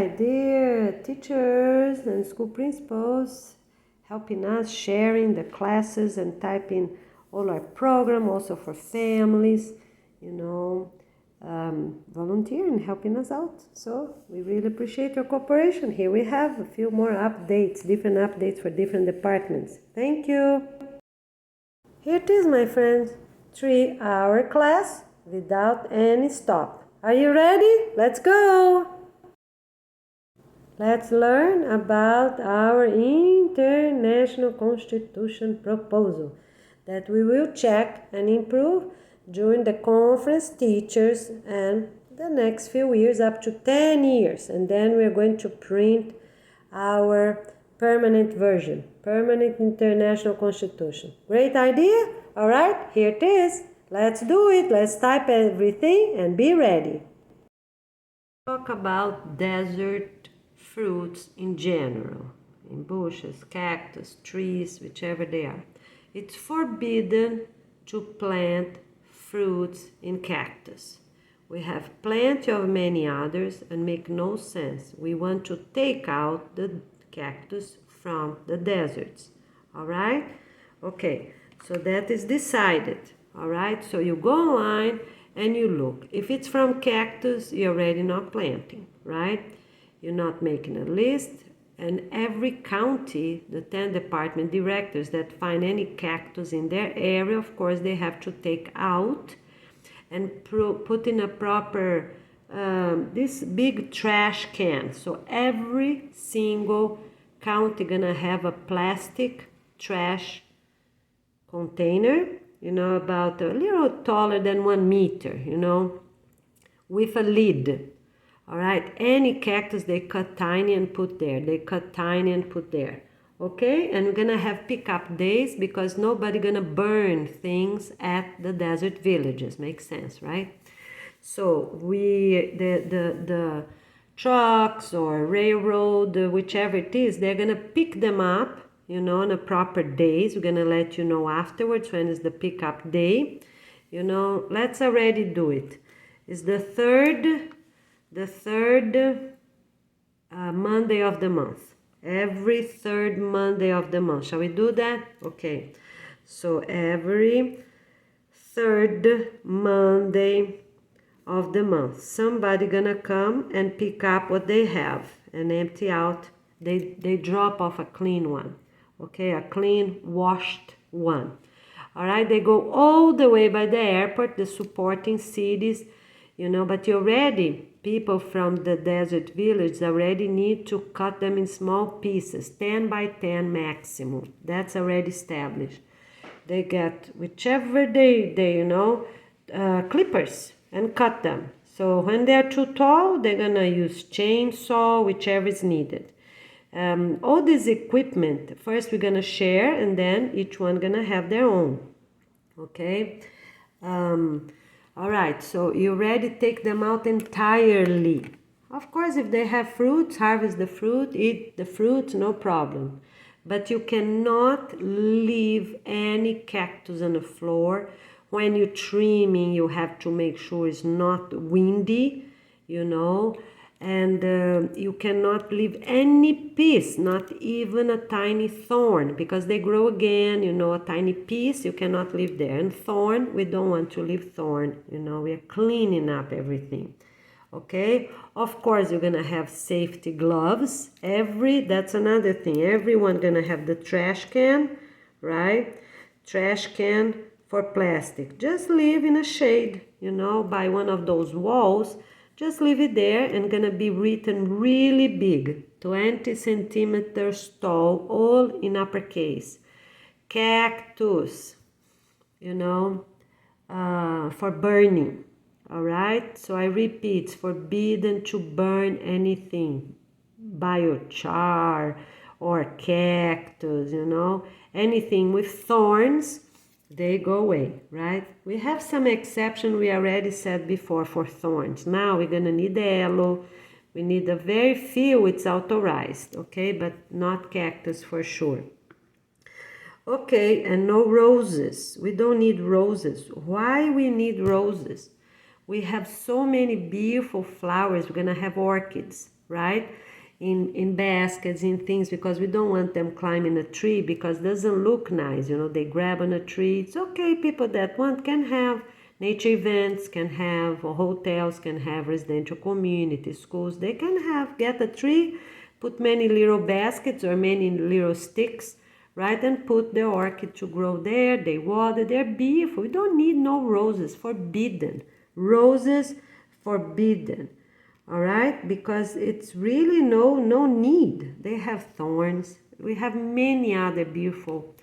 right, dear teachers and school principals, helping us, sharing the classes and typing all our program, also for families, volunteering, helping us out. So we really appreciate your cooperation. Here we have a few more updates, different updates for different departments. Thank you. Here it is, my friends, 3-hour class without any stop. Are you ready? Let's go. Let's learn about our International Constitution proposal that we will check and improve during the conference teachers and the next few years, up to 10 years. And then we're going to print our permanent version, Permanent International Constitution. Great idea? All right, here it is. Let's do it. Let's type everything and be ready. Talk about desert fruits in general, in bushes, cactus, trees, whichever they are. It's forbidden to plant fruits in cactus. We have plenty of many others and make no sense. We want to take out the cactus from the deserts. All right? Okay, so that is decided. All right, so you go online and you look. If it's from cactus, you're already not planting, right? You're not making a list, and every county, the 10 department directors that find any cactus in their area, of course, they have to take out and put in a proper, this big trash can. So every single county gonna have a plastic trash container, about a little taller than 1 meter, with a lid. All right, any cactus they cut tiny and put there. They cut tiny and put there. Okay, and we're gonna have pickup days because nobody gonna burn things at the desert villages. Makes sense, right? So the trucks or railroad, whichever it is, they're gonna pick them up, on a proper days. We're gonna let you know afterwards when is the pickup day. Let's already do it. It's the third Monday of the month. Every third Monday of the month. Shall we do that? Okay. So every third Monday of the month, somebody gonna come and pick up what they have and empty out. They drop off a clean one. Okay, a clean, washed one. All right, they go all the way by the airport, the supporting cities, but people from the desert village already need to cut them in small pieces, 10 by 10 maximum. That's already established. They get whichever clippers and cut them. So when they're too tall, they're gonna use chainsaw, whichever is needed. All this equipment, first we're gonna share and then each one gonna have their own. Okay. All right, so you already take them out entirely. Of course, if they have fruits, harvest the fruit, eat the fruit, no problem. But you cannot leave any cactus on the floor. When you're trimming, you have to make sure it's not windy, and you cannot leave any piece, not even a tiny thorn, because they grow again, a tiny piece you cannot leave there. And thorn, we don't want to leave thorn, we are cleaning up everything. Okay, of course you're gonna have safety gloves. That's another thing. Everyone gonna have the trash can, right? Trash can for plastic. Just leave in a shade, by one of those walls. Just leave it there and gonna be written really big, 20 centimeters tall, all in uppercase. Cactus, for burning. All right, so I repeat, it's forbidden to burn anything, biochar or cactus, anything with thorns, they go away, right? We have some exception, we already said before, for thorns. Now we're gonna need the aloe, we need a very few, it's authorized, okay, but not cactus for sure. Okay, and no roses. We don't need roses. Why we need roses? We have so many beautiful flowers. We're gonna have orchids, right? In baskets, in things, because we don't want them climbing a tree because it doesn't look nice. You know, they grab on a tree. It's okay, people that want can have nature events, can have, or hotels can have, residential communities, schools. They can have, get a tree, put many little baskets or many little sticks, right? And put the orchid to grow there. They water, they're beautiful. We don't need no roses, forbidden. Roses, forbidden. All right, because it's really no need. They have thorns. We have many other beautiful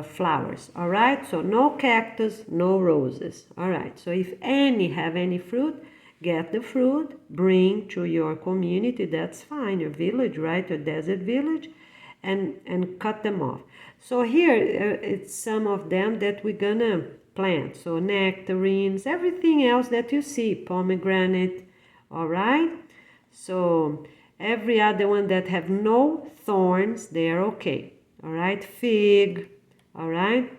flowers. All right, so no cactus, no roses. All right, so if any have any fruit, get the fruit, bring to your community. That's fine, your village, right, your desert village, and cut them off. So here it's some of them that we're gonna plant. So nectarines, everything else that you see, pomegranate. All right, so every other one that have no thorns, they are okay. All right, fig. All right,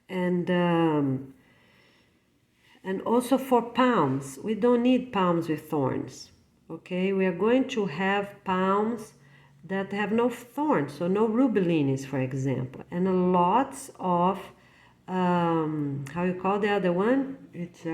and also for palms, we don't need palms with thorns. Okay, we are going to have palms that have no thorns, so no rubellinis, for example, and lots of how you call the other one? It's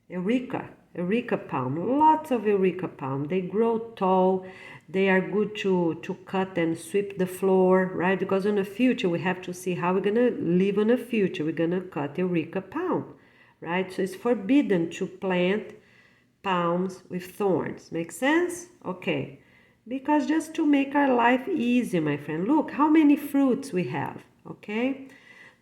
Eureka palm, lots of Eureka palm. They grow tall, they are good to cut and sweep the floor, right? Because in the future, we have to see how we're gonna live in the future. We're gonna cut Eureka palm, right? So it's forbidden to plant palms with thorns. Make sense? Okay. Because just to make our life easy, my friend. Look how many fruits we have, okay?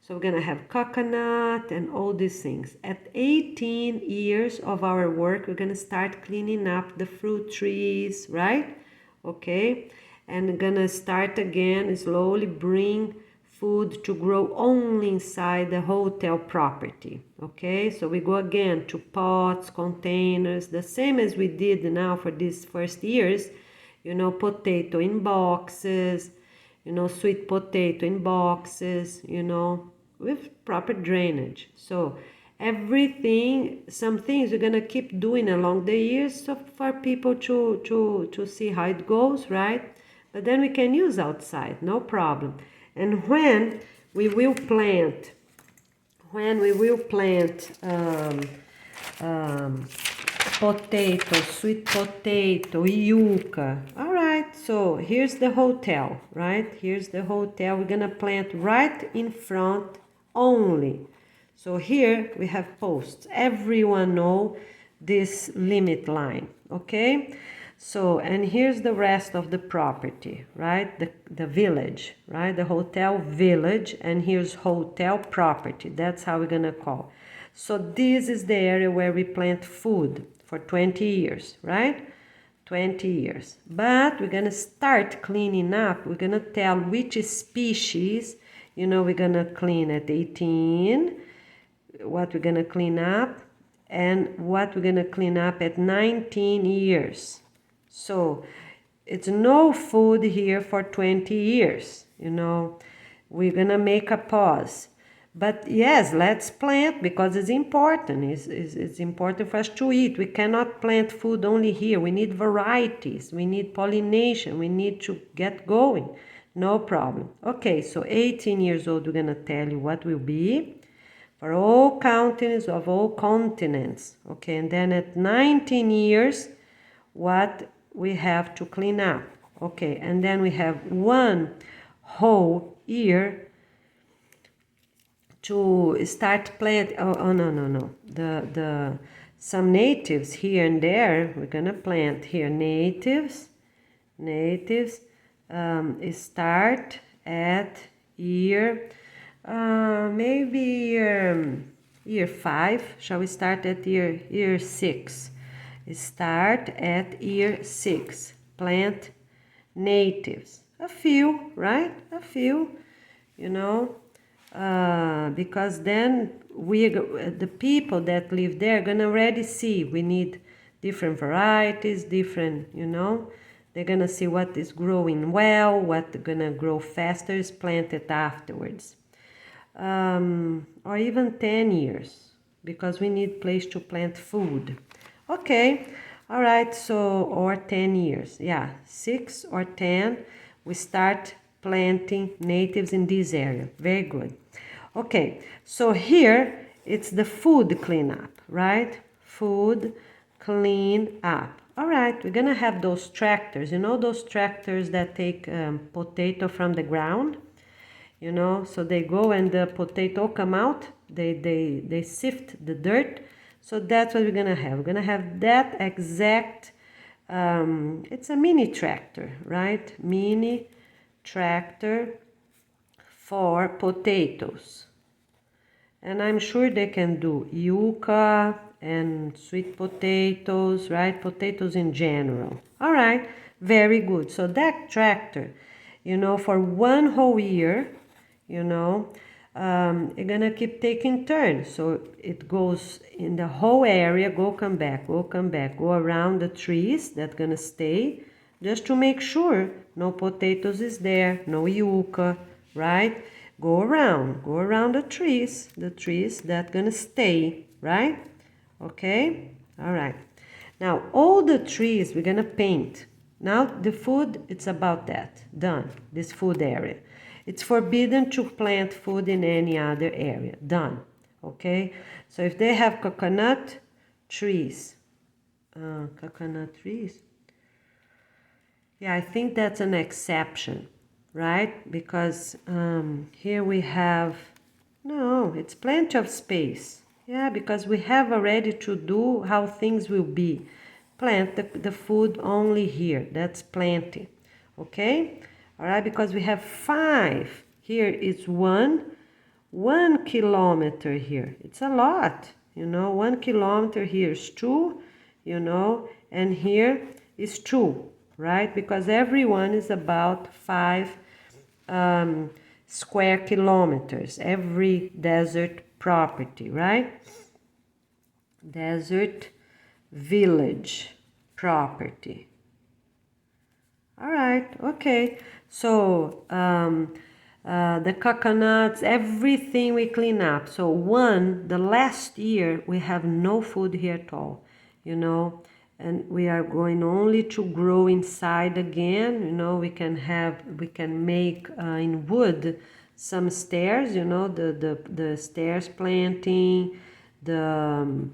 So we're gonna have coconut and all these things. At 18 years of our work, we're gonna start cleaning up the fruit trees, right? Okay, and we're gonna start again, slowly bring food to grow only inside the hotel property. Okay, so we go again to pots, containers, the same as we did now for these first years. You know, potato in boxes, you know, sweet potato in boxes, you know, with proper drainage. So everything, some things we're gonna keep doing along the years, so for people to see how it goes, right? But then we can use outside, no problem. And when we will plant potato, sweet potato, yucca. All right, so here's the hotel, right? Here's the hotel. We're gonna plant right in front only. So here we have posts. Everyone know this limit line, okay? So, and here's the rest of the property, right? The village, right? The hotel village, and here's hotel property. That's how we're gonna call. So this is the area where we plant food for 20 years, right? 20 years. But we're gonna start cleaning up. We're gonna tell which species, you know, we're gonna clean at 18, what we're gonna clean up, and what we're gonna clean up at 19 years. So it's no food here for 20 years, you know. We're gonna make a pause. But yes, let's plant because it's important. It's important for us to eat. We cannot plant food only here. We need varieties. We need pollination. We need to get going. No problem. Okay, so 18 years old, we're gonna tell you what will be for all counties of all continents. Okay, and then at 19 years, what we have to clean up. Okay, and then we have one whole year to start planting. Oh no. The some natives here and there, we're gonna plant here. Natives start at year, maybe year 5. Shall we start at year 6? Start at year 6. Plant natives. A few, right? A few, you know, because then the people that live there are gonna already see we need different varieties, different, you know, they're gonna see what is growing well, what's gonna grow faster is planted afterwards. Or even 10 years, because we need place to plant food. Okay, All right, so, or 10 years. Yeah, 6 or 10, we start planting natives in this area. Very good. Okay, so here it's the food cleanup, right? Food clean up. All right, we're gonna have those tractors. You know those tractors that take potato from the ground? You know, so they go and the potato come out, they sift the dirt. So that's what we're gonna have. We're gonna have that exact, it's a mini tractor, right? Mini tractor for potatoes. And I'm sure they can do yucca and sweet potatoes, right? Potatoes in general. All right, very good. So that tractor, you know, for one whole year, you know, you're gonna keep taking turns. So it goes in the whole area, come back, go around the trees that's gonna stay, just to make sure no potatoes is there, no yucca, right? Go around the trees that gonna stay, right? Okay, all right. Now all the trees we're gonna paint. Now the food, it's about that, done, this food area. It's forbidden to plant food in any other area, done, okay? So if they have coconut trees, yeah, I think that's an exception, right? Because here we have, no, it's plenty of space. Yeah, because we have already to do how things will be. Plant the food only here, that's plenty, okay? All right, because we have 5. Here is 1 kilometer here. It's a lot, you know, 1 kilometer here is 2, you know, and here is 2. Right? Because everyone is about 5 square kilometers, every desert property, right? Desert village property. All right, okay. So the coconuts, everything we clean up. So the last year we have no food here at all, you know. And we are going only to grow inside again, you know. We can make in wood some stairs, you know, the stairs planting, the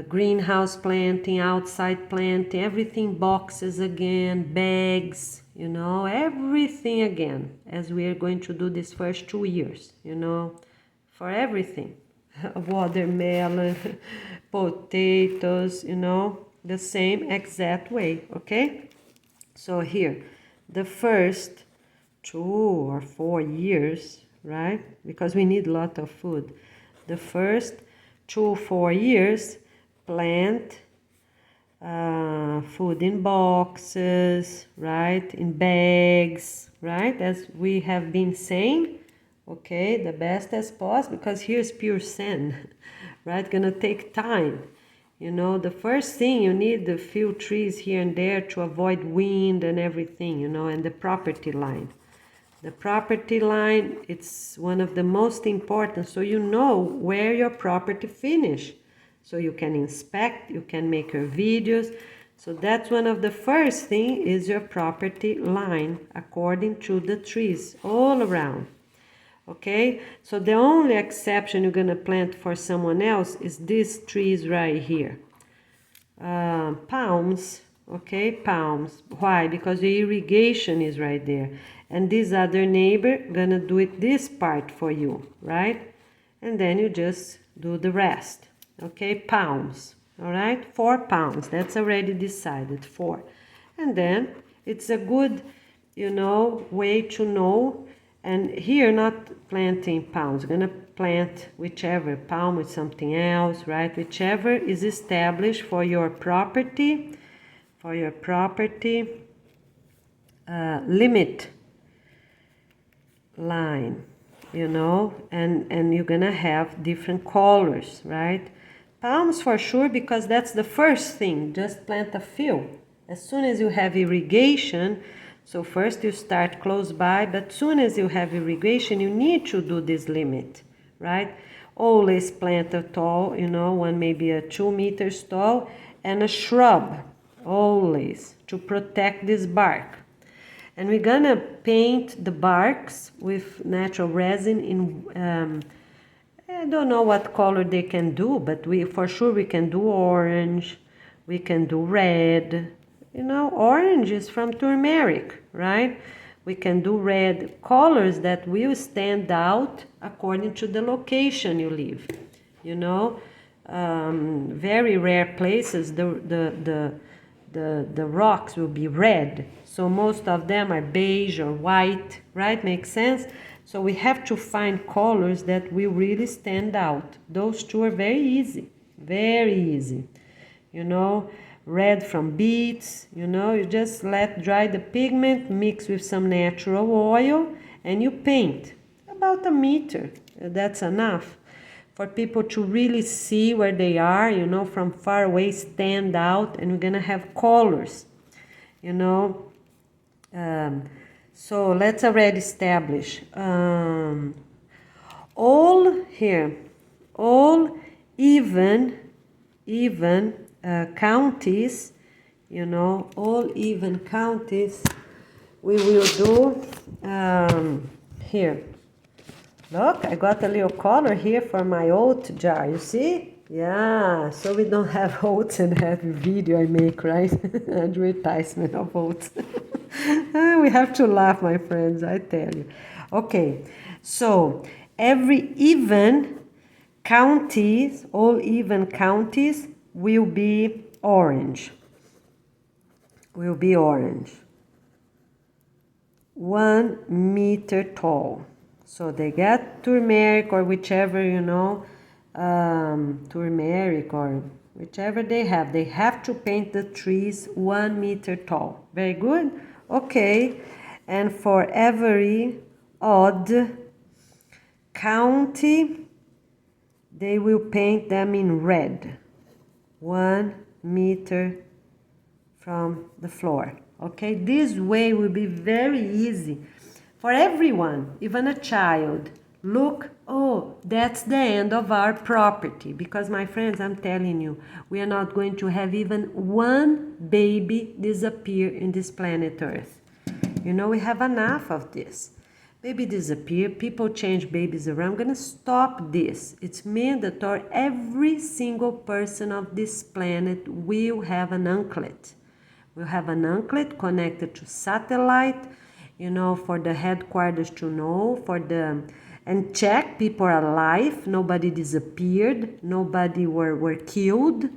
greenhouse planting, outside planting, everything, boxes again, bags, you know, everything again, as we are going to do this first 2 years, you know, for everything. Watermelon, potatoes, you know, the same exact way, okay? So here, the first 2 or 4 years, right? Because we need a lot of food. The first 2 or 4 years, plant food in boxes, right? In bags, right? As we have been saying, okay, the best as possible, because here's pure sand, right? Gonna take time. You know, the first thing you need a few trees here and there to avoid wind and everything, you know, and the property line. The property line, it's one of the most important, so you know where your property finish. So you can inspect, you can make your videos. So that's one of the first thing is your property line according to the trees all around. Okay, so the only exception you're gonna plant for someone else is these trees right here. Palms, okay, palms. Why? Because the irrigation is right there. And this other neighbor gonna do it this part for you, right? And then you just do the rest. Okay, palms. All right, 4 pounds. That's already decided, 4. And then it's a good, you know, way to know. And here, not planting palms. We're gonna plant whichever palm with something else, right? Whichever is established for your property, limit line, you know, and you're gonna have different colors, right? Palms for sure, because that's the first thing. Just plant a few. As soon as you have irrigation, so first you start close by, but soon as you have irrigation, you need to do this limit, right? Always plant a tall, you know, one maybe a 2 meters tall, and a shrub, always, to protect this bark. And we're gonna paint the barks with natural resin in, I don't know what color they can do, but for sure we can do orange, we can do red. You know, orange is from turmeric, right? We can do red colors that will stand out according to the location you live. You know, very rare places, the rocks will be red. So most of them are beige or white, right? Makes sense? So we have to find colors that will really stand out. Those two are very easy, very easy. You know, red from beets, you know, you just let dry the pigment, mix with some natural oil, and you paint. About a meter, that's enough for people to really see where they are, you know, from far away, stand out, and we're gonna have colors, you know. So let's already establish all even counties, you know, all even counties we will do here. Look, I got a little color here for my oat jar, you see? Yeah, so we don't have oats in every video I make, right? Advertisement of oats. We have to laugh, my friends, I tell you. Okay, so every even counties, all even counties will be orange. Will be orange. 1 meter tall. So they get turmeric or whichever, you know, turmeric or whichever they have. They have to paint the trees 1 meter tall. Very good? Okay. And for every odd county, they will paint them in red. 1 meter from the floor. Okay, this way will be very easy for everyone, even a child. Look, oh, that's the end of our property. Because, my friends, I'm telling you, we are not going to have even one baby disappear in this planet Earth. You know, we have enough of this. Baby disappear, people change babies around. I'm gonna stop this. It's mandatory. Every single person of this planet will have an anklet. We'll have an anklet connected to satellite, you know, for the headquarters to know, and check people are alive, nobody disappeared, nobody were killed.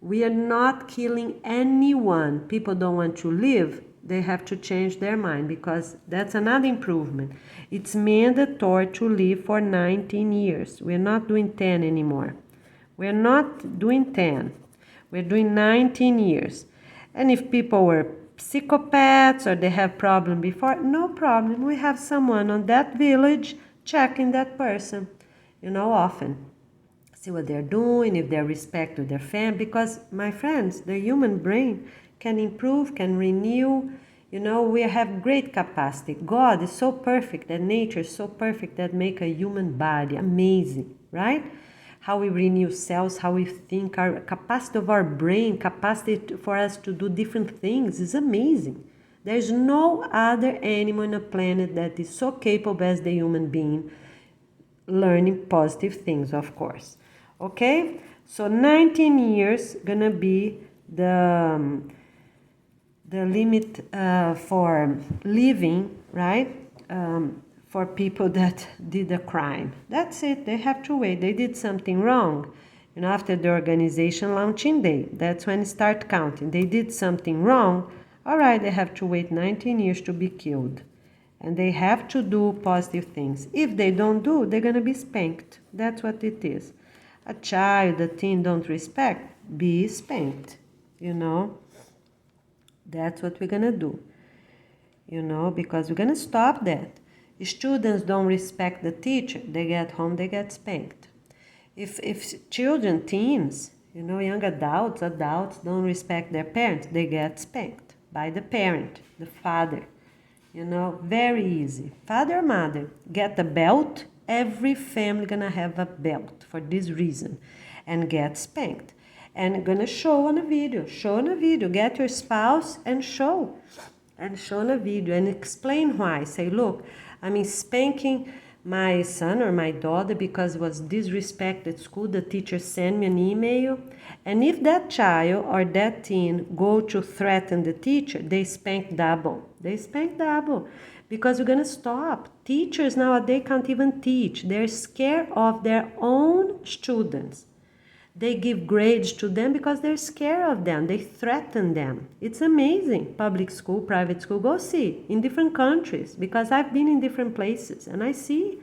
We are not killing anyone. People don't want to live, they have to change their mind, because that's another improvement. It's mandatory to live for 19 years. We're not doing 10 anymore. We're not doing 10. We're doing 19 years. And if people were psychopaths or they have problem before, no problem. We have someone on that village checking that person, you know, often. See what they're doing, if they're respect to their family. Because, my friends, the human brain can improve, can renew. You know, we have great capacity. God is so perfect, and nature is so perfect that make a human body amazing, right? How we renew cells, how we think, our capacity of our brain, capacity for us to do different things is amazing. There's no other animal on the planet that is so capable as the human being, learning positive things, of course. Okay? So 19 years gonna be the limit for living, right? For people that did a crime. That's it. They have to wait. They did something wrong. You know, after the organization launching day, that's when start counting. They did something wrong. All right, they have to wait 19 years to be killed. And they have to do positive things. If they don't do, they're going to be spanked. That's what it is. A child, a teen don't respect, be spanked. You know, that's what we're going to do. You know, because we're going to stop that. Students don't respect the teacher, they get home, they get spanked. If children, teens, you know, young adults don't respect their parents, they get spanked by the parent, the father. You know, very easy. Father or mother, get a belt. Every family gonna have a belt for this reason, and get spanked. and gonna show on a video. Get your spouse and show on a video and explain why. Say, look, I'm spanking my son or my daughter because it was disrespect at school. The teacher sent me an email, and if that child or that teen go to threaten the teacher, they spank double. Because we're gonna stop. Teachers nowadays can't even teach. They're scared of their own students. They give grades to them because they're scared of them. They threaten them. It's amazing. Public school, private school, go see in different countries, because I've been in different places and I see,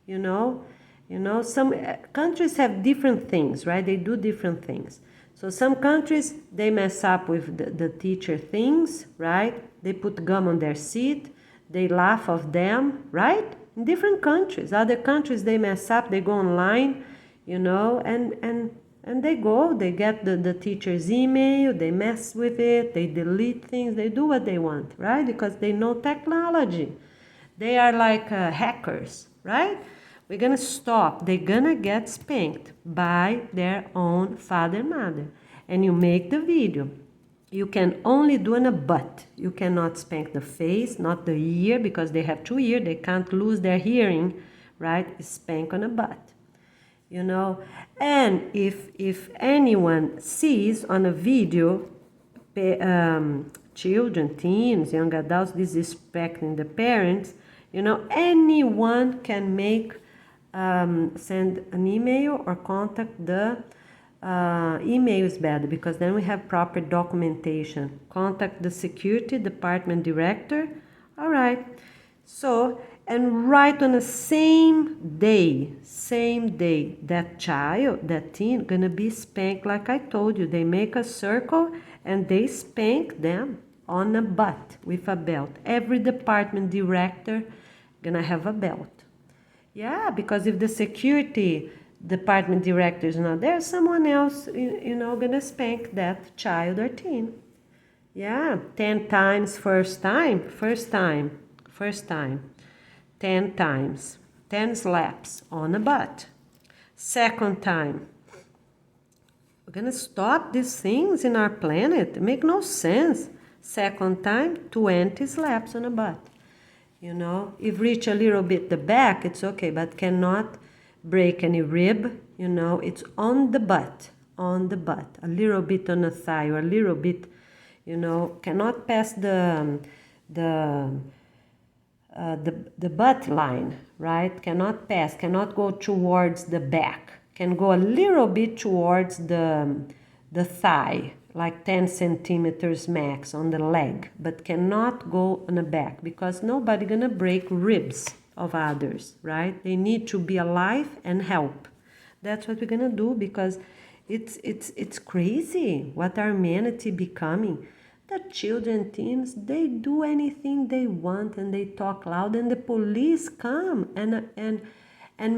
some countries have different things, right? They do different things. So some countries, they mess up with the teacher things, right? They put gum on their seat. They laugh of them, right? In different countries. Other countries, they mess up. They go online, and they get the teacher's email, they mess with it, they delete things, they do what they want, right? Because they know technology. They are like hackers, right? We're gonna stop. They're gonna get spanked by their own father and mother. And you make the video. You can only do on a butt. You cannot spank the face, not the ear, because they have 2 ears. They can't lose their hearing, right? Spank on a butt. And if anyone sees on a video children, teens, young adults disrespecting the parents, anyone can send an email or contact the email is better, because then we have proper documentation. Contact the security department director. All right. So, and right on the same day, that child, that teen, gonna be spanked like I told you. They make a circle and they spank them on a butt with a belt. Every department director gonna have a belt. Yeah, because if the security department director is not there, someone else, gonna spank that child or teen. Yeah, 10 times first time. 10 times, 10 slaps on the butt. Second time, we're gonna stop these things in our planet. It make no sense. Second time, 20 slaps on the butt. If reach a little bit the back, it's okay, but cannot break any rib. It's on the butt, a little bit on the thigh, or a little bit, cannot pass the butt line, right? Cannot go towards the back. Can go a little bit towards the thigh, like 10 centimeters max on the leg, but cannot go on the back, because nobody gonna break ribs of others, right? They need to be alive and help. That's what we're gonna do, because it's crazy what our humanity becoming. The children, teens, they do anything they want and they talk loud, and the police come and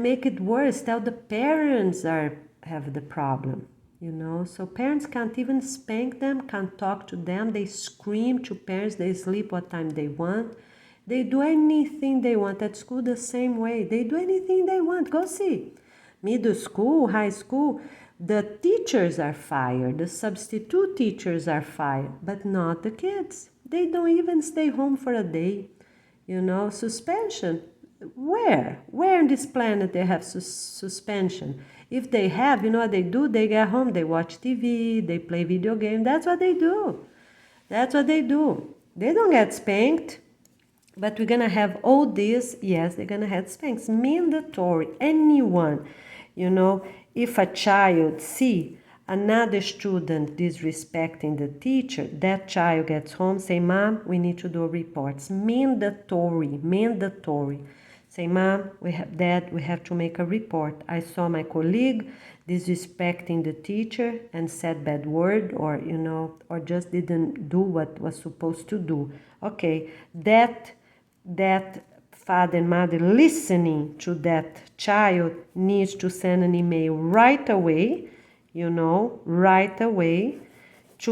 make it worse. Tell the parents have the problem, So parents can't even spank them, can't talk to them. They scream to parents. They sleep what time they want. They do anything they want. At school the same way. They do anything they want. Go see. Middle school, high school. The teachers are fired, the substitute teachers are fired, but not the kids. They don't even stay home for a day. Suspension. Where in this planet they have suspension? If they have, what they do? They get home, they watch TV, they play video games. That's what they do. They don't get spanked. But we're going to have all this. Yes, they're going to have spanks. Mandatory. Anyone, if a child see another student disrespecting the teacher, that child gets home, say, Mom, we need to do reports. Mandatory. Say, Mom, we have to make a report. I saw my colleague disrespecting the teacher and said bad word, or just didn't do what was supposed to do. Okay, that father and mother listening to that child needs to send an email right away, to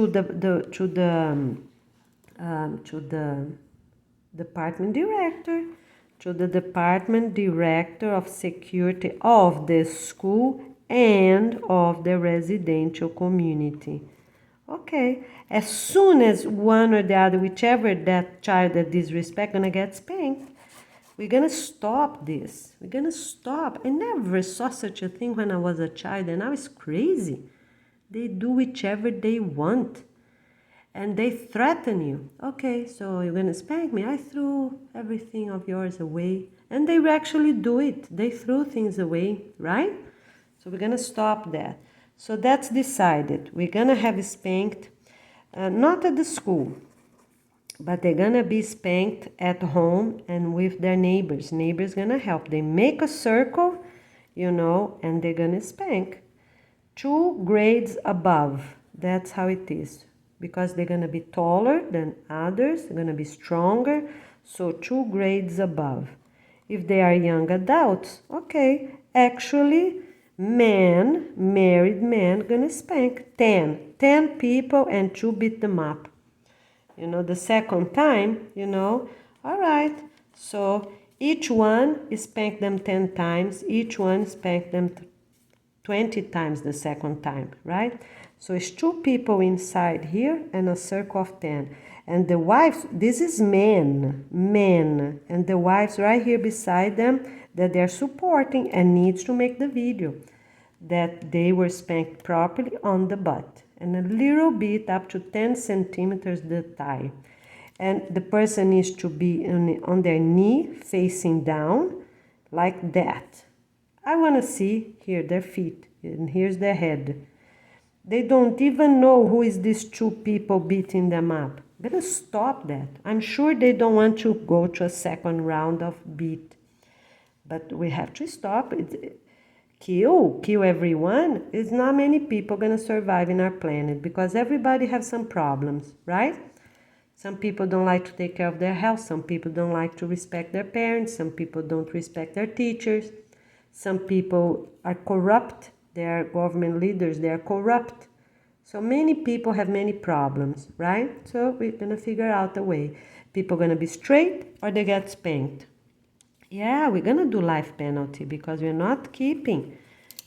the department director, of security of the school and of the residential community. Okay, as soon as one or the other, whichever that child that disrespect, gonna get spanked, we're gonna stop this. We're gonna stop. I never saw such a thing when I was a child, and now it's crazy. They do whichever they want, and they threaten you. Okay, so you're gonna spank me. I threw everything of yours away, and they actually do it. They threw things away, right? So we're gonna stop that. So that's decided. We're gonna have spanked, not at the school, but they're gonna be spanked at home and with their neighbors. Neighbors gonna help. They make a circle, and they're gonna spank. 2 grades above. That's how it is. Because they're gonna be taller than others, they're gonna be stronger, so 2 grades above. If they are young adults, okay, actually, married men, gonna spank 10 people and 2 beat them up. The second time, all right, so each one spank them 10 times, each one spank them 20 times the second time, right? So it's 2 people inside here and a circle of 10. And the wives, this is men, and the wives right here beside them that they're supporting and needs to make the video that they were spanked properly on the butt and a little bit up to 10 centimeters the thigh. And the person needs to be on their knee facing down like that. I want to see here their feet and here's their head. They don't even know who is these 2 people beating them up. I'm gonna stop that. I'm sure they don't want to go to a second round of beat, but we have to stop it. Kill everyone. It's not many people gonna survive in our planet because everybody has some problems, right? Some people don't like to take care of their health. Some people don't like to respect their parents. Some people don't respect their teachers. Some people are corrupt. They are government leaders. They are corrupt. So many people have many problems, right? So we're going to figure out a way. People are going to be straight or they get spanked. Yeah, we're going to do life penalty because we're not keeping.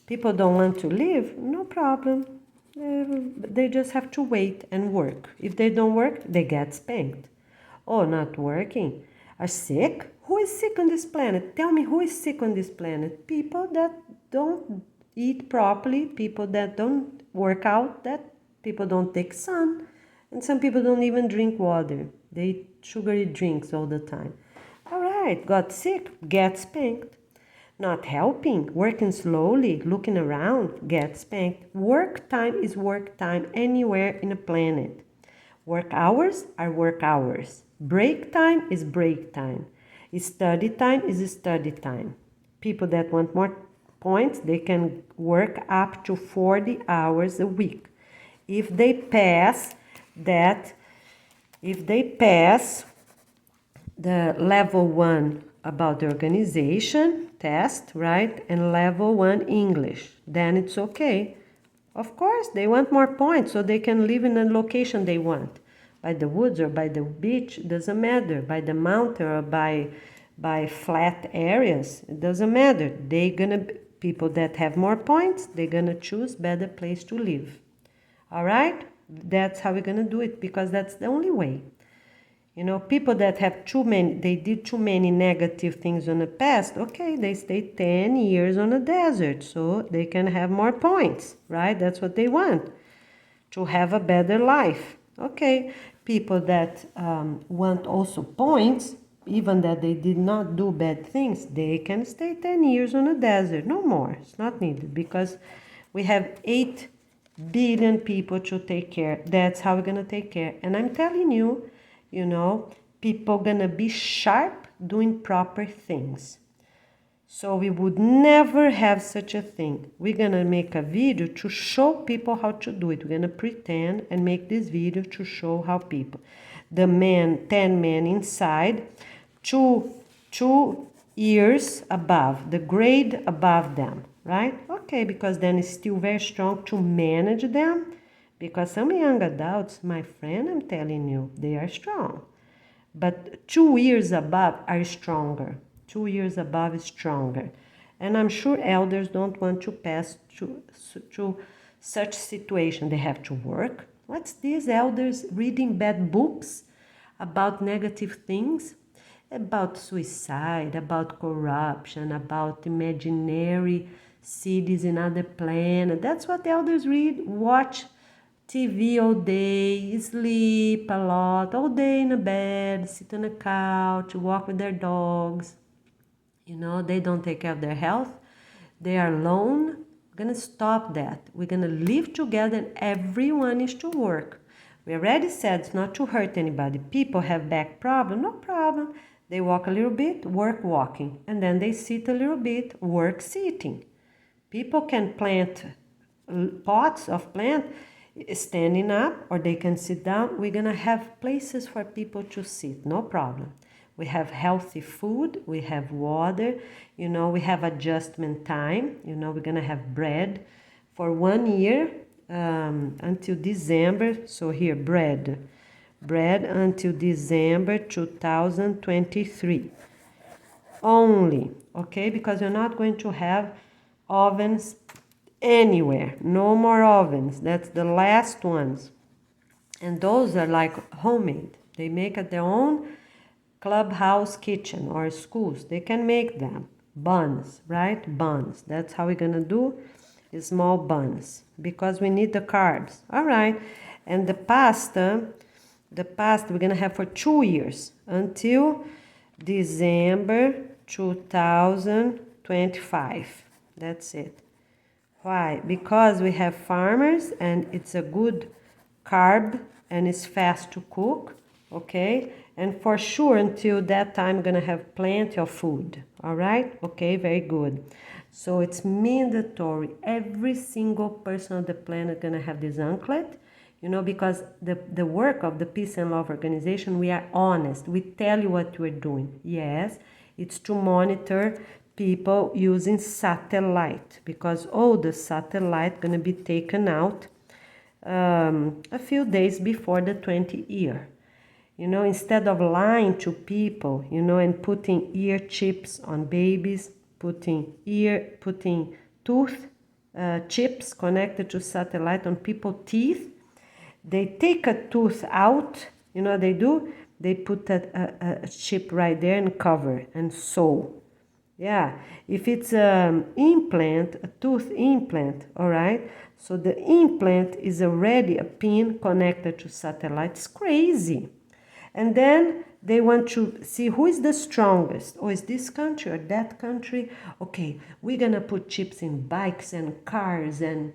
People don't want to live, no problem. They just have to wait and work. If they don't work, they get spanked. Oh, not working. Are sick? Who is sick on this planet? Tell me who is sick on this planet? People that don't eat properly, people that don't work out, that people don't take sun, and some people don't even drink water. They eat sugary drinks all the time. All right, got sick, get spanked. Not helping, working slowly, looking around, get spanked. Work time is work time anywhere in the planet. Work hours are work hours. Break time is break time. Study time is study time. People that want more points, they can work up to 40 hours a week. If they pass the level 1 about the organization test, right, and level 1 English, then it's okay. Of course, they want more points so they can live in a location they want. By the woods or by the beach, it doesn't matter. By the mountain or by flat areas, it doesn't matter. People that have more points, they're gonna choose better place to live. All right? That's how we're gonna do it because that's the only way. People that have they did too many negative things in the past, okay, they stayed 10 years on a desert, so they can have more points, right? That's what they want, to have a better life. Okay, people that want also points, even that they did not do bad things, they can stay 10 years on a desert, no more. It's not needed because we have 8 billion people to take care. That's how we're gonna take care. And I'm telling you, people gonna be sharp doing proper things. So we would never have such a thing. We're gonna make a video to show people how to do it. We're gonna pretend and make this video to show how people. The 10 men inside, 2 years above, the grade above them, right? Okay, because then it's still very strong to manage them. Because some young adults, my friend, I'm telling you, they are strong. But 2 years above are stronger. 2 years above is stronger. And I'm sure elders don't want to pass to such situation. They have to work. What's these elders reading bad books about negative things? About suicide, about corruption, about imaginary cities in other planet. That's what elders read. Watch TV all day, sleep a lot, all day in a bed, sit on a couch, walk with their dogs. You know, they don't take care of their health. They are alone. We're gonna stop that. We're gonna live together and everyone is to work. We already said it's not to hurt anybody. People have back problem, no problem. They walk a little bit, work walking. And then they sit a little bit, work sitting. People can plant pots of plant standing up, or they can sit down. We're gonna have places for people to sit, no problem. We have healthy food, we have water, you know, we have adjustment time, you know, we're gonna have bread for 1 year until December. So here, bread until December 2023 only, okay? Because you're not going to have ovens anywhere. No more ovens. That's the last ones. And those are like homemade. They make at their own clubhouse kitchen or schools. They can make them. Buns, right? Buns. That's how we're gonna do small buns because we need the carbs. All right. And the pasta we're gonna have for 2 years until December 2025. That's it. Why? Because we have farmers and it's a good carb and it's fast to cook, okay? And for sure until that time we're gonna have plenty of food, all right? Okay, very good. So it's mandatory. Every single person on the planet gonna have this anklet, you know, because the work of the Peace and Love Organization, we are honest. We tell you what we're doing. Yes, it's to monitor people using satellite because all the satellite gonna be taken out a few days before the 20th year. You know, instead of lying to people, you know, and putting ear chips on babies, putting tooth chips connected to satellite on people's teeth, they take a tooth out, you know what they do? They put a chip right there and cover and sew. Yeah, if it's an implant, a tooth implant, all right? So the implant is already a pin connected to satellite. It's crazy. And then they want to see who is the strongest. Oh, is this country or that country? Okay, we're gonna put chips in bikes and cars and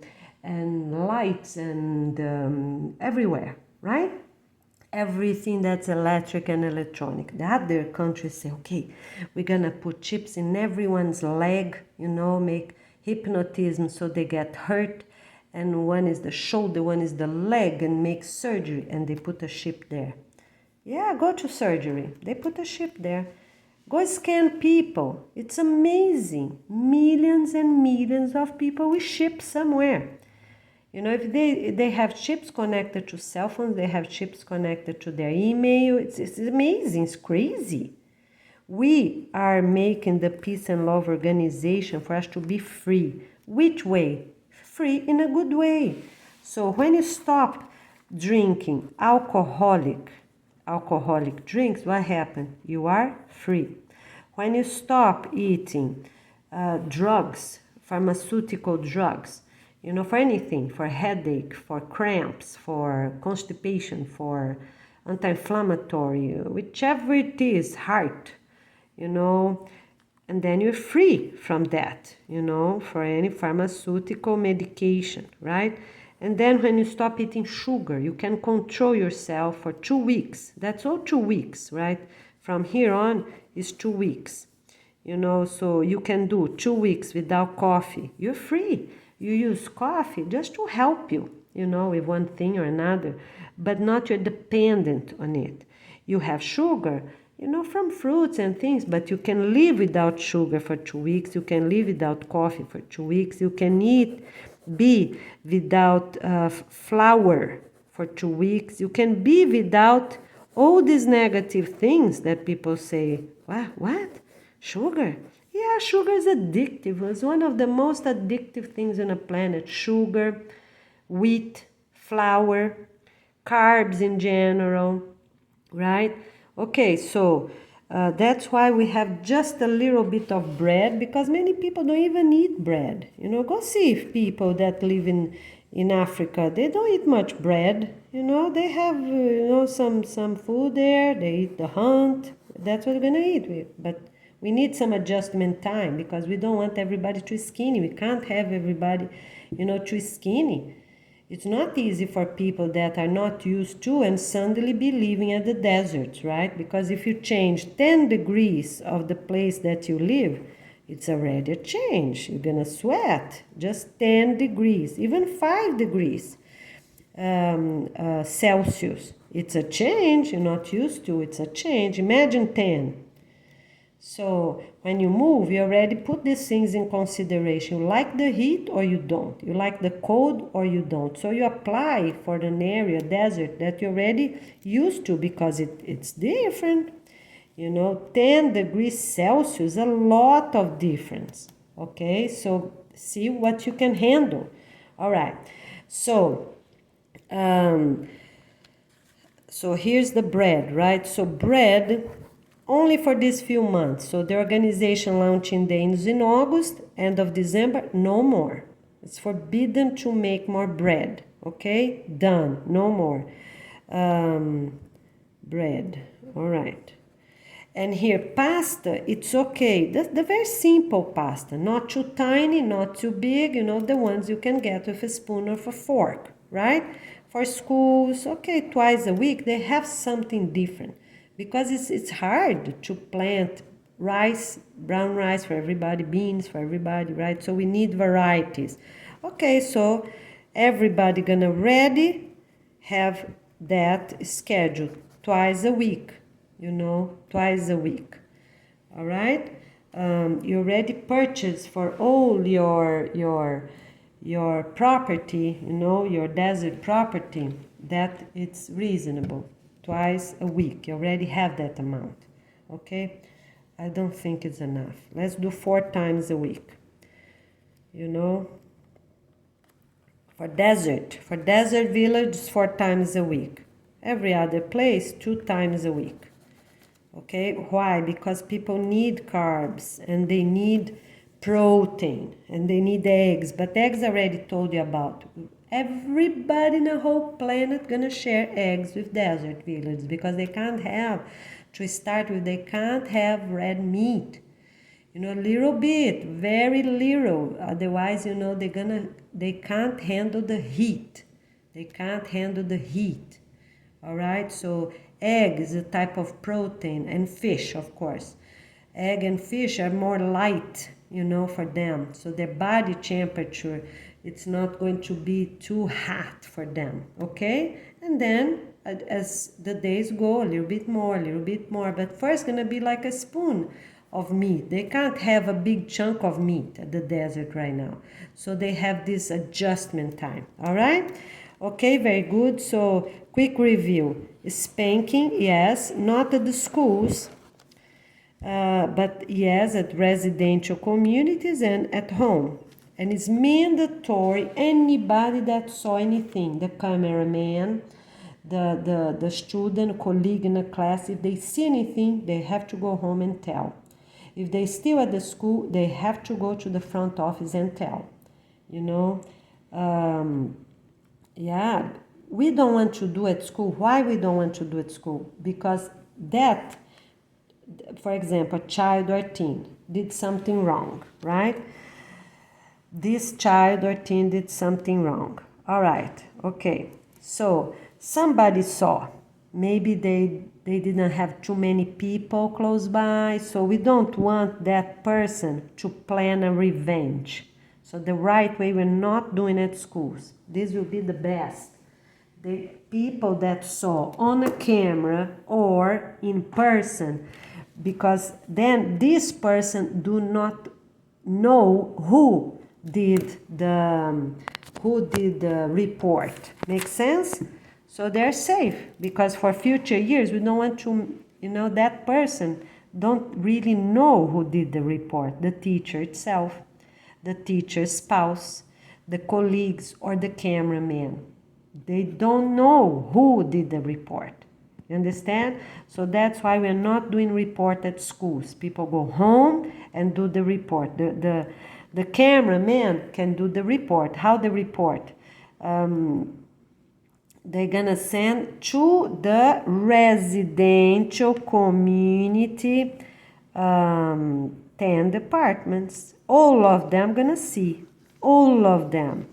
lights and everywhere, right? Everything that's electric and electronic. The other countries say, okay, we're gonna put chips in everyone's leg, you know, make hypnotism so they get hurt. And one is the shoulder, one is the leg, and make surgery, and they put a chip there. Yeah, go to surgery. They put a chip there. Go scan people. It's amazing. Millions and millions of people with chips somewhere. You know, if they have chips connected to cell phones, they have chips connected to their email. It's amazing. It's crazy. We are making the Peace and Love Organization for us to be free. Which way? Free in a good way. So when you stop drinking alcoholic drinks, what happens? You are free. When you stop eating drugs, pharmaceutical drugs, you know, for anything, for headache, for cramps, for constipation, for anti-inflammatory, whichever it is, heart, you know, and then you're free from that, you know, for any pharmaceutical medication, right? And then when you stop eating sugar, you can control yourself for 2 weeks. That's all 2 weeks, right? From here on is 2 weeks, you know, so you can do 2 weeks without coffee. You're free. You use coffee just to help you, you know, with one thing or another, but not you're dependent on it. You have sugar, you know, from fruits and things, but you can live without sugar for 2 weeks. You can live without coffee for 2 weeks. You can be without flour for 2 weeks. You can be without all these negative things that people say, what? Sugar? Yeah, sugar is addictive. It's one of the most addictive things on the planet. Sugar, wheat, flour, carbs in general, right? Okay, so that's why we have just a little bit of bread, because many people don't even eat bread. Go see if people that live in Africa, they don't eat much bread. They have some food there. They eat the hunt. That's what we're gonna eat with. But we need some adjustment time, because we don't want everybody too skinny. We can't have everybody, too skinny. It's not easy for people that are not used to and suddenly be living at the deserts, right? Because if you change 10 degrees of the place that you live, it's already a change. You're gonna sweat. Just 10 degrees, even 5 degrees Celsius. It's a change. You're not used to. It's a change. Imagine 10. So when you move, you already put these things in consideration. You like the heat or you don't. You like the cold or you don't. So you apply for an area, desert, that you're already used to, because it's different. 10 degrees Celsius, a lot of difference. Okay, so see what you can handle. All right, so here's the bread, right? So bread only for these few months. So the organization launching days in August, end of December, no more. It's forbidden to make more bread. Okay, done, no more bread. All right. And here, pasta, it's okay. The very simple pasta, not too tiny, not too big, the ones you can get with a spoon or a fork, right? For schools, okay, twice a week, they have something different, because it's hard to plant rice, brown rice for everybody, beans for everybody, right? So we need varieties. Okay, so everybody gonna ready have that scheduled twice a week. Twice a week. All right. You already purchased for all your property, your desert property, that it's reasonable. Twice a week. You already have that amount. Okay. I don't think it's enough. Let's do 4 times a week. For desert village, 4 times a week. Every other place, 2 times a week. Okay, why? Because people need carbs and they need protein and they need eggs. But eggs I already told you about. Everybody in the whole planet gonna share eggs with desert villages, because they can't have, to start with, they can't have red meat. A little bit, very little. Otherwise, they can't handle the heat. They can't handle the heat. All right, so egg is a type of protein, and fish, of course. Egg and fish are more light, for them. So their body temperature, it's not going to be too hot for them, okay? And then as the days go, a little bit more. But first gonna be like a spoon of meat. They can't have a big chunk of meat at the desert right now. So they have this adjustment time, all right? Okay, very good. So quick review. Spanking, yes, not at the schools, but yes, at residential communities and at home. And it's mandatory, anybody that saw anything, the cameraman, the student, colleague in the class, if they see anything, they have to go home and tell. If they still at the school, they have to go to the front office and tell. Yeah, we don't want to do at school. Why we don't want to do at school? Because that, for example, a child or teen did something wrong, right? This child or teen did something wrong. All right, okay. So somebody saw. Maybe they didn't have too many people close by. So we don't want that person to plan a revenge. So the right way, we're not doing at schools. This will be the best. The people that saw on a camera or in person, because then this person do not know who did the report. Make sense? So they're safe, because for future years we don't want to, that person don't really know who did the report, the teacher itself, the teacher's spouse, the colleagues, or the cameraman. They don't know who did the report. You understand? So that's why we're not doing report at schools. People go home and do the report. The cameraman can do the report. How the report? They're gonna send to the residential community 10 departments. All of them gonna see. All of them.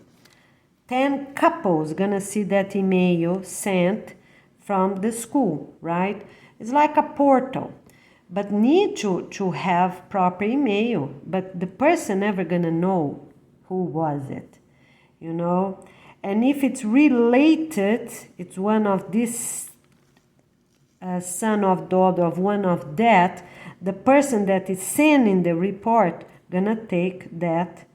10 couples gonna see that email sent from the school, right? It's like a portal, but need to have proper email. But the person never gonna know who was it, you know? And if it's related, it's one of this son of daughter of one of that, the person that is sending the report gonna take that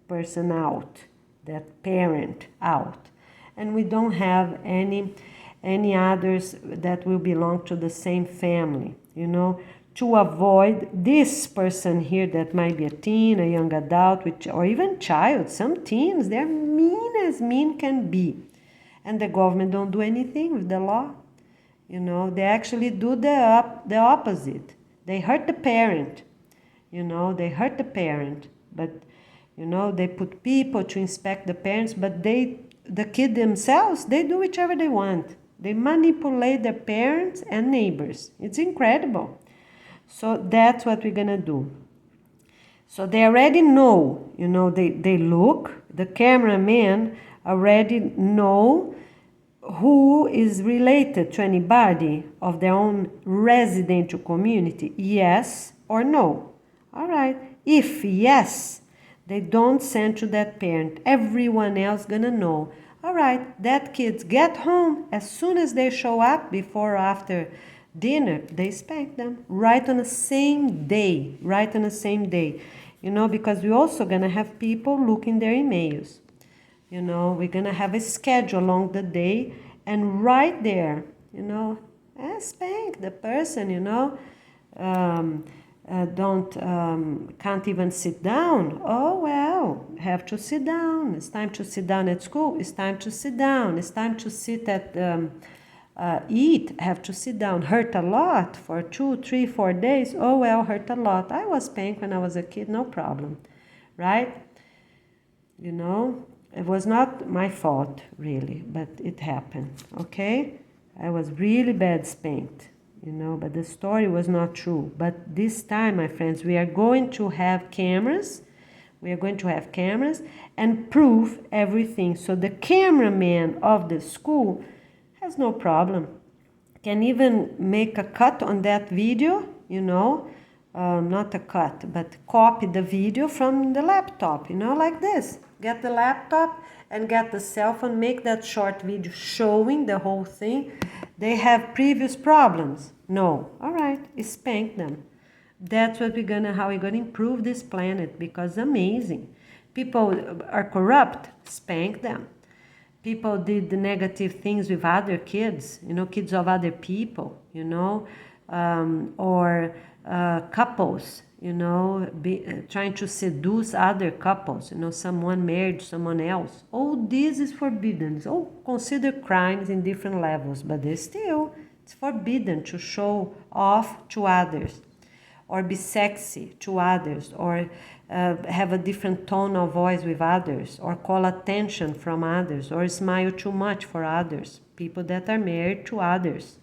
person out, that parent out. And we don't have any others that will belong to the same family, you know, to avoid this person here that might be a teen, a young adult, or even child. Some teens, they're mean as mean can be. And the government don't do anything with the law. You know, they actually do the opposite. They hurt the parent. You know, they hurt the parent. But, you know, they put people to inspect the parents, but the kid themselves, they do whichever they want. They manipulate their parents and neighbors. It's incredible. So that's what we're gonna do. So they already know, you know, they look, the cameraman already know who is related to anybody of their own residential community, yes or no. All right, if yes, they don't send to that parent. Everyone else gonna know. All right, that kids get home as soon as they show up, before or after dinner, they spank them right on the same day, you know, because we're also gonna have people looking their emails. You know, we're gonna have a schedule along the day, and right there, you know, spank the person, you know. Can't even sit down. Oh, well, have to sit down. It's time to sit down at school. It's time to sit down. It's time to sit at eat. Have to sit down. Hurt a lot for 2, 3, 4 days. Oh, well, hurt a lot. I was spanked when I was a kid, no problem, right? You know, it was not my fault, really, but it happened, okay? I was really bad spanked. You know, but the story was not true. But this time, my friends, we are going to have cameras. We are going to have cameras and prove everything. So the cameraman of the school has no problem. Can even make a cut on that video, you know, not a cut, but copy the video from the laptop, you know, like this. Get the laptop and get the cell phone, make that short video showing the whole thing. They have previous problems. No. All right, spank them. That's what how we're gonna improve this planet, because amazing. People are corrupt, spank them. People did the negative things with other kids, you know, kids of other people, you know, or couples, you know, trying to seduce other couples, you know, someone married someone else. All this is forbidden. It's all considered crimes in different levels, but it's forbidden to show off to others, or be sexy to others, or have a different tone of voice with others, or call attention from others, or smile too much for others, people that are married to others.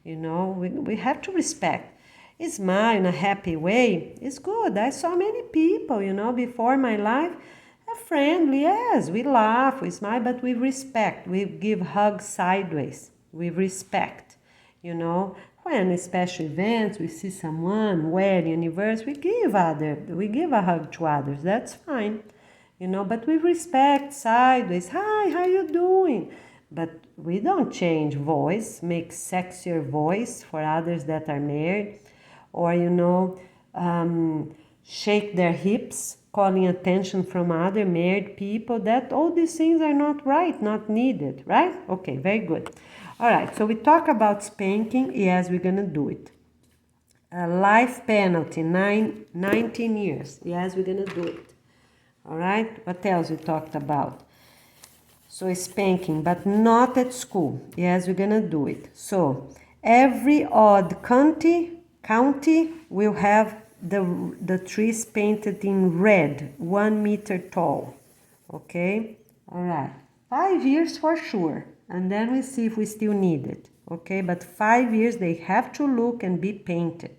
You know, we have to respect. Smile in a happy way is good. I saw many people, you know, before my life, friendly, yes, we laugh, we smile, but with respect. We give hugs sideways, with respect, you know. When special events, we see someone, wedding, anniversary, we give a hug to others. That's fine, you know, but with respect, sideways. Hi, how you doing? But we don't change voice, make sexier voice for others that are married, or, you know, shake their hips, calling attention from other married people. That all these things are not right, not needed, right? Okay, very good. All right, so we talk about spanking. Yes, we're gonna do it. a life penalty, 19 years. Yes, we're gonna do it. All right, what else we talked about? So spanking, but not at school. Yes, we're gonna do it. So every odd county will have the trees painted in red, 1 meter tall. Okay, all right. 5 years for sure, and then we see if we still need it. Okay, but 5 years they have to look and be painted.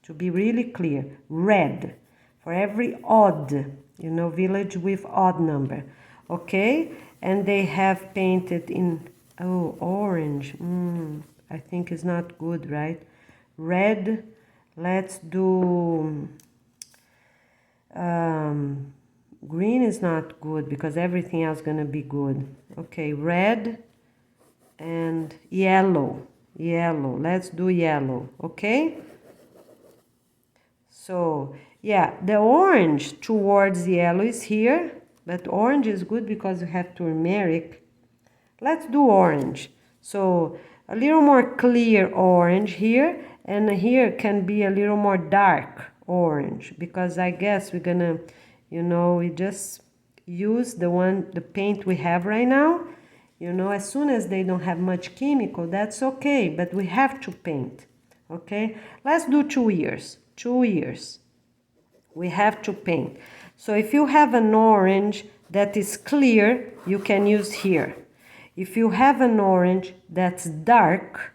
To be really clear, red for every odd, village with odd number. Okay, and they have painted in, orange. I think it's not good, right? Red, let's do, green is not good because everything else is gonna be good. Okay, red and yellow. Let's do yellow, okay? So, yeah, the orange towards yellow is here, but orange is good because you have turmeric. Let's do orange. So, a little more clear orange here, and here can be a little more dark orange, because I guess we're gonna, we just use the paint we have right now. As soon as they don't have much chemical, that's okay, but we have to paint, okay? Let's do 2 years. 2 years. We have to paint. So if you have an orange that is clear, you can use here. If you have an orange that's dark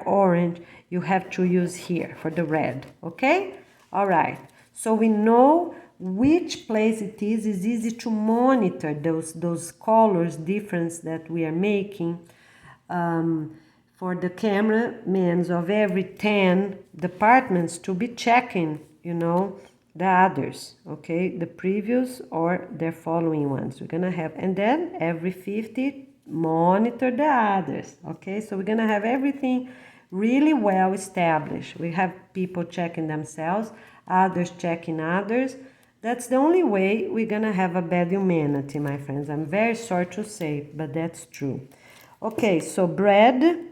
orange, you have to use here for the red, okay? All right. So we know which place it is. It's easy to monitor those colors difference that we are making. For the cameramans of every 10 departments to be checking, the others, okay, the previous or their following ones. We're gonna have, and then every 50, monitor the others, okay? So we're gonna have everything really well established. We have people checking themselves, others checking others. That's the only way we're gonna have a bad humanity, my friends. I'm very sorry to say, but that's true. Okay, so bread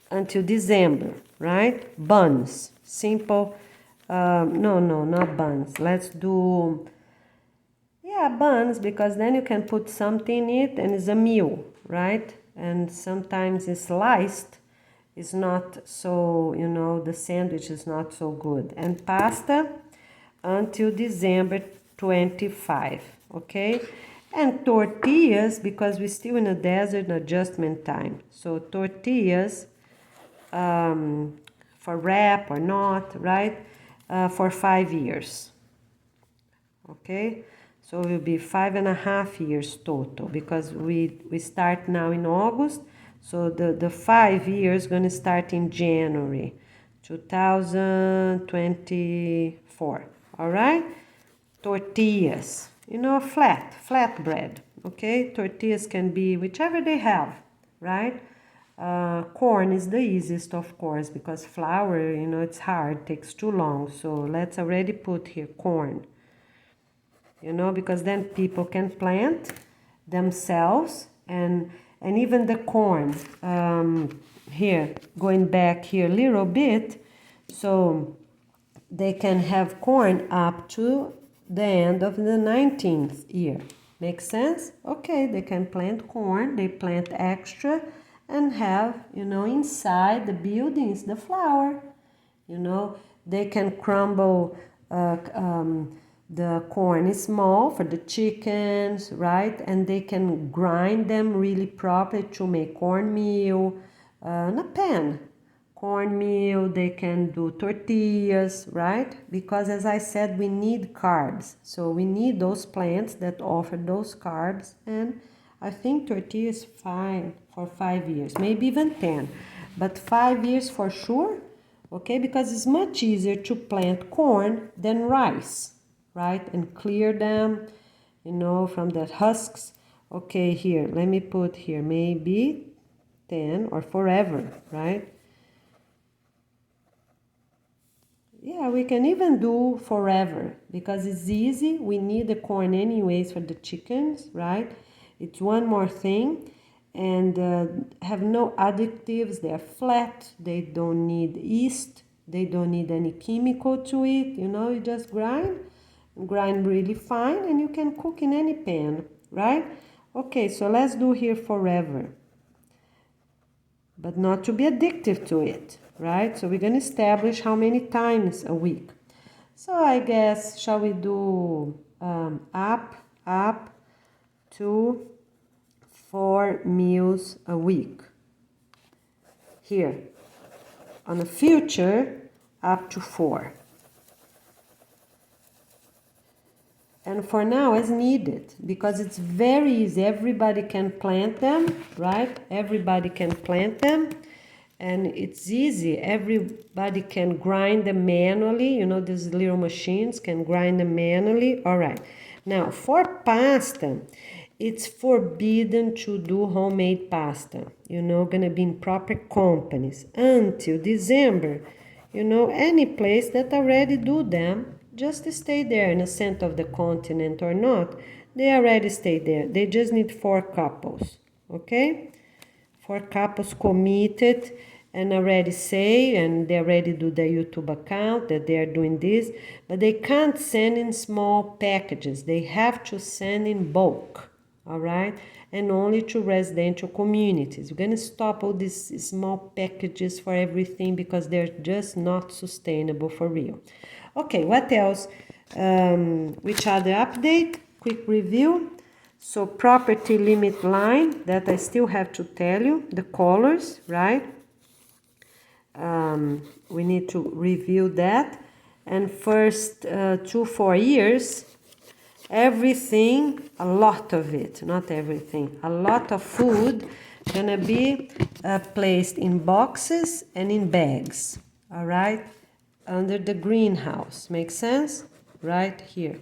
until December, right? Buns, simple. No, not buns. Let's do, buns, because then you can put something in it and it's a meal, right? And sometimes it's sliced. It's not so, the sandwich is not so good. And pasta until December 25, okay? And tortillas, because we're still in a desert adjustment time. So tortillas, for wrap or not, right? For 5 years. Okay, so it will be 5.5 years total, because we start now in August. So the 5 years going to start in January 2024. All right, tortillas, flat bread. Okay, tortillas can be whichever they have, right? Corn is the easiest, of course, because flour, it's hard, takes too long. So let's already put here corn, because then people can plant themselves, and even the corn, here, going back here a little bit, so they can have corn up to the end of the 19th year. Makes sense? Okay, they can plant corn, they plant extra, and have, inside the buildings, the flour. They can crumble, the corn is small for the chickens, right? And they can grind them really properly to make cornmeal in a pan. Cornmeal, they can do tortillas, right? Because as I said, we need carbs. So we need those plants that offer those carbs, and I think tortilla is fine for 5 years, maybe even 10, but 5 years for sure, okay? Because it's much easier to plant corn than rice, right? And clear them, from the husks. Okay, here, let me put here, maybe 10 or forever, right? Yeah, we can even do forever, because it's easy. We need the corn anyways for the chickens, right? It's one more thing, and have no additives. They're flat. They don't need yeast, They don't need any chemical to it, you know, you just grind really fine, and you can cook in any pan, right? Okay, so let's do here forever, but not to be addictive to it, right? So we're gonna establish how many times a week. So I guess, shall we do up to 4 meals a week. Here, on the future, up to 4. And for now, as needed, because it's very easy. Everybody can plant them, right? Everybody can plant them, and it's easy. Everybody can grind them manually. You know, these little machines can grind them manually. All right. Now, for pasta, it's forbidden to do homemade pasta. You know, gonna be in proper companies until December. You know, any place that already do them, just stay there in the center of the continent or not, they already stay there. They just need 4 couples, okay? 4 couples committed and already say, and they already do the YouTube account that they are doing this, but they can't send in small packages. They have to send in bulk, all right? And only to residential communities. We're gonna stop all these small packages for everything because they're just not sustainable for real. Okay, what else? Which other update? Quick review. So property limit line, that I still have to tell you, the colors, right? We need to review that. And first 2-4 years, everything, a lot of it, not everything, a lot of food gonna be placed in boxes and in bags, all right? Under the greenhouse, makes sense? Right here,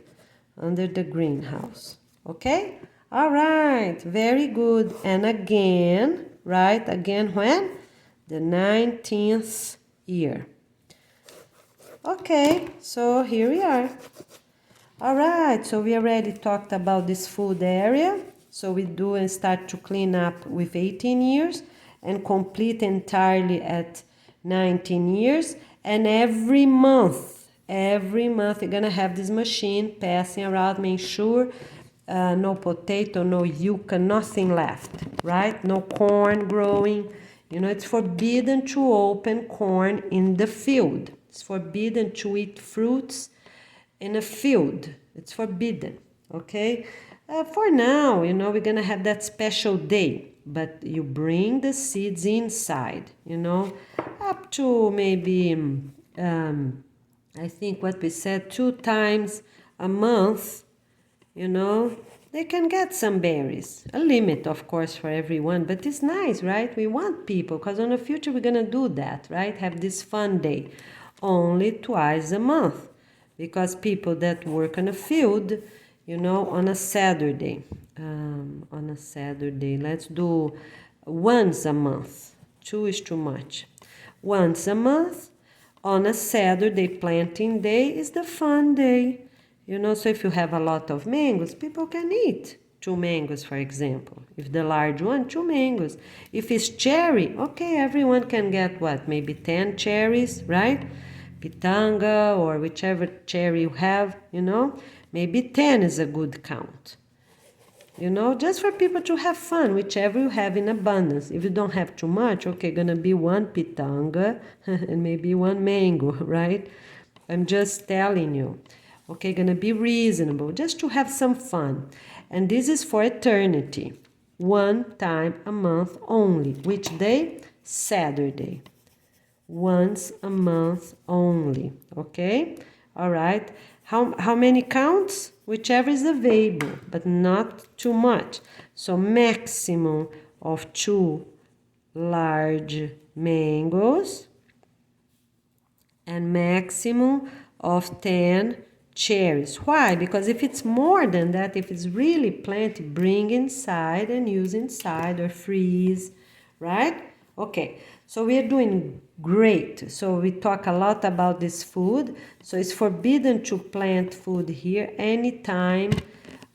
under the greenhouse, okay? All right, very good. And again, right, again when? The 19th year. Okay, so here we are. All right, so we already talked about this food area. So we do and start to clean up with 18 years and complete entirely at 19 years. And every month, you're gonna have this machine passing around, make sure no potato, no yucca, nothing left, right? No corn growing. You know, it's forbidden to open corn in the field. It's forbidden to eat fruits in a field. It's forbidden, okay? For now, you know, we're gonna have that special day, but you bring the seeds inside, you know, up to maybe, I think what we said, 2 times a month, you know, they can get some berries. A limit, of course, for everyone, but it's nice, right? We want people, because in the future we're gonna do that, right? Have this fun day, only twice a month, because people that work in a field, you know, on a Saturday, let's do once a month. 2 is too much. Once a month, on a Saturday, planting day is the fun day. You know, so if you have a lot of mangoes, people can eat 2 mangoes, for example. If the large one, 2 mangoes. If it's cherry, okay, everyone can get what? Maybe 10 cherries, right? Pitanga or whichever cherry you have, you know. Maybe 10 is a good count. You know, just for people to have fun, whichever you have in abundance. If you don't have too much, okay, gonna be 1 pitanga and maybe 1 mango, right? I'm just telling you. Okay, gonna be reasonable, just to have some fun. And this is for eternity. 1 time a month only. Which day? Saturday. Once a month only, okay? All right. How many counts? Whichever is available, but not too much. So maximum of 2 large mangoes and maximum of 10 cherries. Why? Because if it's more than that, if it's really plenty, bring inside and use inside or freeze, right? Okay, so we are doing great. So we talk a lot about this food. So it's forbidden to plant food here any time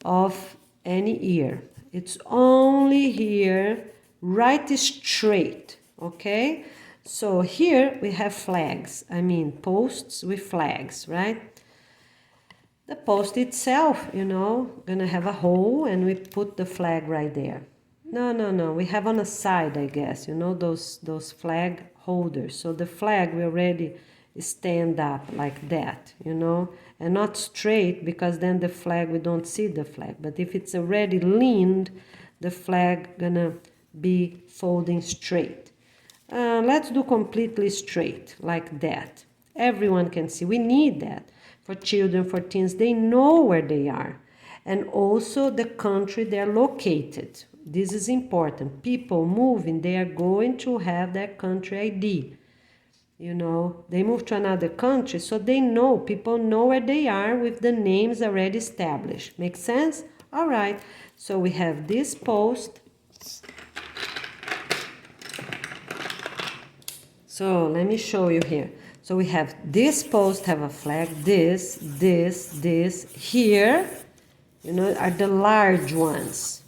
of any year. It's only here, right straight, okay? So here we have flags, I mean posts with flags, right? The post itself, gonna have a hole and we put the flag right there. No, we have on the side, I guess, those flag holders. So the flag will already stand up like that, and not straight, because then the flag, we don't see the flag. But if it's already leaned, the flag gonna be folding straight. Let's do completely straight, like that. Everyone can see. We need that for children, for teens. They know where they are. And also the country they're located. This is important. People moving, they are going to have their country ID. They move to another country, so they know, people know where they are with the names already established. Make sense? All right. So we have this post. So let me show you here. So we have this post, have a flag, this, here, are the large ones,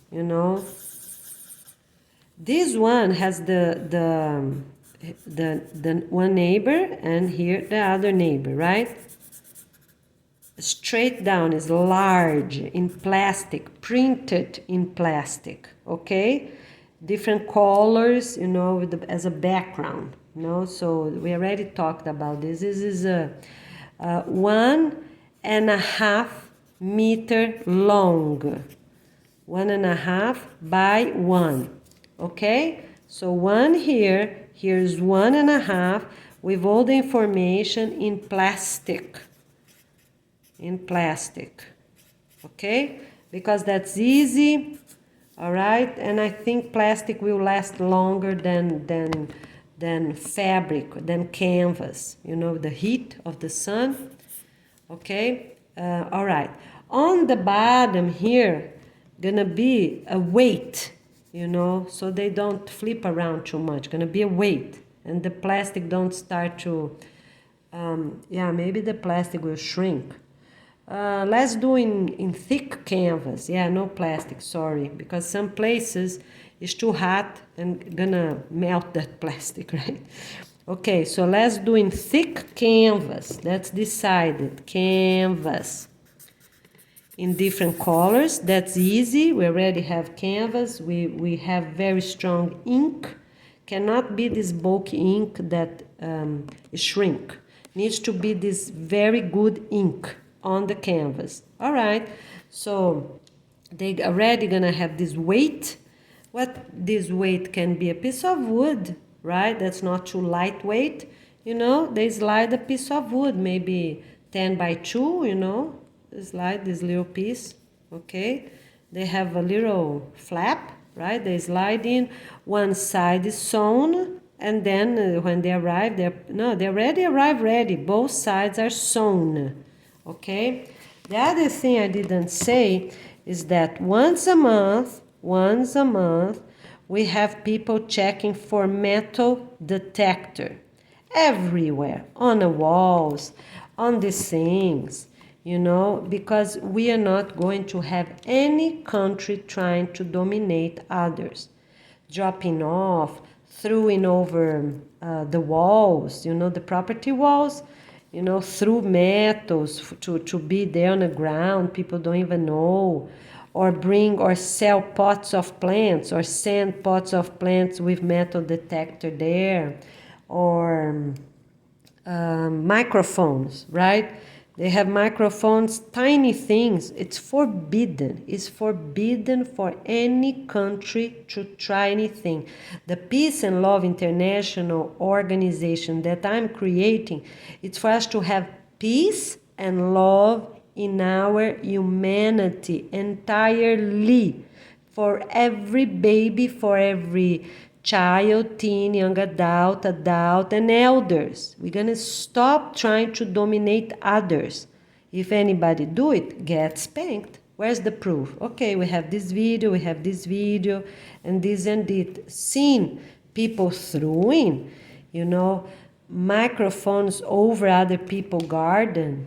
This one has the one neighbor, and here the other neighbor, right? Straight down is large, in plastic, printed in plastic, okay? Different colors, as a background. So we already talked about this. This is a 1.5 meter long, 1.5 by 1. Okay, so one here, here's 1.5 with all the information in plastic. Okay, because that's easy. All right, and I think plastic will last longer than fabric, than canvas, the heat of the sun. Okay, all right. On the bottom here, gonna be a weight, so they don't flip around too much. Gonna be a weight, and the plastic don't start to, maybe the plastic will shrink. Let's do in thick canvas. Yeah, no plastic, sorry, because some places it's too hot and gonna melt that plastic, right? Okay, so let's do in thick canvas. That's decided. Canvas. In different colors. That's easy. We already have canvas. We have very strong ink. Cannot be this bulky ink that shrink. Needs to be this very good ink on the canvas. All right. So they already gonna have this weight. What this weight can be? A piece of wood, right? That's not too lightweight. They slide a piece of wood, maybe 10 by 2, slide this little piece, okay? They have a little flap, right? They slide in. One side is sewn, and then when they arrive, they already arrive ready. Both sides are sewn, okay? The other thing I didn't say is that once a month, we have people checking for metal detector everywhere, on the walls, on the things, because we are not going to have any country trying to dominate others, dropping off, throwing over the walls, the property walls, through metals to be there on the ground, people don't even know, or bring or sell pots of plants, or send pots of plants with metal detector there, or microphones, right? They have microphones, tiny things. It's forbidden. It's forbidden for any country to try anything. The Peace and Love International organization that I'm creating, it's for us to have peace and love in our humanity entirely, for every baby, for every child, teen, young adult, and elders. We're going to stop trying to dominate others. If anybody do it, get spanked. Where's the proof? Okay, we have this video, and this and it. Seen people throwing, microphones over other people's garden,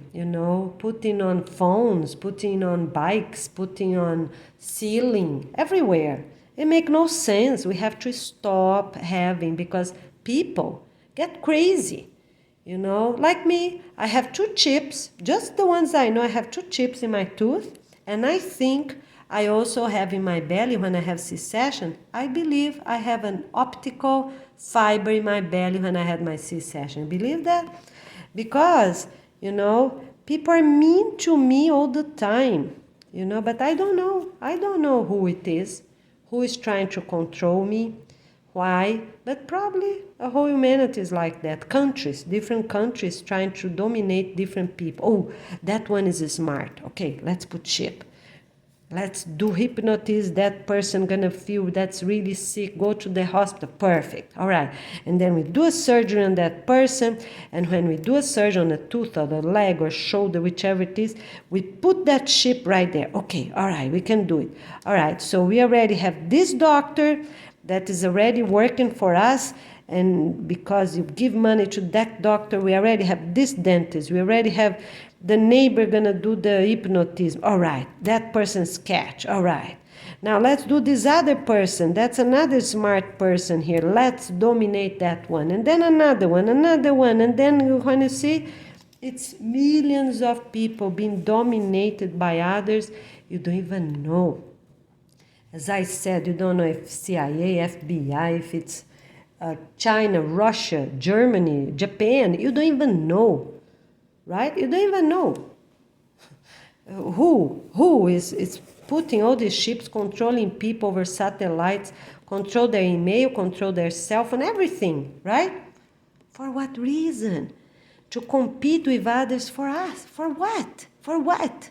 putting on phones, putting on bikes, putting on ceiling, everywhere. It makes no sense. We have to stop having, because people, get crazy. You know, like me, I have 2 chips, just the ones I know. I have 2 chips in my tooth, and I think I also have in my belly when I have C-section. I believe I have an optical fiber in my belly when I had my C-section. Believe that? Because, you know, people are mean to me all the time, you know, but I don't know. I don't know who it is, who is trying to control me. Why? But probably the whole humanity is like that. Countries, different countries trying to dominate different people. Oh, that one is smart. Okay, let's put chip. Let's do hypnotism. That person gonna feel that's really sick. Go to the hospital. Perfect. All right. And then we do a surgery on that person. And when we do a surgery on the tooth or the leg or shoulder, whichever it is, we put that chip right there. Okay. All right. We can do it. All right. So we already have this doctor that is already working for us, and because you give money to that doctor, we already have this dentist, we already have the neighbor gonna do the hypnotism. All right, that person's catch. All right, now let's do this other person. That's another smart person here. Let's dominate that one, and then another one, and then when you see, it's millions of people being dominated by others you don't even know. As I said, you don't know if CIA, FBI, if it's China, Russia, Germany, Japan. You don't even know, right? You don't even know who is putting all these ships, controlling people over satellites, control their email, control their cell phone, everything, right? For what reason? To compete with others for us. For what? For what?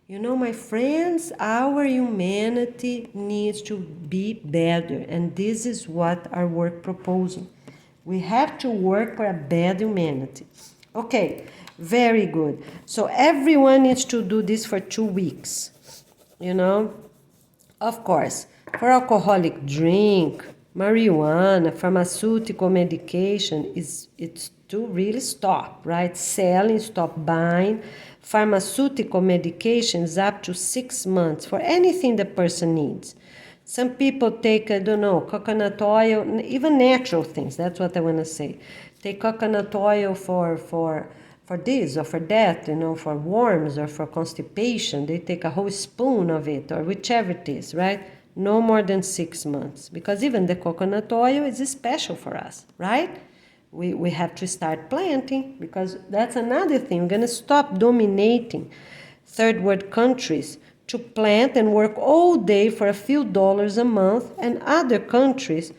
You know, my friends, our humanity needs to be better, and this is what our work proposal. We have to work for a better humanity. Okay, very good. So everyone needs to do this for 2 weeks, you know. Of course, for alcoholic drink, marijuana, pharmaceutical medication, it's to really stop, right? Selling, stop buying. Pharmaceutical medications up to 6 months for anything the person needs. Some people take, I don't know, coconut oil, even natural things. That's what I want to say. Take coconut oil for this or for that, you know, for worms or for constipation. They take a whole spoon of it or whichever it is, right? No more than 6 months. Because even the coconut oil is special for us, right? We have to start planting, because that's another thing. We're going to stop dominating third world countries to plant and work all day for a few dollars a month, and other countries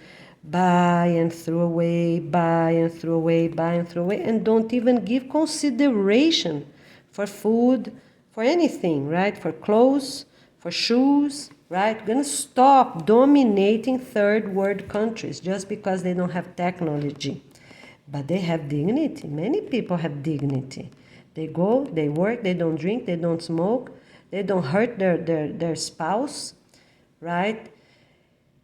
buy and throw away, buy and throw away, buy and throw away, and don't even give consideration for food, for anything, right? For clothes, for shoes, right? We're going to stop dominating third world countries just because they don't have technology. But they have dignity. Many people have dignity. They go, they work, they don't drink, they don't smoke, they don't hurt their spouse, right?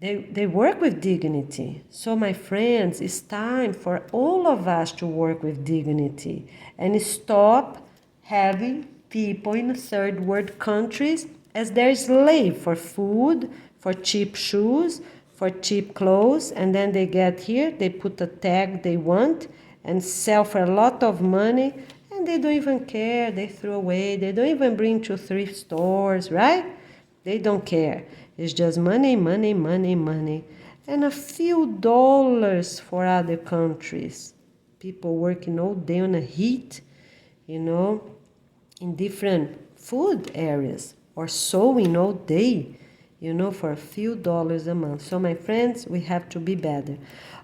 They work with dignity. So my friends, it's time for all of us to work with dignity and stop having people in third world countries as their slave for food, for cheap shoes, for cheap clothes, and then they get here, they put the tag they want and sell for a lot of money, and they don't even care. They throw away. They don't even bring to thrift stores, right? They don't care. It's just money, money, money, money, and a few dollars for other countries. People working all day on the heat, you know, in different food areas, or sewing all day, you know, for a few dollars a month. So my friends, we have to be better.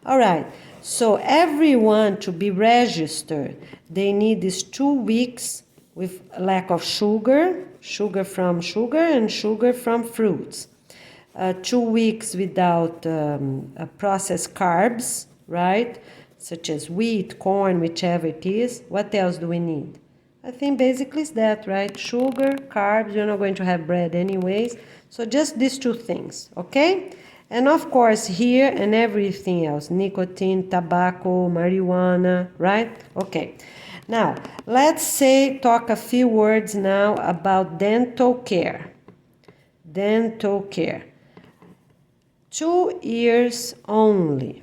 All right, so everyone to be registered, they need these 2 weeks with lack of sugar, sugar from sugar and sugar from fruits. 2 weeks without processed carbs, right? Such as wheat, corn, whichever it is. What else do we need? I think basically it's that, right? Sugar, carbs, you're not going to have bread anyways. So just these 2 things, okay? And of course here and everything else, nicotine, tobacco, marijuana, right? Okay. Now, let's talk a few words now about dental care. Dental care. 2 years only.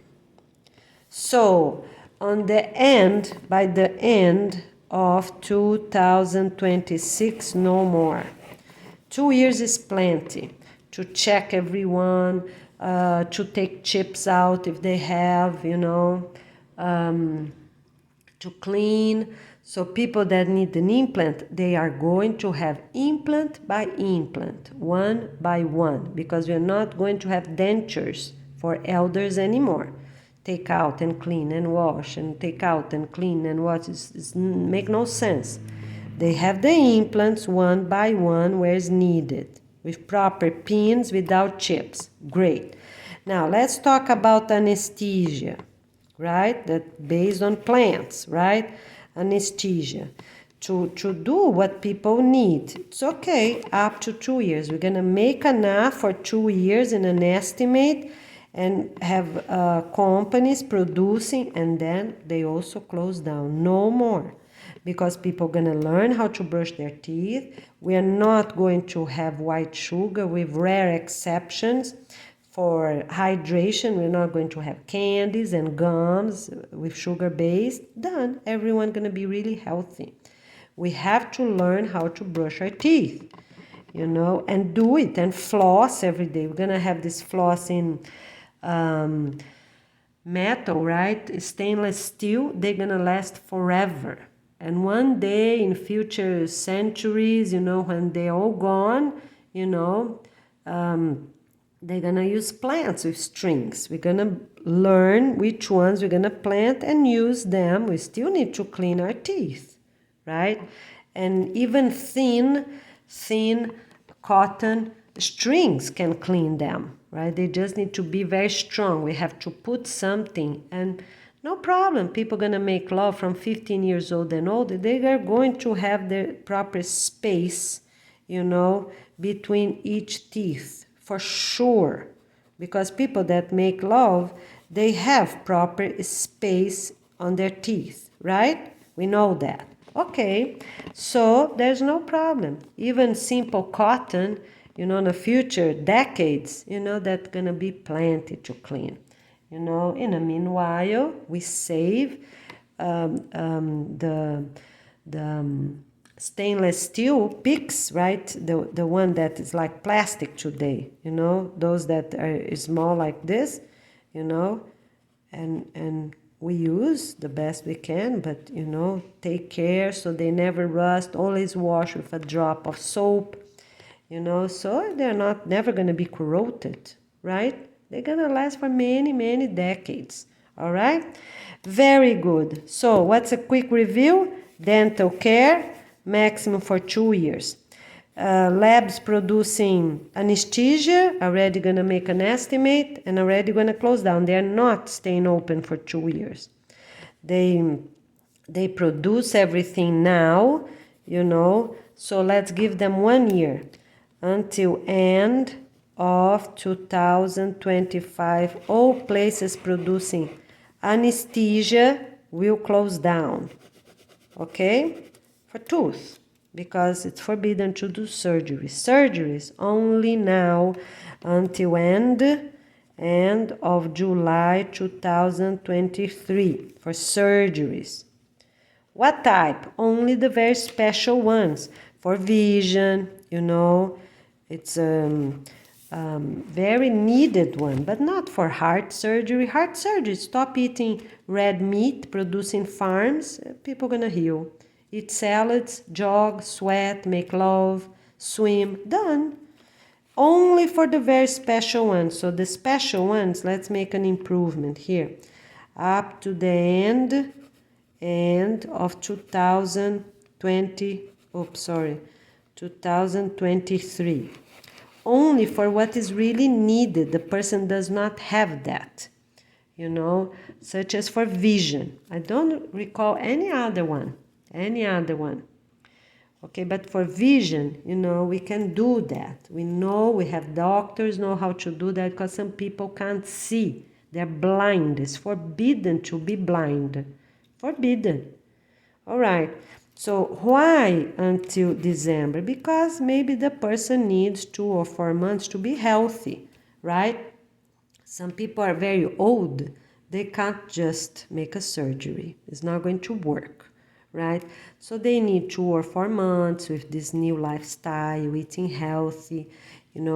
So, by the end of 2026, no more. 2 years is plenty to check everyone, to take chips out if they have, to clean. So people that need an implant, they are going to have implant by implant, one by one, because we're not going to have dentures for elders anymore. Take out and clean and wash and take out and clean and wash. It make no sense. They have the implants one by one where it's needed, with proper pins, without chips. Great. Now let's talk about anesthesia, right? That based on plants, right? Anesthesia. To do what people need. It's okay, up to 2 years. We're gonna make enough for 2 years in an estimate and have companies producing, and then they also close down. No more. Because people are going to learn how to brush their teeth. We are not going to have white sugar, with rare exceptions. For hydration, we're not going to have candies and gums with sugar-based. Done. Everyone's going to be really healthy. We have to learn how to brush our teeth, and do it and floss every day. We're going to have this floss in metal, right? Stainless steel. They're going to last forever. And one day in future centuries, when they're all gone, they're going to use plants with strings. We're going to learn which ones we're going to plant and use them. We still need to clean our teeth, right? And even thin cotton strings can clean them, right? They just need to be very strong. We have to put something, and no problem. People are going to make love from 15 years old and older. They are going to have the proper space, between each teeth, for sure. Because people that make love, they have proper space on their teeth, right? We know that. Okay, so there's no problem. Even simple cotton, in the future decades, that's going to be plenty to clean. In the meanwhile, we save the stainless steel picks, right? The one that is like plastic today, those that are small like this, and we use the best we can, but, take care so they never rust. Always wash with a drop of soap, so they're never going to be corroded, right? They're going to last for many, many decades. All right? Very good. So what's a quick review? Dental care, maximum for 2 years. Labs producing anesthesia, already going to make an estimate and already going to close down. They're not staying open for 2 years. They produce everything now, so let's give them 1 year until end of 2025, all places producing anesthesia will close down, okay, for tooth, because it's forbidden to do surgeries only now until end of July 2023 for surgeries. What type? Only the very special ones for vision, it's very needed one, but not for heart surgery. Heart surgery, stop eating red meat producing farms, people are gonna heal. Eat salads, jog, sweat, make love, swim, done. Only for the very special ones. So the special ones, let's make an improvement here. Up to the end of 2023. Only for what is really needed. The person does not have that, such as for vision. I don't recall any other one. Okay, but for vision, we can do that. We have doctors know how to do that, because some people can't see. They're blind. It's forbidden to be blind. Forbidden. All right. So why until December? Because maybe the person needs 2 or 4 months to be healthy, right? Some people are very old, they can't just make a surgery. It's not going to work, right? So they need 2 or 4 months with this new lifestyle, eating healthy,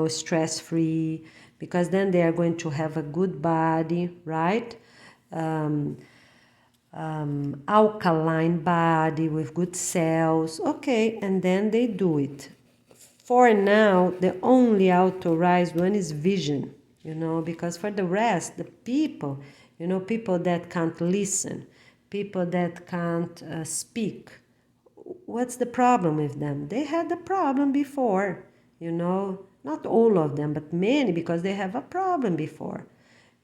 stress-free, because then they are going to have a good body, right? Alkaline body with good cells. Okay, and then they do it. For now, the only authorized one is vision, because for the rest, the people, people that can't listen, people that can't speak, what's the problem with them? They had the problem before, not all of them, but many, because they have a problem before,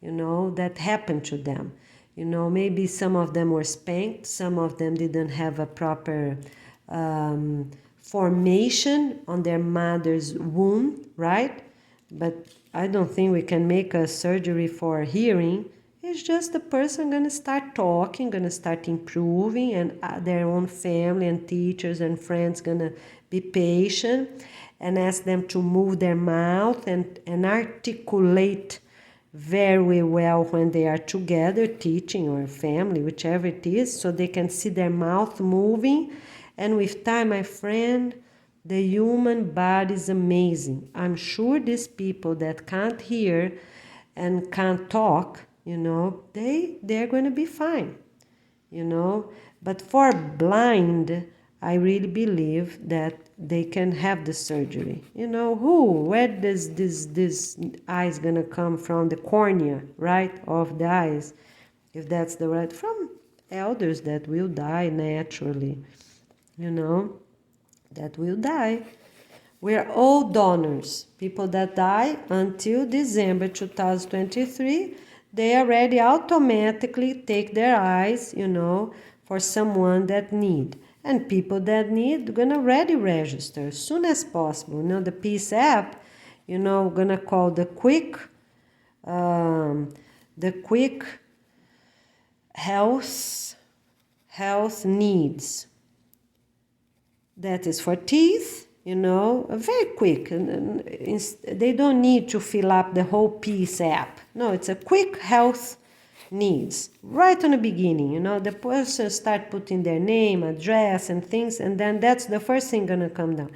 that happened to them. Maybe some of them were spanked, some of them didn't have a proper formation on their mother's womb, right? But I don't think we can make a surgery for hearing. It's just the person going to start talking, going to start improving, and their own family and teachers and friends going to be patient and ask them to move their mouth and articulate very well when they are together teaching, or family, whichever it is, so they can see their mouth moving. And with time, my friend, the human body is amazing. I'm sure these people that can't hear and can't talk, they're going to be fine, But for blind, I really believe that they can have the surgery. Where does this eyes going to come from? The cornea, right, of the eyes, if that's the right, from elders that will die naturally, that will die. We're all donors. People that die until December 2023, they already automatically take their eyes, for someone that need. And people that need, gonna already register as soon as possible. The Peace app, gonna call the quick health needs. That is for teeth, very quick. And they don't need to fill up the whole Peace app. No, it's a quick health needs. Right on the beginning, the person start putting their name, address, and things, and then that's the first thing gonna come down.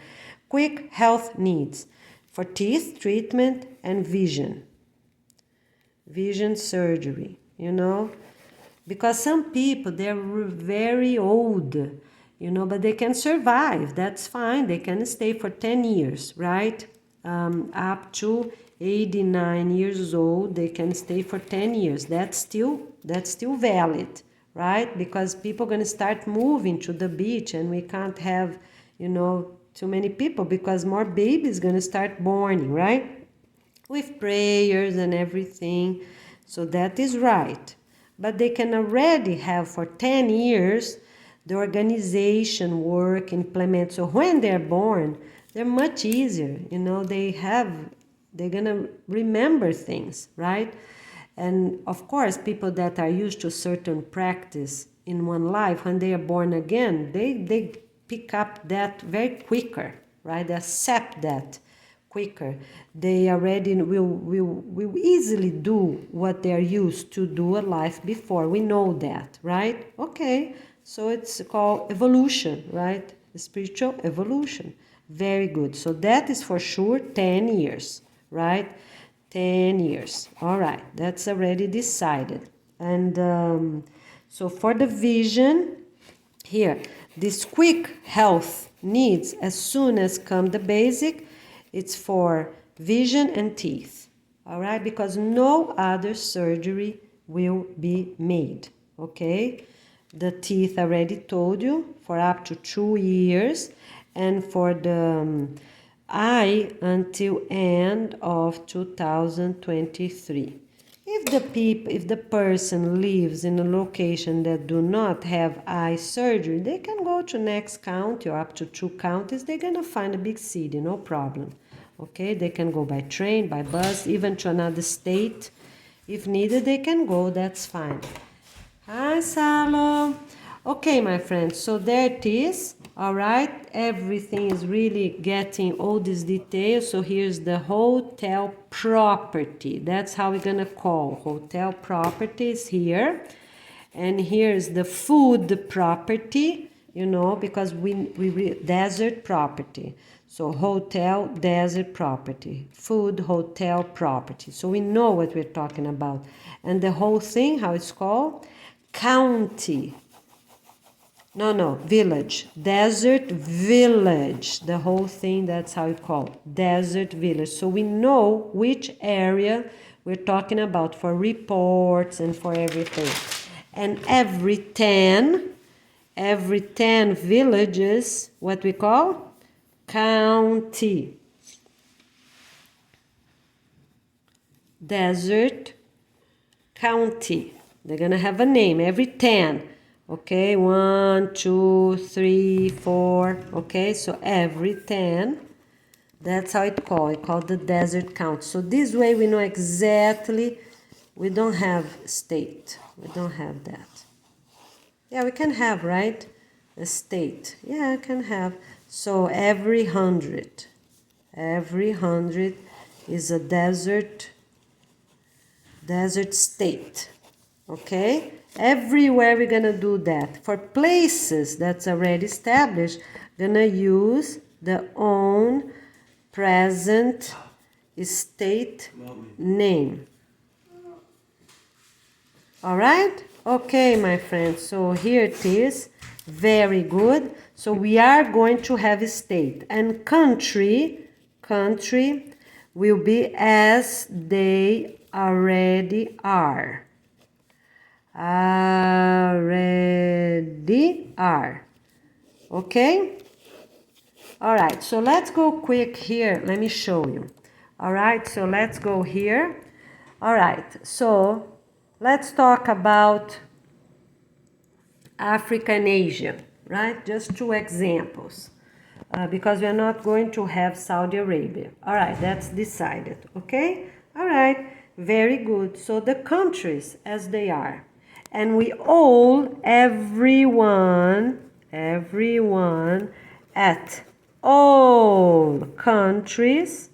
Quick health needs for teeth treatment and vision surgery, because some people, they're very old, but they can survive. That's fine. They can stay for 10 years, right? Up to 89 years old, they can stay for 10 years. That's still valid, right? Because people are going to start moving to the beach, and we can't have, too many people, because more babies going to start born, right? With prayers and everything. So that is right. But they can already have for 10 years the organization work, implement. So when they're born, they're much easier. They're going to remember things, right? And of course, people that are used to certain practice in one life, when they are born again, they pick up that very quicker, right? They accept that quicker. They already will easily do what they are used to do a life before. We know that, right? Okay, so it's called evolution, right? Spiritual evolution. Very good. So that is for sure 10 years, right? 10 years. All right, that's already decided. And so for the vision, here, this quick health needs, as soon as come the basic, it's for vision and teeth. All right, because no other surgery will be made. Okay, the teeth already told you, for up to 2 years, and for the eye until end of 2023. If the person lives in a location that do not have eye surgery, they can go to next county or up to 2 counties. They're gonna find a big city, no problem. Okay, they can go by train, by bus, even to another state. If needed, they can go, that's fine. Hi, Salo. Okay, my friends, so there it is. All right, everything is really getting all these details. So here's the hotel property. That's how we're gonna call hotel properties here. And here's the food property, you know, because desert property. So hotel, desert property, food, hotel property. So we know what we're talking about. And the whole thing, how it's called? County. No, village. Desert village. The whole thing, that's how it's called. Desert village. So we know which area we're talking about for reports and for everything. And every 10 villages, what we call? County. Desert county. They're gonna have a name, every 10. Okay, 1, 2, 3, 4. Okay, so every 10. That's how it's called. It's called the desert county. So this way we know exactly. We don't have state. We don't have that. Yeah, we can have, right? A state. Yeah, I can have. So every 100. Every 100 is a desert state. Okay? Everywhere we're gonna do that. For places that's already established, gonna use the own present state name. All right? Okay, my friends. So here it is. Very good. So we are going to have a state. And country will be as they already are. Already are. Okay? All right, so let's go quick here. Let me show you. All right, so let's go here. All right, so let's talk about Africa and Asia, right? Just 2 examples. Because we're not going to have Saudi Arabia. All right, that's decided, okay? All right, very good. So the countries as they are. And we all, everyone at all countries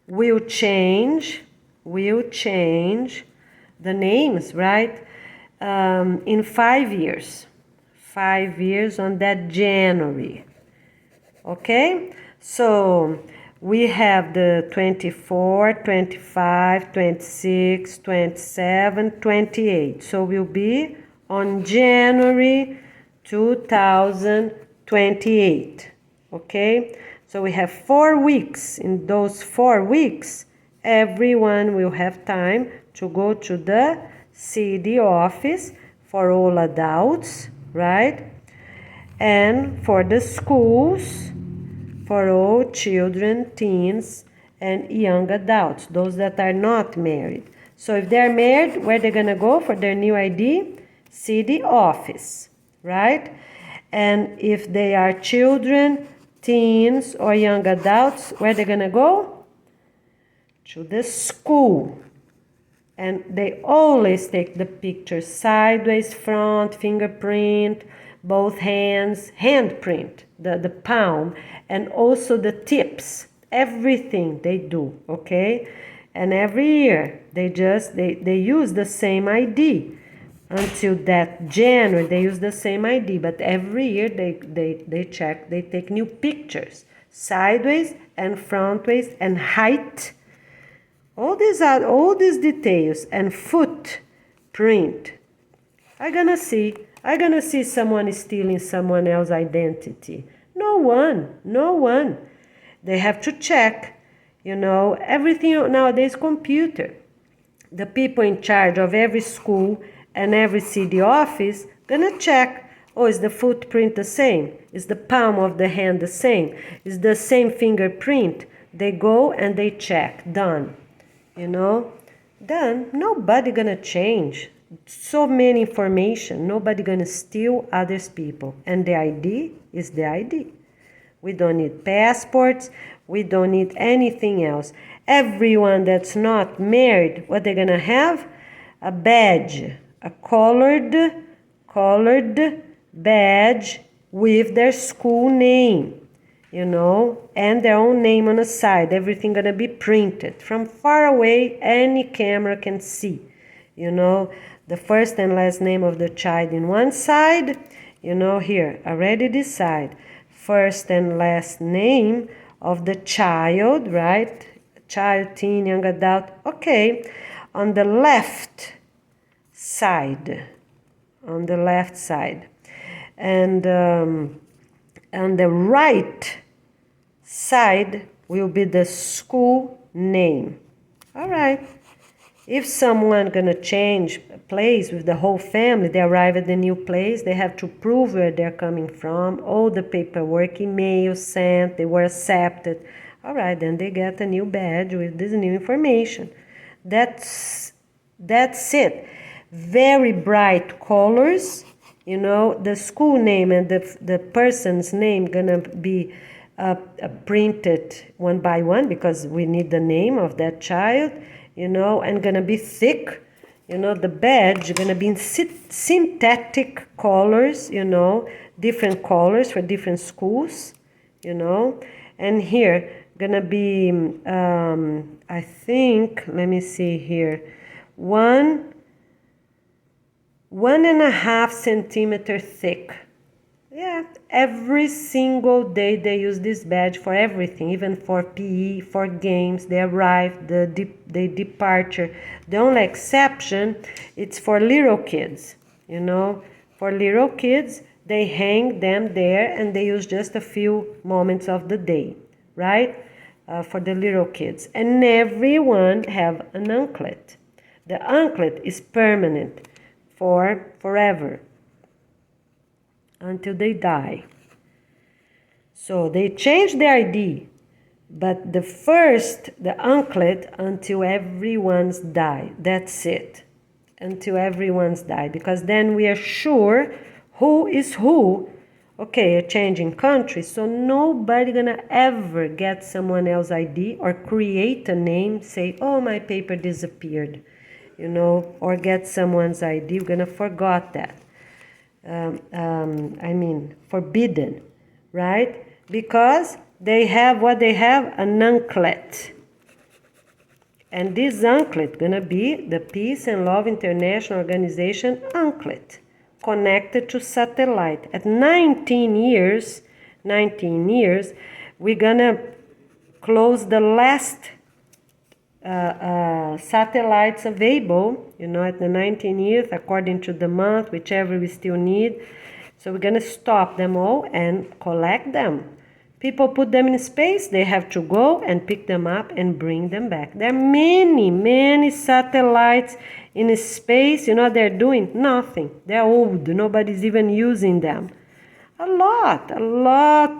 will change the names, right? In 5 years. 5 years on that January. Okay? So we have the 24, 25, 26, 27, 28. So we'll be on January 2028. Okay? So we have 4 weeks. In those 4 weeks, everyone will have time to go to the city office for all adults, right? And for the schools, for all children, teens, and young adults, those that are not married. So if they're married, where they're gonna go for their new ID? City office, right? And if they are children, teens, or young adults, where they're gonna go? To the school. And they always take the picture sideways, front, fingerprint, both hands, handprint, the palm, and also the tips, everything they do, okay? And every year they use the same ID. Until that January they use the same ID, but every year they check, they take new pictures, sideways and frontways and height. All these details and footprint. I'm gonna see someone stealing someone else's identity. No one. They have to check, everything nowadays computer. The people in charge of every school and every city office gonna check, is the footprint the same? Is the palm of the hand the same? Is the same fingerprint? They go and they check, done. Then nobody gonna change. So many information, nobody gonna steal others people. And the ID is the ID. We don't need passports, we don't need anything else. Everyone that's not married, what they're gonna have? A badge, a colored badge with their school name, and their own name on the side. Everything gonna be printed. From far away, any camera can see, the first and last name of the child in one side, here, already decide. First and last name of the child, right? Child, teen, young adult. Okay, on the left side. And on the right side will be the school name. All right. If someone gonna change place with the whole family, they arrive at the new place, they have to prove where they're coming from, all the paperwork, email sent, they were accepted. All right, then they get a new badge with this new information. That's it. Very bright colors, the school name and the person's name gonna be printed one by one because we need the name of that child, and gonna be thick. The badge gonna be in synthetic colors, different colors for different schools, and here gonna be, I think, let me see here, 1.5 centimeter thick. Yeah, every single day they use this badge for everything, even for PE, for games. They arrive, the departure. The only exception, it's for little kids, For little kids, they hang them there and they use just a few moments of the day, right? For the little kids. And everyone have an anklet. The anklet is permanent for forever, until they die. So they change the ID, but the anklet until everyone's die. That's it. Until everyone's die. Because then we are sure who is who. Okay, a changing country, so nobody gonna ever get someone else's ID or create a name, say, oh, my paper disappeared, or get someone's ID. We're gonna forget that. Forbidden, right? Because they have what they have, an anklet. And this anklet gonna be the Peace and Love International Organization anklet, connected to satellite. At 19 years, we're gonna close the last satellites available, at the 19 years, according to the month, whichever we still need. So we're gonna stop them all and collect them. People put them in space, they have to go and pick them up and bring them back. There are many satellites in space, they're doing nothing. They're old, nobody's even using them. A lot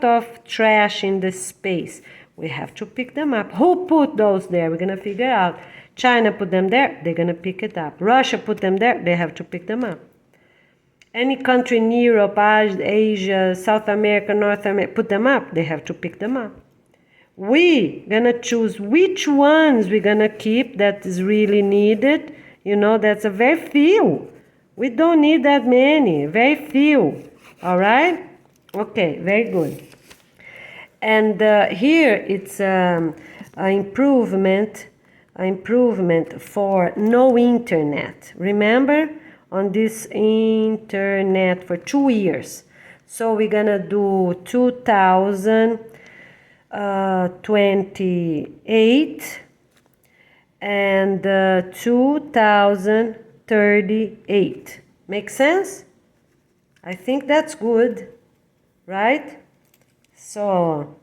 of trash in the space. We have to pick them up. Who put those there? We're going to figure out. China put them there, they're going to pick it up. Russia put them there, they have to pick them up. Any country in Europe, Asia, South America, North America, put them up, they have to pick them up. We going to choose which ones we're going to keep that is really needed. That's a very few. We don't need that many, very few. All right? Okay, very good. And here it's an improvement for no internet. Remember, on this internet for 2 years. So we're gonna do 2028 and 2038. Make sense? I think that's good, right? So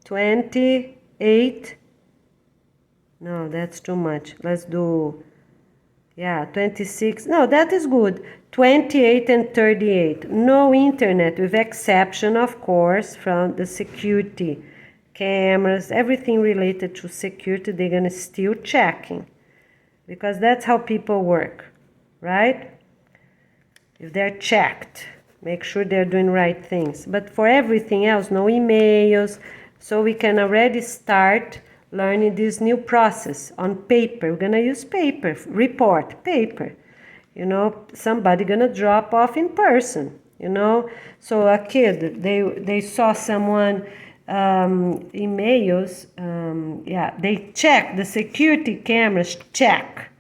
28, no, that's too much. Let's do, 26. No, that is good. 28 and 38. No internet, with exception, of course, from the security cameras, everything related to security, they're going to still checking. Because that's how people work, right? If they're checked, make sure they're doing right things. But for everything else, no emails. So we can already start learning this new process on paper. We're going to use paper, report, paper. Somebody going to drop off in person. So a kid, they saw someone emails, they check the security cameras, check.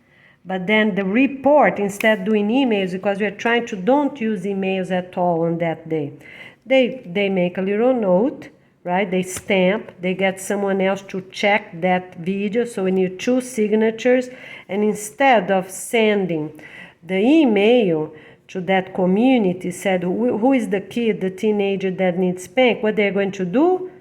But then the report, instead doing emails, because we're trying to don't use emails at all on that day, they make a little note, right? They stamp, they get someone else to check that video. So we need 2 signatures. And instead of sending the email to that community, said who is the kid, the teenager that needs spank, what they're going to do?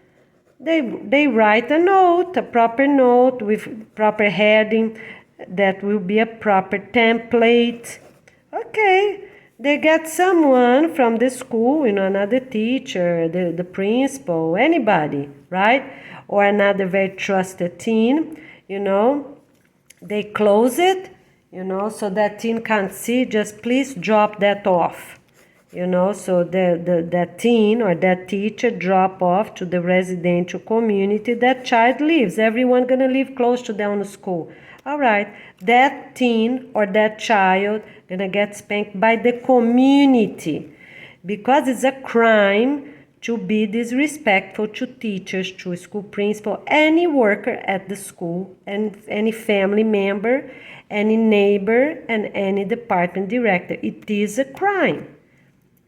They write a note, a proper note with proper heading that will be a proper template. Okay, they get someone from the school, another teacher, the principal, anybody, right? Or another very trusted teen, they close it, so that teen can't see, just please drop that off, so that teen or that teacher drop off to the residential community that child lives. Everyone gonna live close to their own school. All right, that teen or that child gonna get spanked by the community because it's a crime to be disrespectful to teachers, to school principal, any worker at the school, and any family member, any neighbor, and any department director. It is a crime.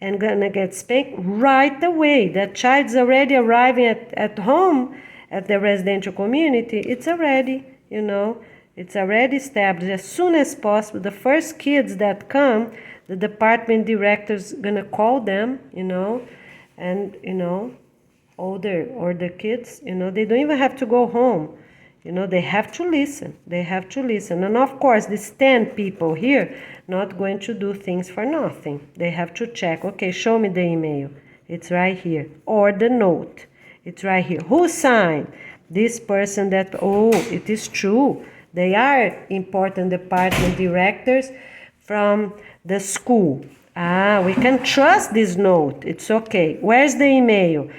And gonna get spanked right away. That child's already arriving at home, at the residential community. It's already, it's already established. As soon as possible, the first kids that come, the department director's gonna call them, and, older kids, they don't even have to go home. They have to listen. They have to listen. And of course, these 10 people here, not going to do things for nothing. They have to check. Okay, show me the email. It's right here. Or the note. It's right here. Who signed? This person that, it is true. They are important department directors from the school. We can trust this note. It's okay. Where's the email?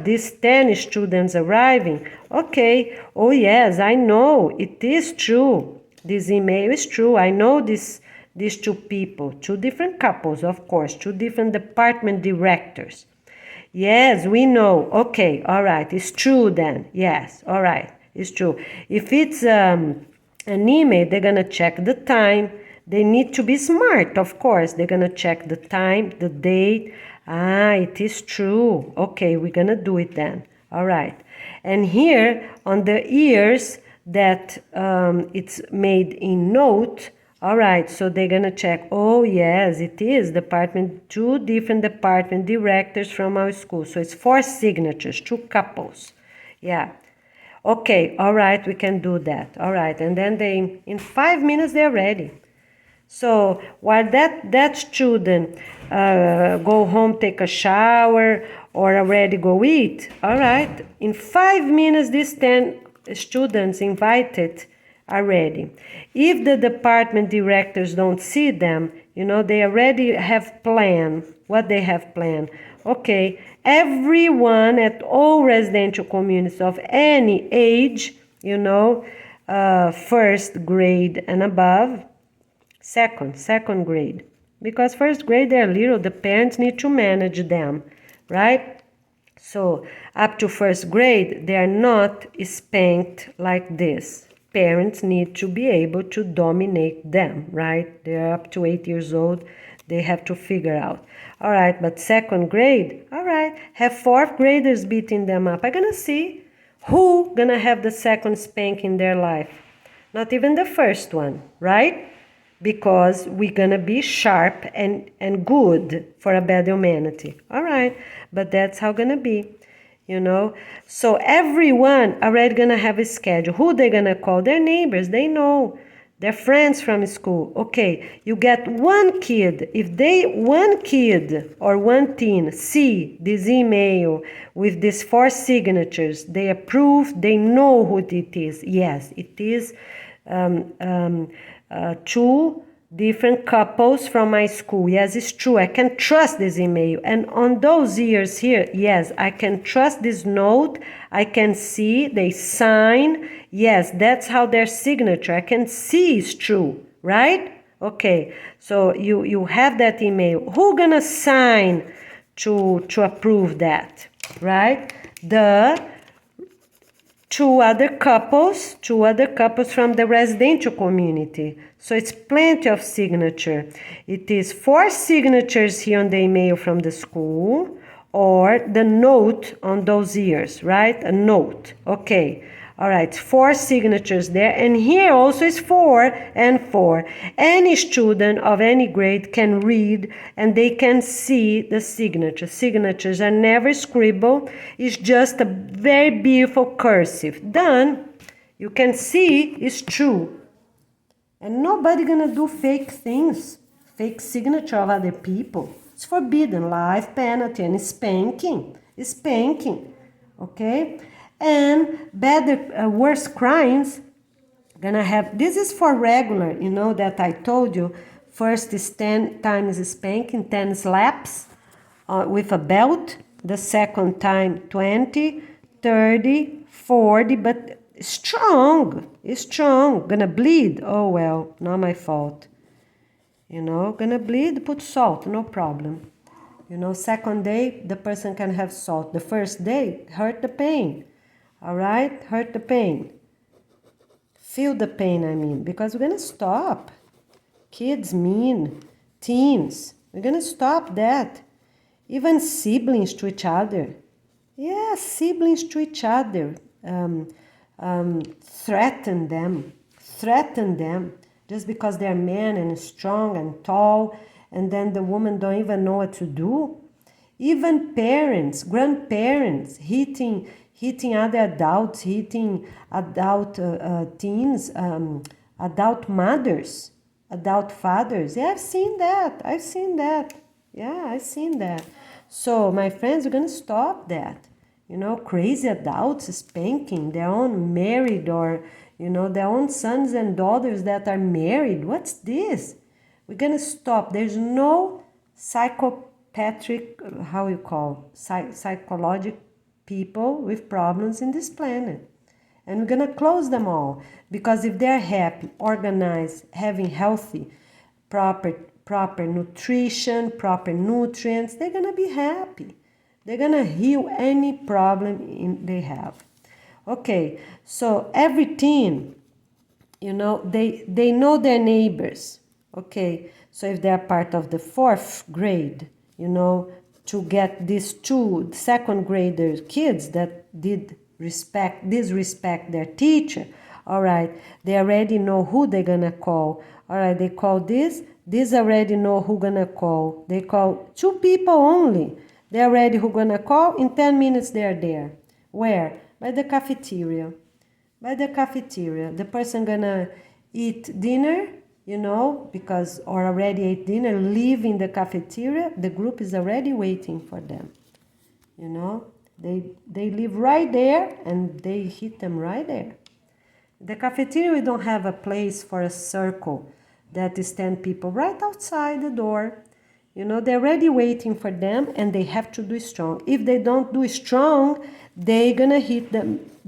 These 10 students arriving. Okay. Oh, yes, I know. It is true. This email is true. I know these 2 people. 2 different couples, of course. 2 different department directors. Yes, we know. Okay. All right. It's true then. Yes. All right. It's true. If it's an email, they're going to check the time. They need to be smart, of course. They're going to check the time, the date. It is true. Okay, we're going to do it then. All right. And here on the years that it's made in note, all right, so they're going to check. Oh, yes, it is 2 different department directors from our school. So it's 4 signatures, 2 couples. Yeah. Okay, all right, we can do that. All right, and then in 5 minutes, they're ready. So while that student go home, take a shower, or already go eat, all right, in 5 minutes, these 10 students invited are ready. If the department directors don't see them, they already have planned what they have planned. Okay, everyone at all residential communities of any age, first grade and above, second grade, because first grade they're little, the parents need to manage them, right? So up to first grade they are not spanked like this. Parents need to be able to dominate them, right? They're up to 8 years old, they have to figure out. All right, but second grade, all right, have 4th graders beating them up. I'm gonna see who gonna have the second spank in their life. Not even the first one, right? Because we're gonna be sharp and good for a better humanity. All right, but that's how gonna be, So everyone already gonna have a schedule. Who they gonna call? Their neighbors, they know. Their friends from school. Okay, you get 1 kid. If one kid or 1 teen see this email with these 4 signatures, they approve, they know who it is. Yes, it is 2 different couples from my school. Yes, it's true. I can trust this email. And on those years here, yes, I can trust this note. I can see they sign. Yes, that's how their signature. I can see it's true, right? Okay, so you have that email. Who gonna sign to approve that, right? The two other couples from the residential community. So it's plenty of signature. It is 4 signatures here on the email from the school, or the note on those years, right? A note. Okay. All right, 4 signatures there, and here also is 4 and 4. Any student of any grade can read and they can see the signature. Signatures are never scribbled, it's just a very beautiful cursive. Done, you can see it's true. And nobody gonna do fake things, fake signature of other people. It's forbidden, life penalty, and spanking. Spanking, okay? And worse crimes gonna have, this is for regular, you know, that I told you. First is 10 times spanking, 10 slaps with a belt. The second time 20, 30, 40, but strong, it's strong. Gonna bleed, oh well, not my fault. You know, gonna bleed, put salt, no problem. You know, second day, the person can have salt. The first day, hurt the pain. All right, hurt the pain. Feel the pain, I mean, because we're gonna stop. Kids mean, teens, we're gonna stop that. Even siblings to each other. Yeah, siblings to each other. Threaten them. Threaten them. Just because they're men and strong and tall, and then the woman don't even know what to do. Even parents, grandparents, hitting other adults, hitting adult teens, adult mothers, adult fathers. Yeah, I've seen that. Yeah, I've seen that. So, my friends, we're going to stop that. You know, crazy adults spanking their own married, or, you know, their own sons and daughters that are married. What's this? We're going to stop. There's no psychopathic, psychological people with problems in this planet. And we're going to close them all. Because if they're happy, organized, having healthy, proper nutrition, proper nutrients, they're going to be happy. They're going to heal any problem they have. Okay, so every teen, you know, they know their neighbors. Okay, so if they're part of the 4th grade, you know, to get these 2 second grader kids that disrespect their teacher, all right, they already know who they're gonna call. All right, they call this already know who gonna call. They call 2 people only. They already who gonna call. In 10 minutes they are there. Where? By the cafeteria. By the cafeteria. The person gonna eat dinner, you know, because, or already ate dinner, leaving the cafeteria, the group is already waiting for them. You know, they live right there and they hit them right there. The cafeteria, we don't have a place for a circle that is 10 people right outside the door. You know, they're already waiting for them and they have to do strong. If they don't do strong, they're gonna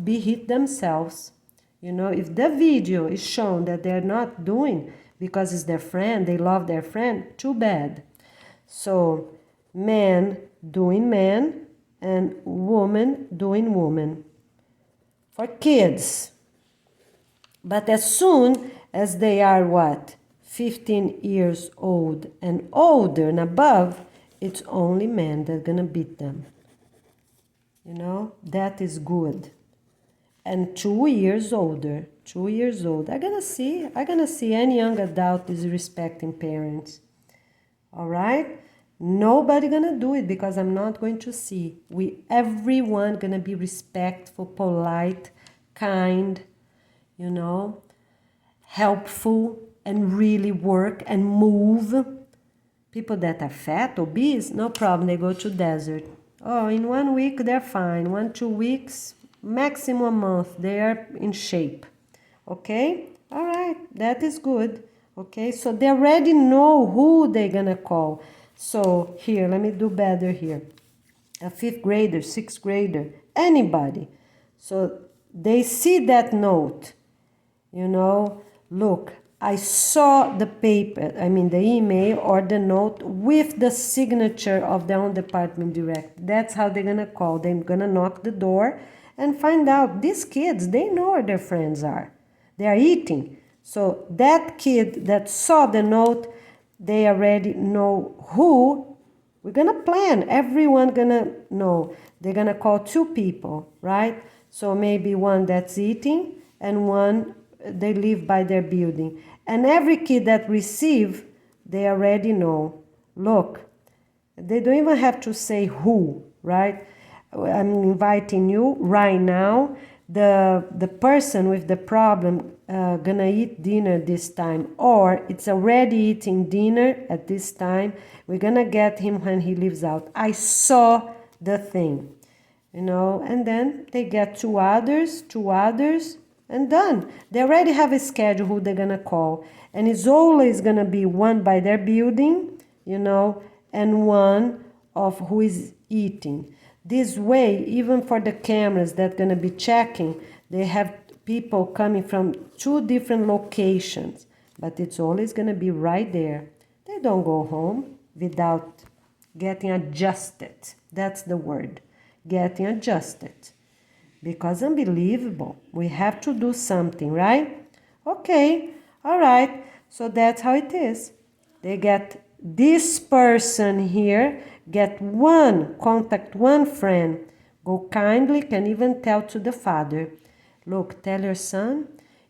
be hit themselves. You know, if the video is shown that they're not doing because it's their friend, they love their friend, too bad. So, man doing man and woman doing woman. For kids. But as soon as they are what? 15 years old and older and above, it's only men that are gonna beat them. You know, that is good. And 2 years older, I'm gonna see any young adult disrespecting parents. All right? Nobody gonna do it because I'm not going to see. Everyone gonna be respectful, polite, kind, you know, helpful, and really work and move. People that are fat, obese, no problem, they go to desert. Oh, in 1 week they're fine. 1-2 weeks, maximum a month, they are in shape. Okay? All right, that is good. Okay, so they already know who they're gonna call. So here, let me do better here. A 5th grader, 6th grader, anybody. So they see that note, you know, look, I saw the paper, the email or the note with the signature of their own department director. That's how they're gonna call. They're gonna knock the door and find out these kids, they know where their friends are. They are eating. So that kid that saw the note, they already know who. We're gonna plan. Everyone gonna know. They're gonna call 2 people, right? So maybe one that's eating and one they live by their building. And every kid that receive, they already know. Look, they don't even have to say who, right? I'm inviting you right now. The person with the problem gonna eat dinner this time, or it's already eating dinner at this time. We're gonna get him when he leaves out. I saw the thing, and then they get 2 others, and done. They already have a schedule who they're gonna call, and it's always gonna be one by their building, and one of who is eating. This way, even for the cameras that gonna be checking, they have people coming from 2 different locations, but it's always gonna be right there. They don't go home without getting adjusted. That's the word, getting adjusted. Because unbelievable, we have to do something, right? Okay, all right, so that's how it is. They get this person here, contact one friend, go kindly, can even tell to the father, look, tell your son,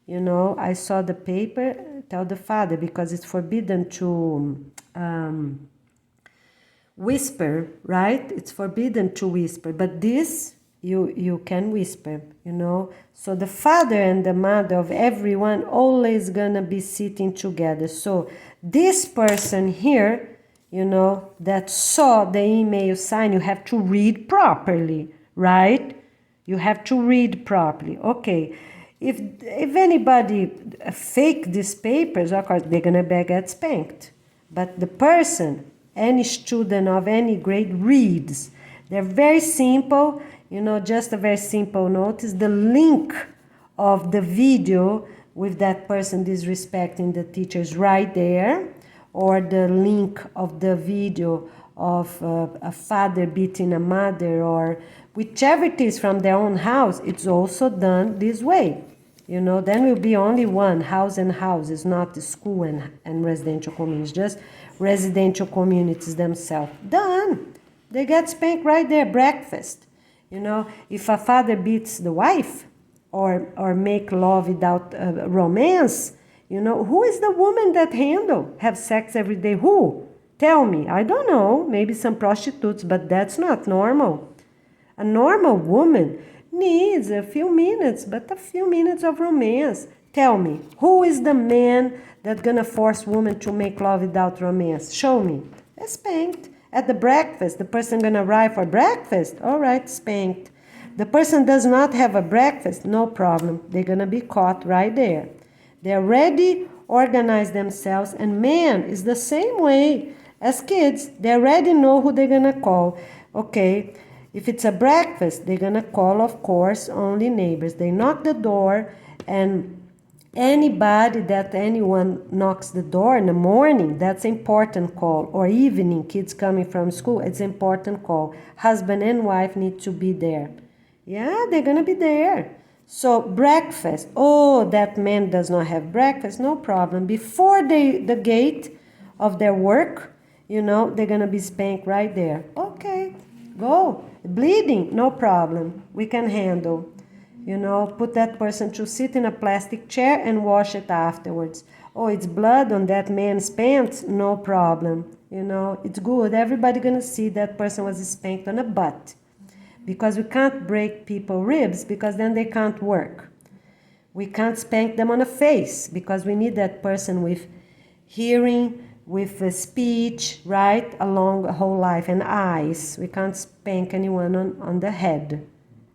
I saw the paper, tell the father, because it's forbidden to whisper, right? It's forbidden to whisper, but this, you can whisper, So the father and the mother of everyone always gonna be sitting together. So this person here, that saw the email sign, you have to read properly, right? You have to read properly. Okay, if anybody fake these papers, of course, they're gonna get spanked. But the person, any student of any grade reads. They're very simple, just a very simple notice. The link of the video with that person disrespecting the teachers right there, or the link of the video of a father beating a mother, or whichever it is from their own house, it's also done this way. Then will be only one, house and houses, not the school and residential communities, just residential communities themselves. Done. They get spanked right there, breakfast. If a father beats the wife or make love without romance, who is the woman that have sex every day? Who? Tell me. I don't know. Maybe some prostitutes, but that's not normal. A normal woman needs a few minutes, but a few minutes of romance. Tell me, who is the man that's gonna force women to make love without romance? Show me. Spanked. At the breakfast, the person gonna arrive for breakfast? All right, spanked. The person does not have a breakfast? No problem. They're gonna be caught right there. They already organize themselves, and man is the same way as kids. They already know who they're gonna call. Okay, if it's a breakfast, they're gonna call, of course, only neighbors. They knock the door, and anyone knocks the door in the morning, that's important call. Or evening, kids coming from school, it's important call. Husband and wife need to be there. Yeah, they're gonna be there. So breakfast, that man does not have breakfast, no problem. Before the gate of their work, they're gonna be spanked right there. Okay, go. Bleeding, no problem, we can handle. Put that person to sit in a plastic chair and wash it afterwards. It's blood on that man's pants, no problem. It's good. Everybody gonna see that person was spanked on a butt. Because we can't break people's ribs, because then they can't work. We can't spank them on the face, because we need that person with hearing, with speech, right, along the whole life, and eyes. We can't spank anyone on the head.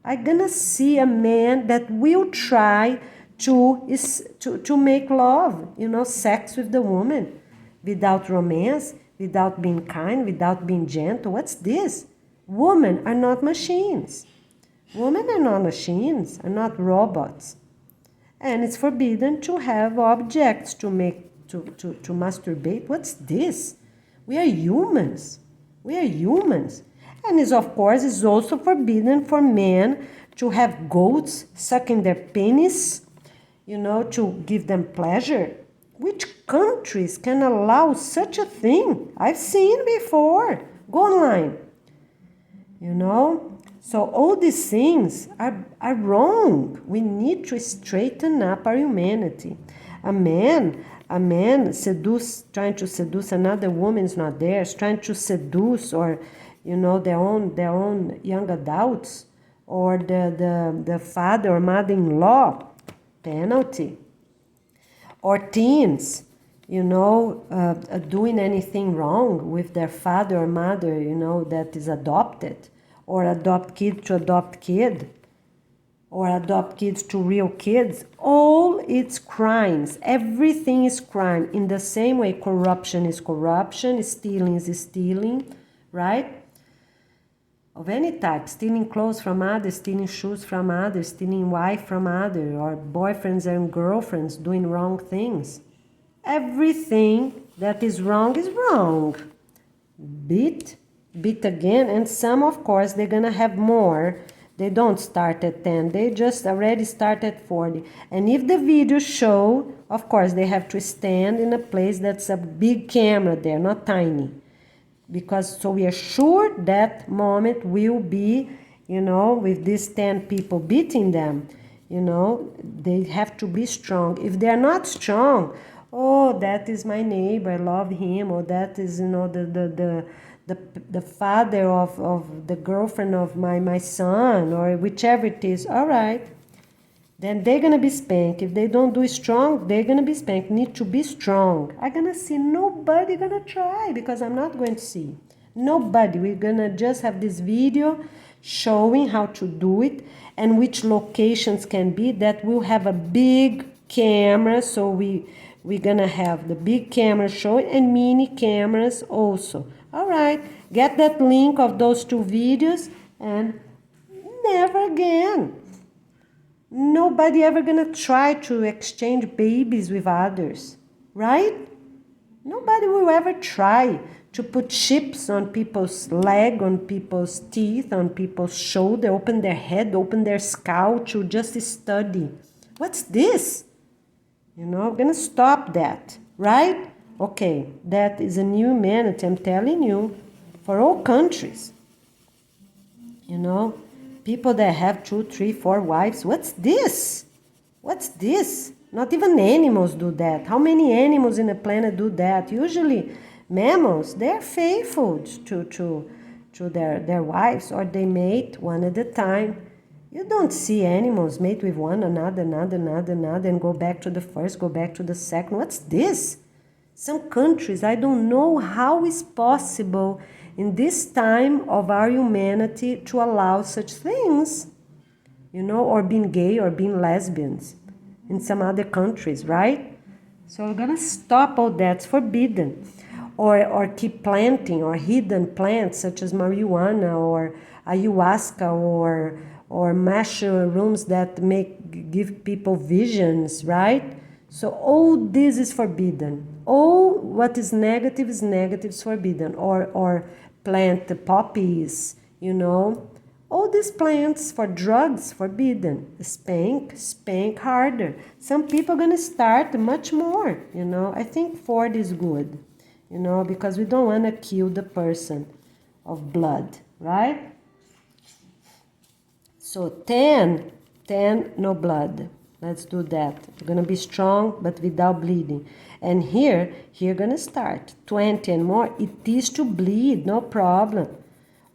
I'm gonna see a man that will try to make love, sex with the woman, without romance, without being kind, without being gentle. What's this? Women are not machines. Women are not machines, are not robots. And it's forbidden to have objects to masturbate. What's this? We are humans. We are humans. And it's, of course, it's also forbidden for men to have goats sucking their penis, to give them pleasure. Which countries can allow such a thing? I've seen before. Go online. So all these things are wrong. We need to straighten up our humanity. A man trying to seduce another woman is not theirs, trying to seduce or their own young adults, or the father or mother-in-law, penalty. Or teens, doing anything wrong with their father or mother, that is adopted, or adopt kid to adopt kid, or adopt kids to real kids. All it's crimes. Everything is crime. In the same way, corruption is corruption, stealing is stealing, right? Of any type, stealing clothes from others, stealing shoes from others, stealing wife from others, or boyfriends and girlfriends doing wrong things. Everything that is wrong is wrong. Beat again, and some, of course, they're gonna have more. They don't start at 10, they just already start at 40. And if the video show, of course, they have to stand in a place that's a big camera there, not tiny. Because so we are sure that moment will be, with these 10 people beating them, they have to be strong. If they're not strong, oh, that is my neighbor, I love him, or that is, the father of the girlfriend of my son, or whichever it is, all right. Then they're going to be spanked. If they don't do it strong, they're going to be spanked. Need to be strong. I'm going to see nobody going to try, because I'm not going to see. Nobody. We're going to just have this video showing how to do it and which locations can be. That will have a big camera. So we're going to have the big camera showing and mini cameras also. All right. Get that link of those 2 videos and never again. Nobody ever gonna try to exchange babies with others, right? Nobody will ever try to put chips on people's leg, on people's teeth, on people's shoulder, open their head, open their skull to just study. What's this? I'm gonna stop that, right? Okay, that is a new humanity, I'm telling you, for all countries. People that have 2, 3, 4 wives. What's this? What's this? Not even animals do that. How many animals in the planet do that? Usually mammals, they're faithful to their wives, or they mate one at a time. You don't see animals mate with one another, and go back to the first, go back to the second. What's this? Some countries, I don't know how it's possible in this time of our humanity to allow such things, or being gay or being lesbians in some other countries, right? So we're gonna stop all that. It's forbidden. Or keep planting or hidden plants such as marijuana or ayahuasca or mushrooms that give people visions, right? So all this is forbidden. All what is negative is forbidden. Or plant poppies, all these plants for drugs, forbidden. Spank harder. Some people are gonna start much more, I think 40 is good, because we don't want to kill the person of blood, right? So 10, no blood. Let's do that. We're going to be strong, but without bleeding. And here going to start. 20 and more, it is to bleed, no problem.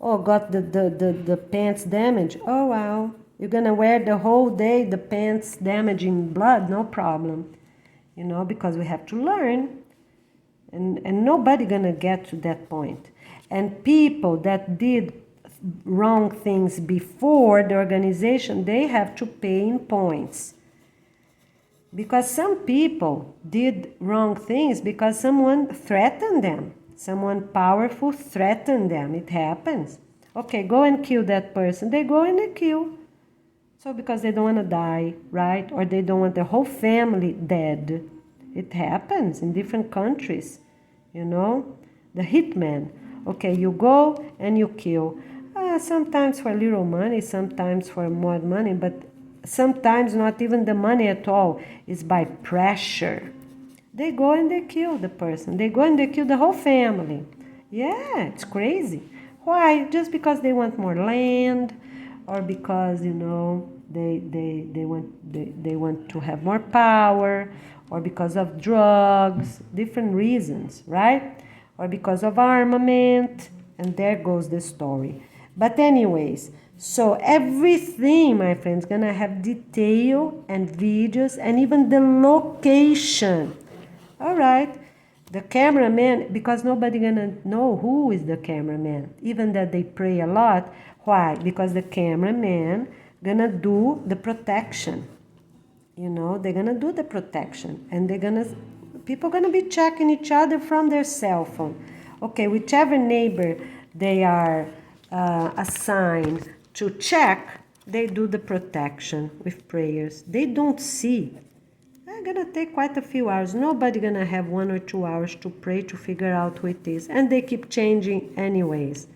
Oh, got the pants damaged. Oh, wow. You're going to wear the whole day the pants damaging blood, no problem. Because we have to learn. And nobody going to get to that point. And people that did wrong things before the organization, they have to pay in points. Because some people did wrong things because someone threatened them. Someone powerful threatened them. It happens. Okay, go and kill that person. They go and they kill. So because they don't want to die, right? Or they don't want their whole family dead. It happens in different countries, you know. The hitman. Okay, you go and you kill. Sometimes for little money, sometimes for more money, but sometimes not even the money at all. It's by pressure. They go and they kill the person. They go and they kill the whole family. Yeah, it's crazy. Why? Just because they want more land, or because they want to have more power, or because of drugs, different reasons, right? Or because of armament, and there goes the story. But anyways, so everything, my friends, gonna have detail and videos and even the location. All right. The cameraman, because nobody gonna know who is the cameraman, even that they pray a lot. Why? Because the cameraman gonna do the protection. They're gonna do the protection, and people gonna be checking each other from their cell phone. Okay, whichever neighbor they are assigned to check, they do the protection with prayers. They don't see. It's gonna take quite a few hours. Nobody gonna have 1 or 2 hours to pray to figure out who it is. And they keep changing anyways.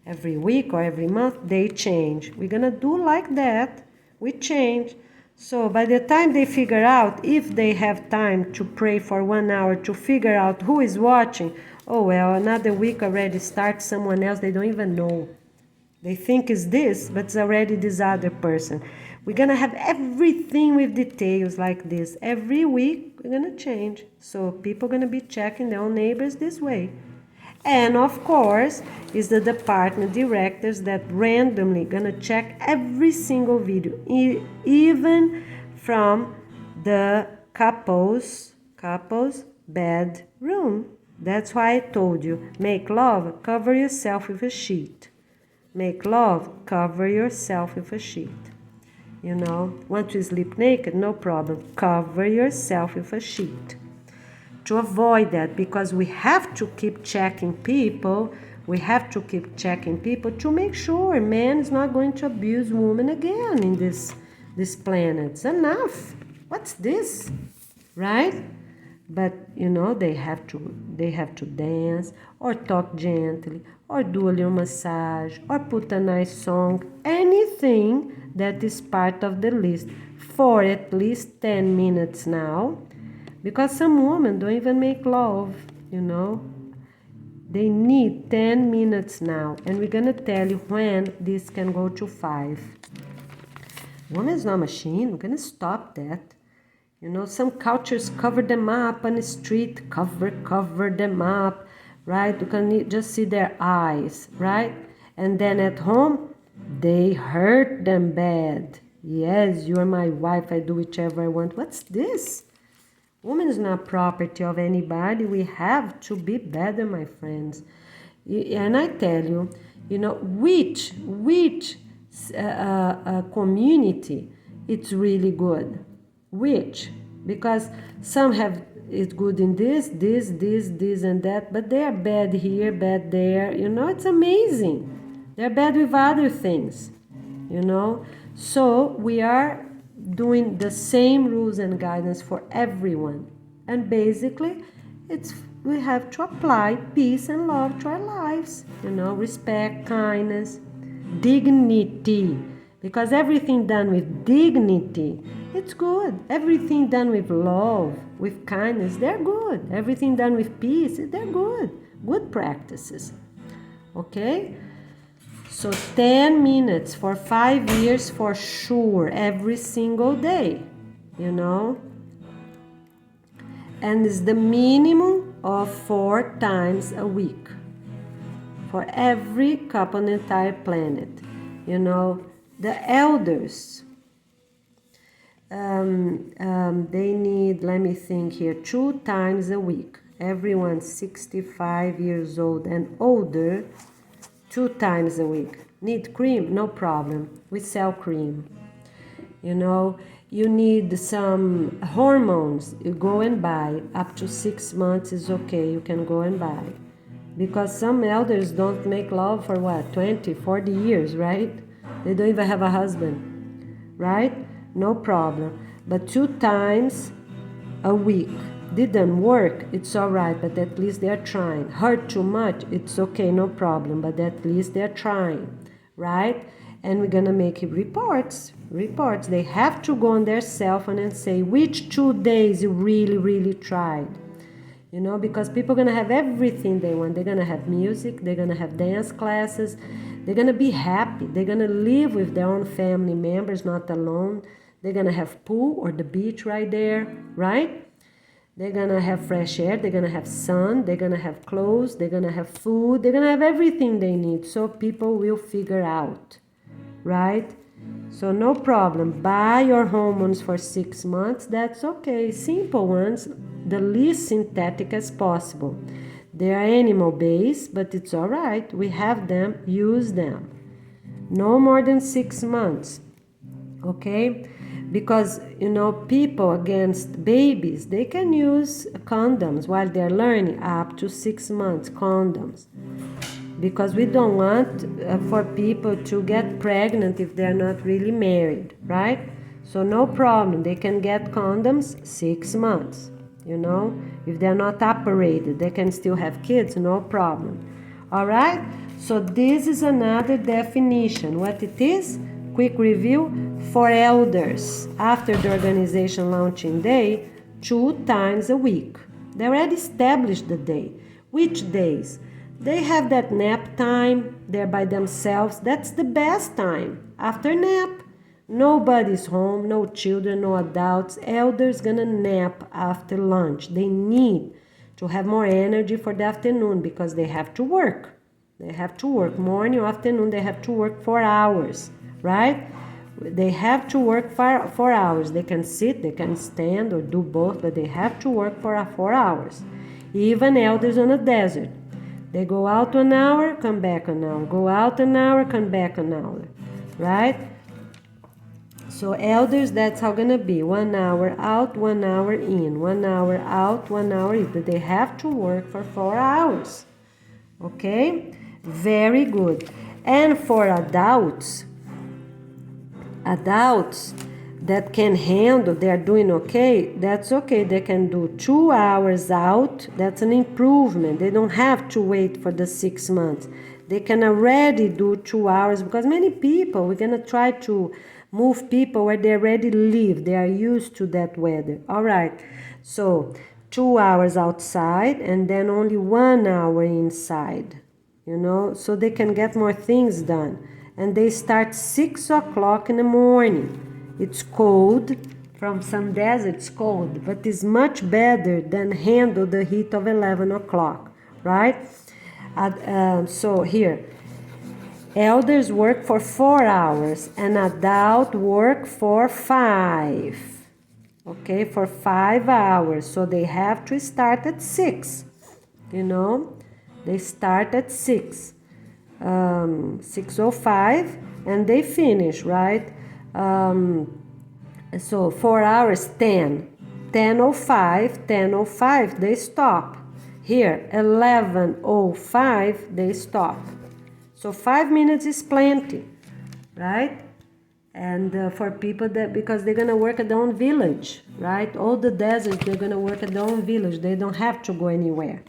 Every week or every month, they change. We're gonna do like that. We change. So by the time they figure out, if they have time to pray for 1 hour to figure out who is watching, oh well, another week already starts, someone else they don't even know. They think it's this, but it's already this other person. We're gonna have everything with details like this. Every week, we're gonna change. So people gonna be checking their own neighbors this way. And of course, is the department directors that randomly gonna check every single video, even from the couple's bedroom. That's why I told you, make love, cover yourself with a sheet. Make love, cover yourself with a sheet. Want to sleep naked? No problem. Cover yourself with a sheet. To avoid that, because we have to keep checking people. We have to keep checking people to make sure man is not going to abuse woman again in this planet. It's enough. What's this? Right? But they have to dance or talk gently or do a little massage or put a nice song, anything that is part of the list for at least 10 minutes now, because some women don't even make love. They need 10 minutes now, and we're gonna tell you when this can go to 5. Woman is not a machine. We're gonna stop that. Some cultures cover them up on the street, cover them up, right? You can just see their eyes, right? And then at home, they hurt them bad. Yes, you're my wife, I do whichever I want. What's this? Woman is not property of anybody. We have to be better, my friends. And I tell you, which community it's really good. Which? Because some have it good in this, and that, but they are bad here, bad there. It's amazing. They're bad with other things, So we are doing the same rules and guidance for everyone. And basically, we have to apply peace and love to our lives. Respect, kindness, dignity. Because everything done with dignity, it's good. Everything done with love, with kindness, they're good. Everything done with peace, they're good. Good practices. Okay? So 10 minutes for 5 years for sure, every single day. And it's the minimum of 4 times a week for every couple on the entire planet. The elders, they need, let me think here, 2 times a week. Everyone 65 years old and older, 2 times a week. Need cream? No problem. We sell cream. You need some hormones. You go and buy. Up to 6 months is okay. You can go and buy. Because some elders don't make love for 20, 40 years, right? They don't even have a husband. right? No problem. But 2 times a week didn't work, it's all right, but at least they're trying. Hurt too much, it's okay, no problem, but at least they're trying, right? And we're gonna make reports. They have to go on their cell phone and say which 2 days you really tried. You know, because people are gonna have everything they want. They're gonna have music, they're gonna have dance classes, they're gonna be happy, they're gonna live with their own family members, not alone. They're gonna have pool or the beach right there, right? They're gonna have fresh air, they're gonna have sun, they're gonna have clothes, they're gonna have food, they're gonna have everything they need. So people will figure out, right? So no problem. Buy your hormones for 6 months, that's okay. Simple ones, the least synthetic as possible. They are animal based, but it's all right. We have them, use them. No more than 6 months, okay? Because, you know, people against babies, they can use condoms while they're learning up to 6 months, condoms. Because we don't want for people to get pregnant if they're not really married, right? So no problem, they can get condoms 6 months, you know? If they're not operated, they can still have kids, no problem. All right? So this is another definition. What it is? Quick review. For elders, after the organization launching day, 2 times a week. They already established the day. Which days? They have that nap time, they're by themselves. That's the best time. After nap, nobody's home, no children, no adults. Elders gonna nap after lunch. They need to have more energy for the afternoon because they have to work. They have to work morning or afternoon. They have to work 4 hours, right? They have to work 4 hours. They can sit, they can stand or do both, but they have to work for 4 hours. Even elders on a desert. They go out 1 hour, come back 1 hour. Go out 1 hour, come back 1 hour, right? So elders, that's how gonna be. 1 hour out, 1 hour in. 1 hour out, 1 hour in. But they have to work for 4 hours. Okay? Very good. And for adults that can handle, they're doing okay, that's okay. They can do 2 hours out. That's an improvement. They don't have to wait for the 6 months. They can already do 2 hours because many people, we're going to try to move people where they already live. They are used to that weather. All right. So 2 hours outside and then only 1 hour inside, you know, so they can get more things done. And they start 6 o'clock in the morning. It's cold. From some deserts, cold, but it's much better than handle the heat of 11 o'clock, right? So here, elders work for 4 hours and adult work for 5. Okay, for 5 hours. So they have to start at 6, you know? They start at 6:05 and they finish, right? So 4 hours, 10:05 they stop. Here 11:05 they stop. So 5 minutes is plenty, right? And for people that, because they're gonna work at their own village, right? All the deserts, they're gonna work at their own village. They don't have to go anywhere.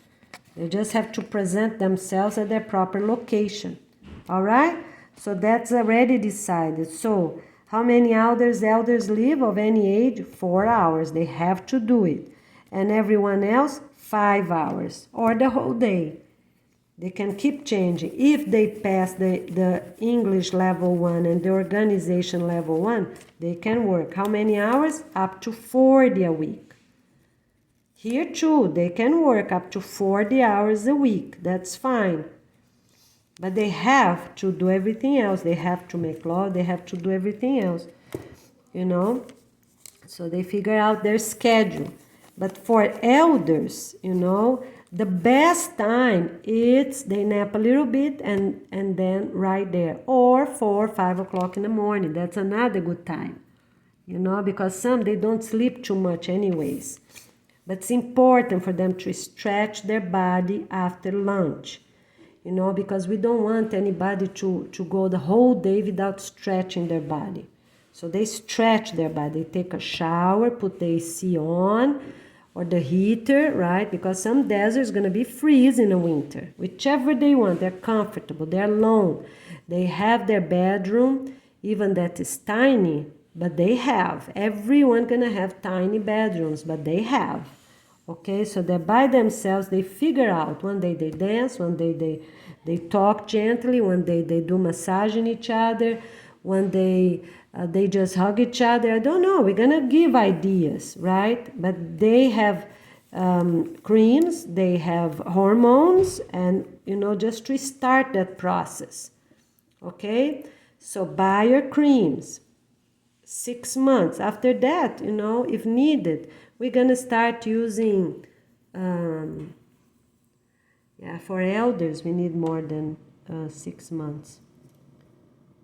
They just have to present themselves at their proper location. All right? So that's already decided. So how many elders live of any age? 4 hours. They have to do it. And everyone else, 5 hours or the whole day. They can keep changing. If they pass the English level 1 and the organization level 1, they can work. How many hours? Up to 40 a week. Here too, they can work up to 40 hours a week. That's fine. But they have to do everything else. They have to make law. They have to do everything else, you know. So they figure out their schedule. But for elders, you know, the best time is they nap a little bit and then right there. Or 4 or 5 o'clock in the morning. That's another good time, you know, because some, they don't sleep too much anyways. But it's important for them to stretch their body after lunch, you know, because we don't want anybody to go the whole day without stretching their body. So they stretch their body. They take a shower, put the AC on, or the heater, right? Because some deserts going to be freeze in the winter. Whichever they want, they're comfortable, they're alone. They have their bedroom, even that is tiny, but they have. Everyone going to have tiny bedrooms, but they have. Okay, so they're by themselves. They figure out. One day they dance, one day they talk gently, one day they do massaging each other, one day they just hug each other. I don't know. We're gonna give ideas, right? But they have creams, they have hormones, and just to start that process. Okay, so buy your creams. 6 months. After that, if needed, we're gonna start using. For elders, we need more than 6 months.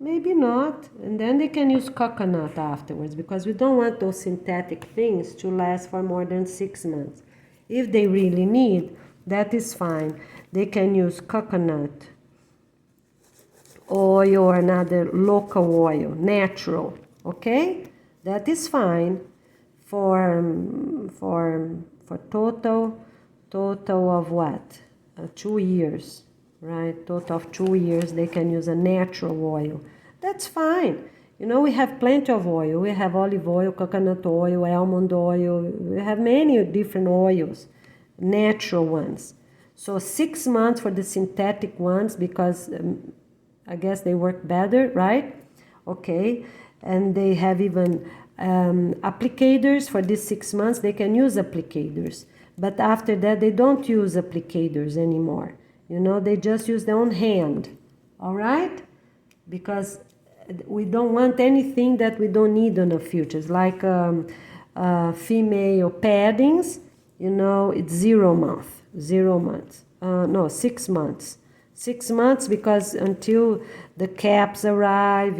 Maybe not, and then they can use coconut afterwards, because we don't want those synthetic things to last for more than 6 months. If they really need, that is fine. They can use coconut oil or another local oil, natural, okay? That is fine for total of what? 2 years, right? Total of 2 years, they can use a natural oil. That's fine. We have plenty of oil. We have olive oil, coconut oil, almond oil. We have many different oils, natural ones. So 6 months for the synthetic ones, because I guess they work better, right? Okay, and they have even applicators for these 6 months. They can use applicators, but after that they don't use applicators anymore. They just use their own hand, all right? Because we don't want anything that we don't need in the future. It's like female paddings, it's 0 month, 0 months. No, 6 months. 6 months, because until the caps arrive,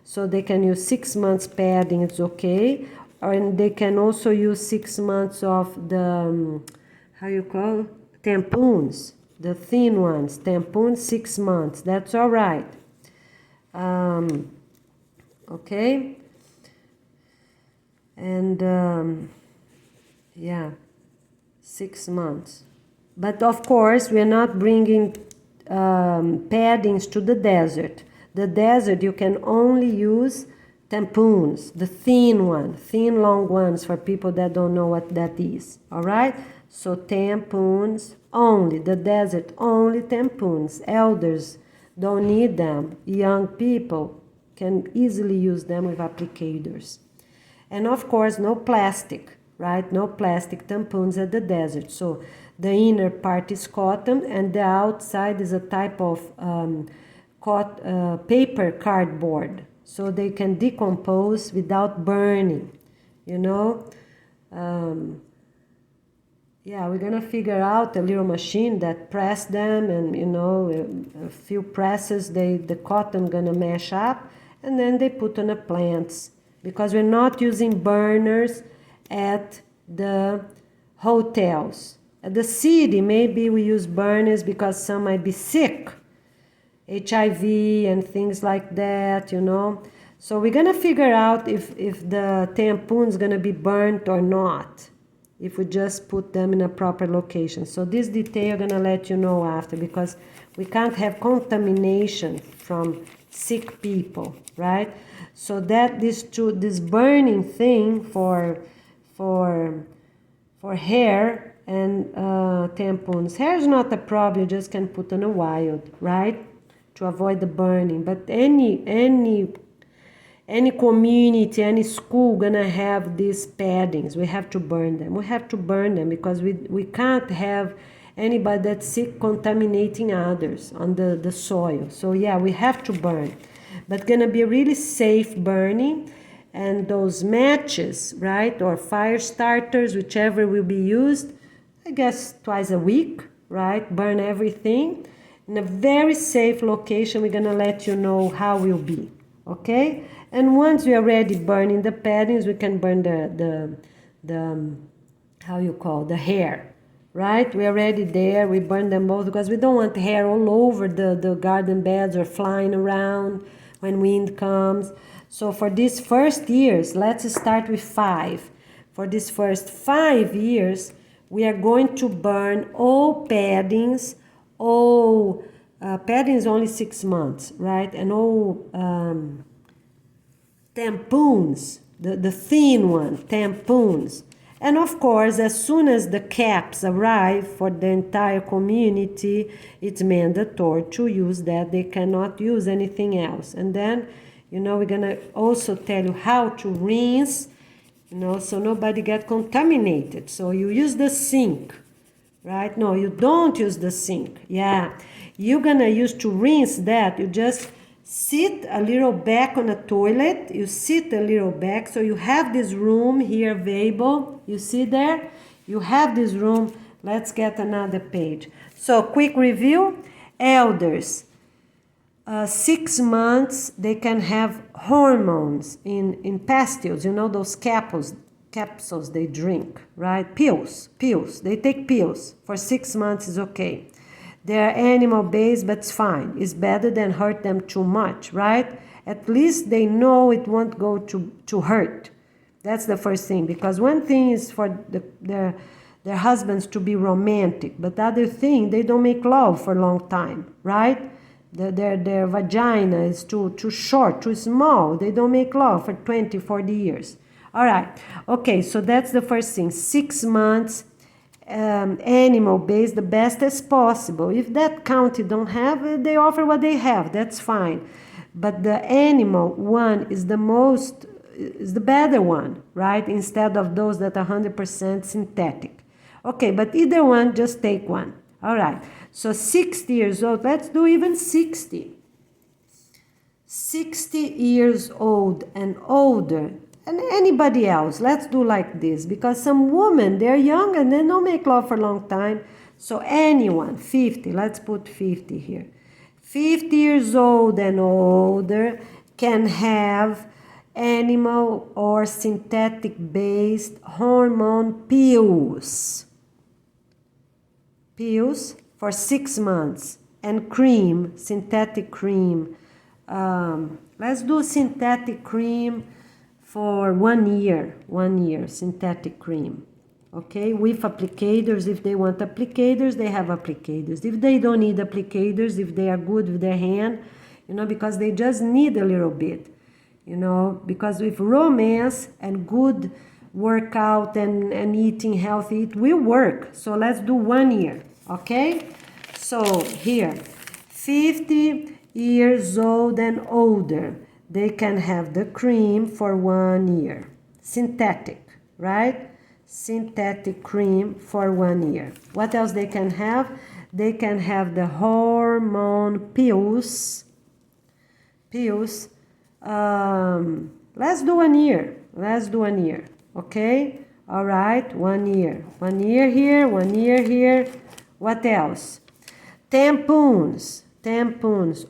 so they can use 6 months padding, it's okay. And they can also use 6 months of the, how you call it? Tampons, the thin ones, tampons, 6 months, that's all right. Okay. And, 6 months. But of course, we're not bringing paddings to the desert. The desert, you can only use tampons, the thin one, thin long ones, for people that don't know what that is. All right? So tampons only, the desert only tampons. Elders don't need them. Young people can easily use them with applicators. And of course, no plastic, right? No plastic tampons at the desert. So the inner part is cotton, and the outside is a type of paper cardboard, so they can decompose without burning, we're gonna figure out a little machine that press them, and a few presses, the cotton gonna mash up, and then they put on the plants, because we're not using burners at the hotels. At the city, maybe we use burners because some might be sick, HIV and things like that, So we're gonna figure out if the tampon's gonna be burnt or not, if we just put them in a proper location. So this detail I'm gonna let you know after, because we can't have contamination from sick people, right? So that this burning thing for hair and tampons. Hair is not a problem, you just can put on a wild, right? To avoid the burning. But any community, any school gonna have these paddings. We have to burn them. We have to burn them, because we can't have anybody that's sick contaminating others on the soil. So we have to burn. But gonna be really safe burning. And those matches, right, or fire starters, whichever will be used, I guess twice a week, right? Burn everything in a very safe location. We're gonna let you know how it will be, okay? And once we are ready burning the paddings, we can burn the the hair, right? We are already there. We burn them both, because we don't want hair all over the garden beds or flying around. when wind comes. So for these first years, let's start with 5. For these first 5 years, we are going to burn all paddings, all padding is only 6 months, right? And all tampons, the thin one, tampons. And of course, as soon as the caps arrive for the entire community, it's mandatory to use that. They cannot use anything else. And then, we're gonna also tell you how to rinse, so nobody get contaminated. So you use the sink, right? No, you don't use the sink. Yeah, you're gonna use to rinse that. You just sit a little back on the toilet. You sit a little back. So you have this room here available. You see there? You have this room. Let's get another page. So quick review. Elders, 6 months, they can have hormones in pastilles. Those capsules they drink, right? Pills. They take pills. For 6 months is okay. They're animal-based, but it's fine. It's better than hurt them too much, right? At least they know it won't go to hurt. That's the first thing. Because one thing is for their husbands to be romantic, but the other thing, they don't make love for a long time, right? Their vagina is too short, too small. They don't make love for 20, 40 years. All right. Okay, so that's the first thing. 6 months. Animal-based, the best as possible. If that county don't have, they offer what they have. That's fine. But the animal one is the better one, right? Instead of those that are 100% synthetic. Okay, but either one, just take one. All right. So 60 years old. Let's do even 60. 60 years old and older. And anybody else, let's do like this, because some women, they're young and they don't make love for a long time. So anyone, 50, let's put 50 here. 50 years old and older can have animal or synthetic-based hormone pills. Pills for 6 months. And cream, synthetic cream. Let's do synthetic cream for 1 year, synthetic cream, okay? With applicators, if they want applicators, they have applicators. If they don't need applicators, if they are good with their hand, because they just need a little bit, because with romance and good workout and eating healthy, it will work. So let's do 1 year, okay? So here, 50 years old and older, they can have the cream for 1 year. Synthetic, right? Synthetic cream for 1 year. What else they can have? They can have the hormone pills. Let's do 1 year. Okay? All right, 1 year. 1 year here, 1 year here. What else? Tampons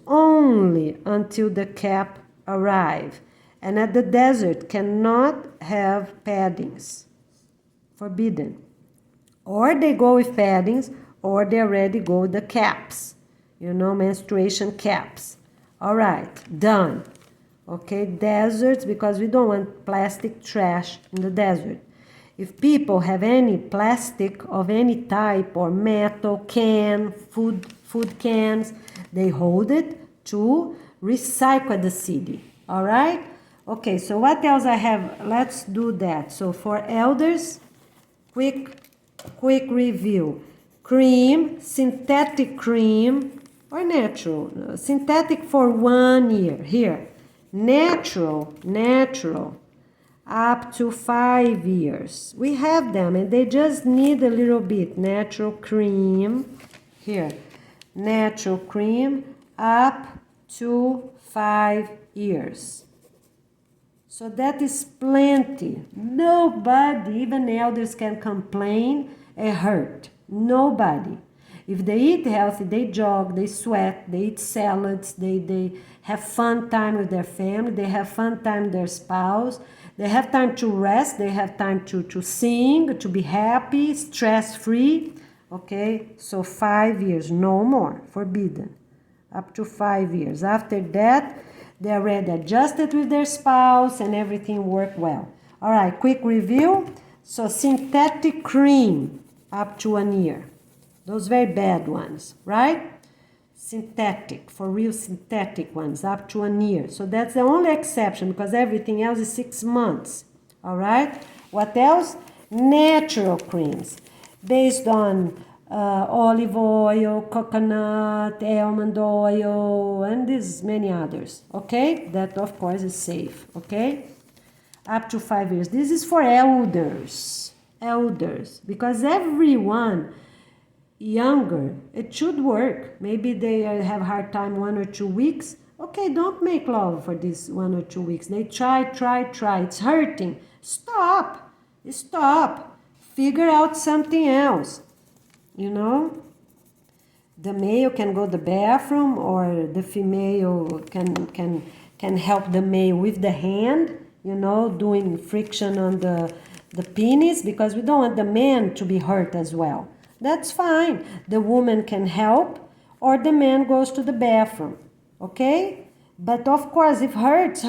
only until the cap arrive, and at the desert cannot have paddings. Forbidden. Or they go with paddings, or they already go with the caps, menstruation caps. All right, done. Okay, deserts, because we don't want plastic trash in the desert. If people have any plastic of any type or metal can, food cans, they hold it to recycle the city. All right? Okay, so what else I have? Let's do that. So for elders, quick review. Cream, synthetic cream, or natural. Synthetic for 1 year. Here, natural, up to 5 years. We have them, and they just need a little bit. Natural cream. Here, natural cream, up to 5 years. So that is plenty. Nobody, even elders, can complain and hurt. Nobody. If they eat healthy, they jog, they sweat, they eat salads, they have fun time with their family, they have fun time with their spouse, they have time to rest, they have time to sing, to be happy, stress-free. Okay, so 5 years, no more, forbidden. Up to 5 years. After that, They already adjusted with their spouse and everything worked well. All right, quick review. So synthetic cream, up to 1 year. Those very bad ones, right? Synthetic, for real synthetic ones, up to 1 year. So that's the only exception because everything else is 6 months. All right? What else? Natural creams based on olive oil, coconut, almond oil, and there's many others. Okay? That, of course, is safe. Okay? Up to 5 years. This is for elders. Elders. Because everyone younger, it should work. Maybe they have hard time 1 or 2 weeks. Okay, don't make love for this 1 or 2 weeks. They try. It's hurting. Stop. Figure out something else. You know? The male can go to the bathroom, or the female can help the male with the hand, you know, doing friction on the penis, because we don't want the man to be hurt as well. That's fine. The woman can help, or the man goes to the bathroom. Okay? But of course, if hurts.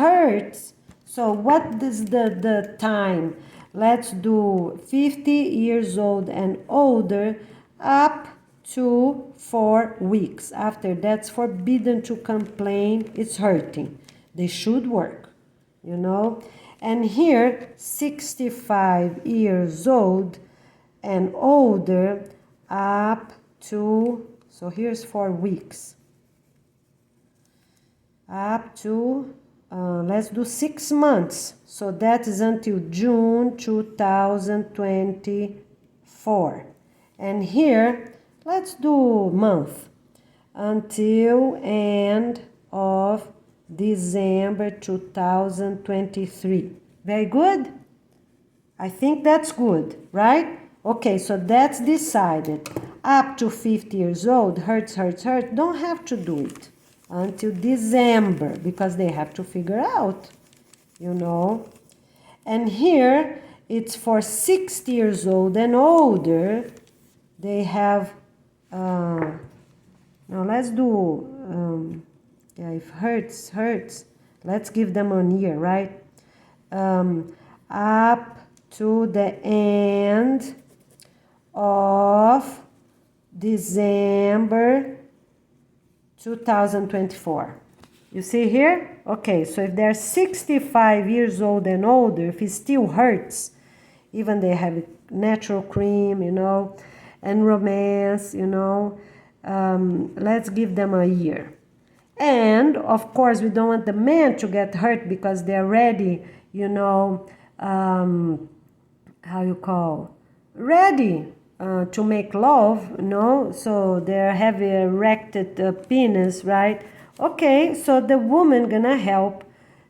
So what is the time? Let's do 50 years old and older, up to 4 weeks. After that's forbidden to complain. It's hurting. They should work, you know. And here, 65 years old and older, up to, so here's 4 weeks, up to, let's do 6 months. So that is until June 2024. And here, let's do month, until end of December 2023. Very good? I think that's good, right? Okay, so that's decided. Up to 50 years old, hurts, don't have to do it until December, because they have to figure out, you know. And here, it's for 60 years old and older. They have, now let's do, if hurts, let's give them 1 year, right? Up to the end of December 2024. You see here? Okay, so if they're 65 years old and older, if it still hurts, even they have natural cream, you know, and romance, you know, let's give them 1 year. And of course, we don't want the man to get hurt because they're ready, you know, ready to make love, you know, so they have a erected penis, right? Okay, so the woman gonna help,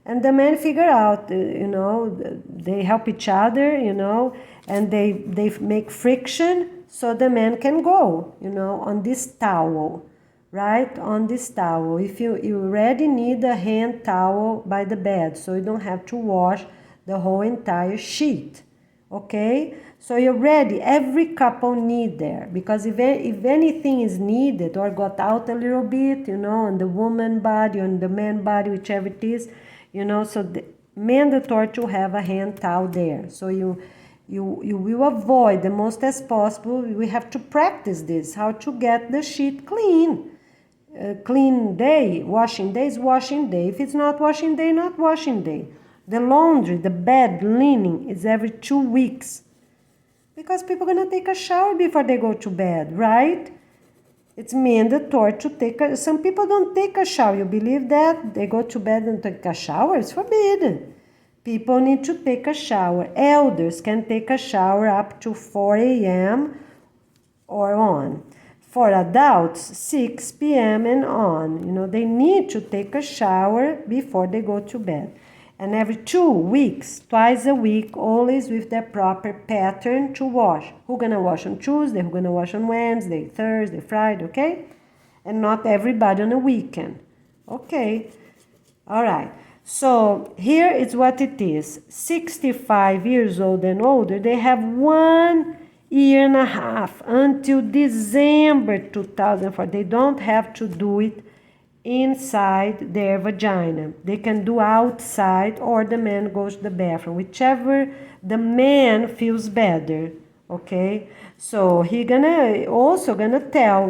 and the man figure out, you know, they help each other, you know, and they make friction, so the man can go, you know, on this towel, right? On this towel. If you already need a hand towel by the bed, so you don't have to wash the whole entire sheet. Okay, so you're ready. Every couple need there, because if anything is needed or got out a little bit, you know, on the woman body, on the man body, whichever it is, you know, so mandatory to have a hand towel there. So you will avoid the most as possible. We have to practice this, how to get the sheet clean. Clean day, washing day is washing day. If it's not washing day, not washing day. The laundry, the bed linen is every 2 weeks. Because people are going to take a shower before they go to bed, right? It's mandatory to take some people don't take a shower. You believe that? They go to bed and take a shower? It's forbidden. People need to take a shower. Elders can take a shower up to 4 a.m. or on. For adults, 6 p.m. and on. You know, they need to take a shower before they go to bed. And every 2 weeks, twice a week, always with their proper pattern to wash. Who's going to wash on Tuesday? Who's going to wash on Wednesday, Thursday, Friday, okay? And not everybody on a weekend. Okay. All right. So here is what it is. 65 years old and older, they have 1 year and a half until December 2004. They don't have to do it inside their vagina. They can do outside, or the man goes to the bathroom, whichever the man feels better. Okay, so he gonna tell,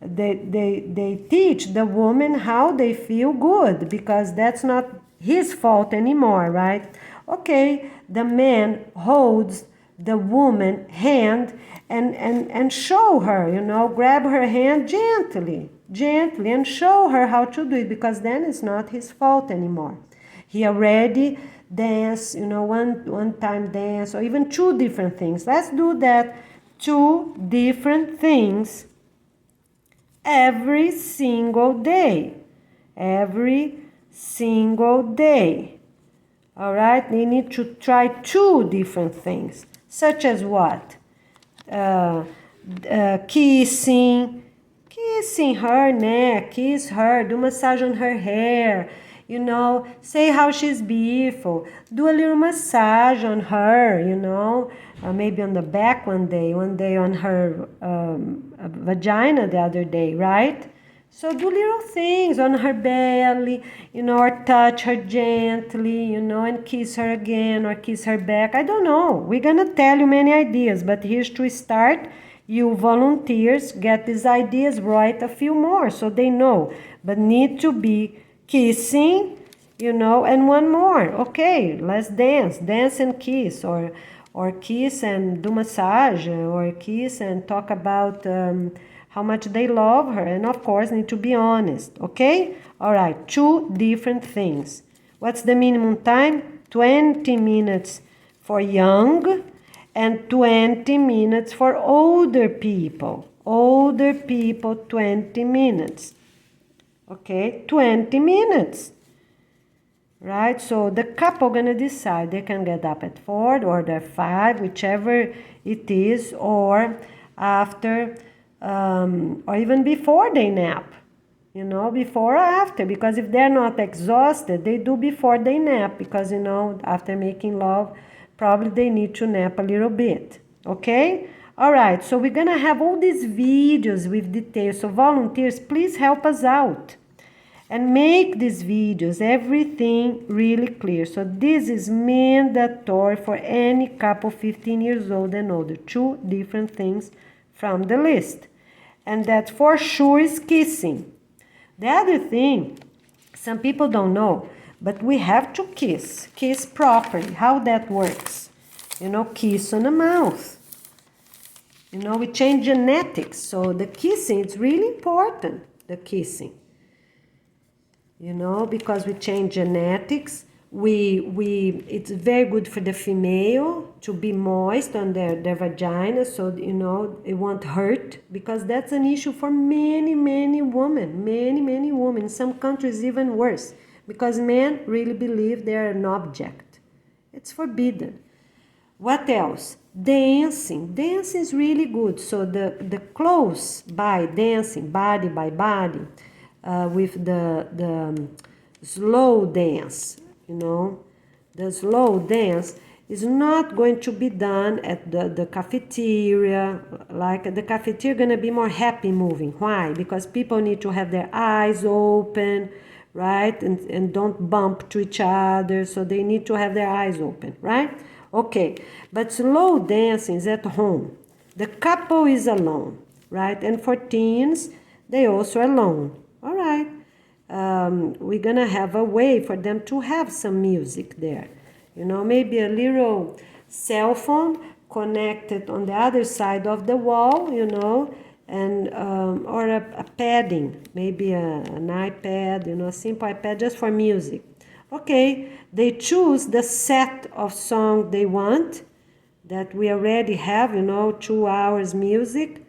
they teach the woman how they feel good, because that's not his fault anymore, right? Okay, the man holds the woman hand and show her, grab her hand gently and show her how to do it, because then it's not his fault anymore. He already dance, one time dance, or even two different things. Let's do that, two different things every single day. Every single day. All right, they need to try two different things, such as what? Kissing her neck, kiss her, do massage on her hair, say how she's beautiful, do a little massage on her, maybe on the back one day on her vagina the other day, right? So do little things on her belly, or touch her gently, and kiss her again, or kiss her back. I don't know. We're going to tell you many ideas, but here's to start. You volunteers get these ideas, write a few more so they know. But need to be kissing, and one more. Okay, let's dance and kiss, or kiss and do massage, or kiss and talk about how much they love her, and of course need to be honest. Okay, all right, two different things. What's the minimum time? 20 minutes for young and 20 minutes for older people. 20 minutes. Okay, 20 minutes. Right, so the couple gonna decide. They can get up at 4 or at 5, whichever it is, or after, or even before they nap. Before or after, because if they're not exhausted, they do before they nap, because after making love, probably they need to nap a little bit. Okay, all right, so we're gonna have all these videos with details. So volunteers, please help us out and make these videos, everything really clear. So this is mandatory for any couple 15 years old and older. Two different things from the list. And that for sure is kissing. The other thing, some people don't know, but we have to kiss properly. How that works? Kiss on the mouth. We change genetics. So the kissing, it's really important, the kissing. Because we change genetics, it's very good for the female to be moist on their vagina, so it won't hurt, because that's an issue for many women. Many women. In some countries even worse, because men really believe they're an object. It's forbidden. What else? Dancing is really good. So the close by dancing, body by body, with the slow dance, the slow dance is not going to be done at the cafeteria. Like the cafeteria gonna be more happy moving. Why? Because people need to have their eyes open, right? And don't bump to each other, so they need to have their eyes open, right? Okay, but slow dancing is at home. The couple is alone, right? And for teens, they also alone. All right, we're gonna have a way for them to have some music there. Maybe a little cell phone connected on the other side of the wall, and or a padding, maybe an iPad, a simple iPad just for music. Okay, they choose the set of song they want, that we already have, 2 hours music.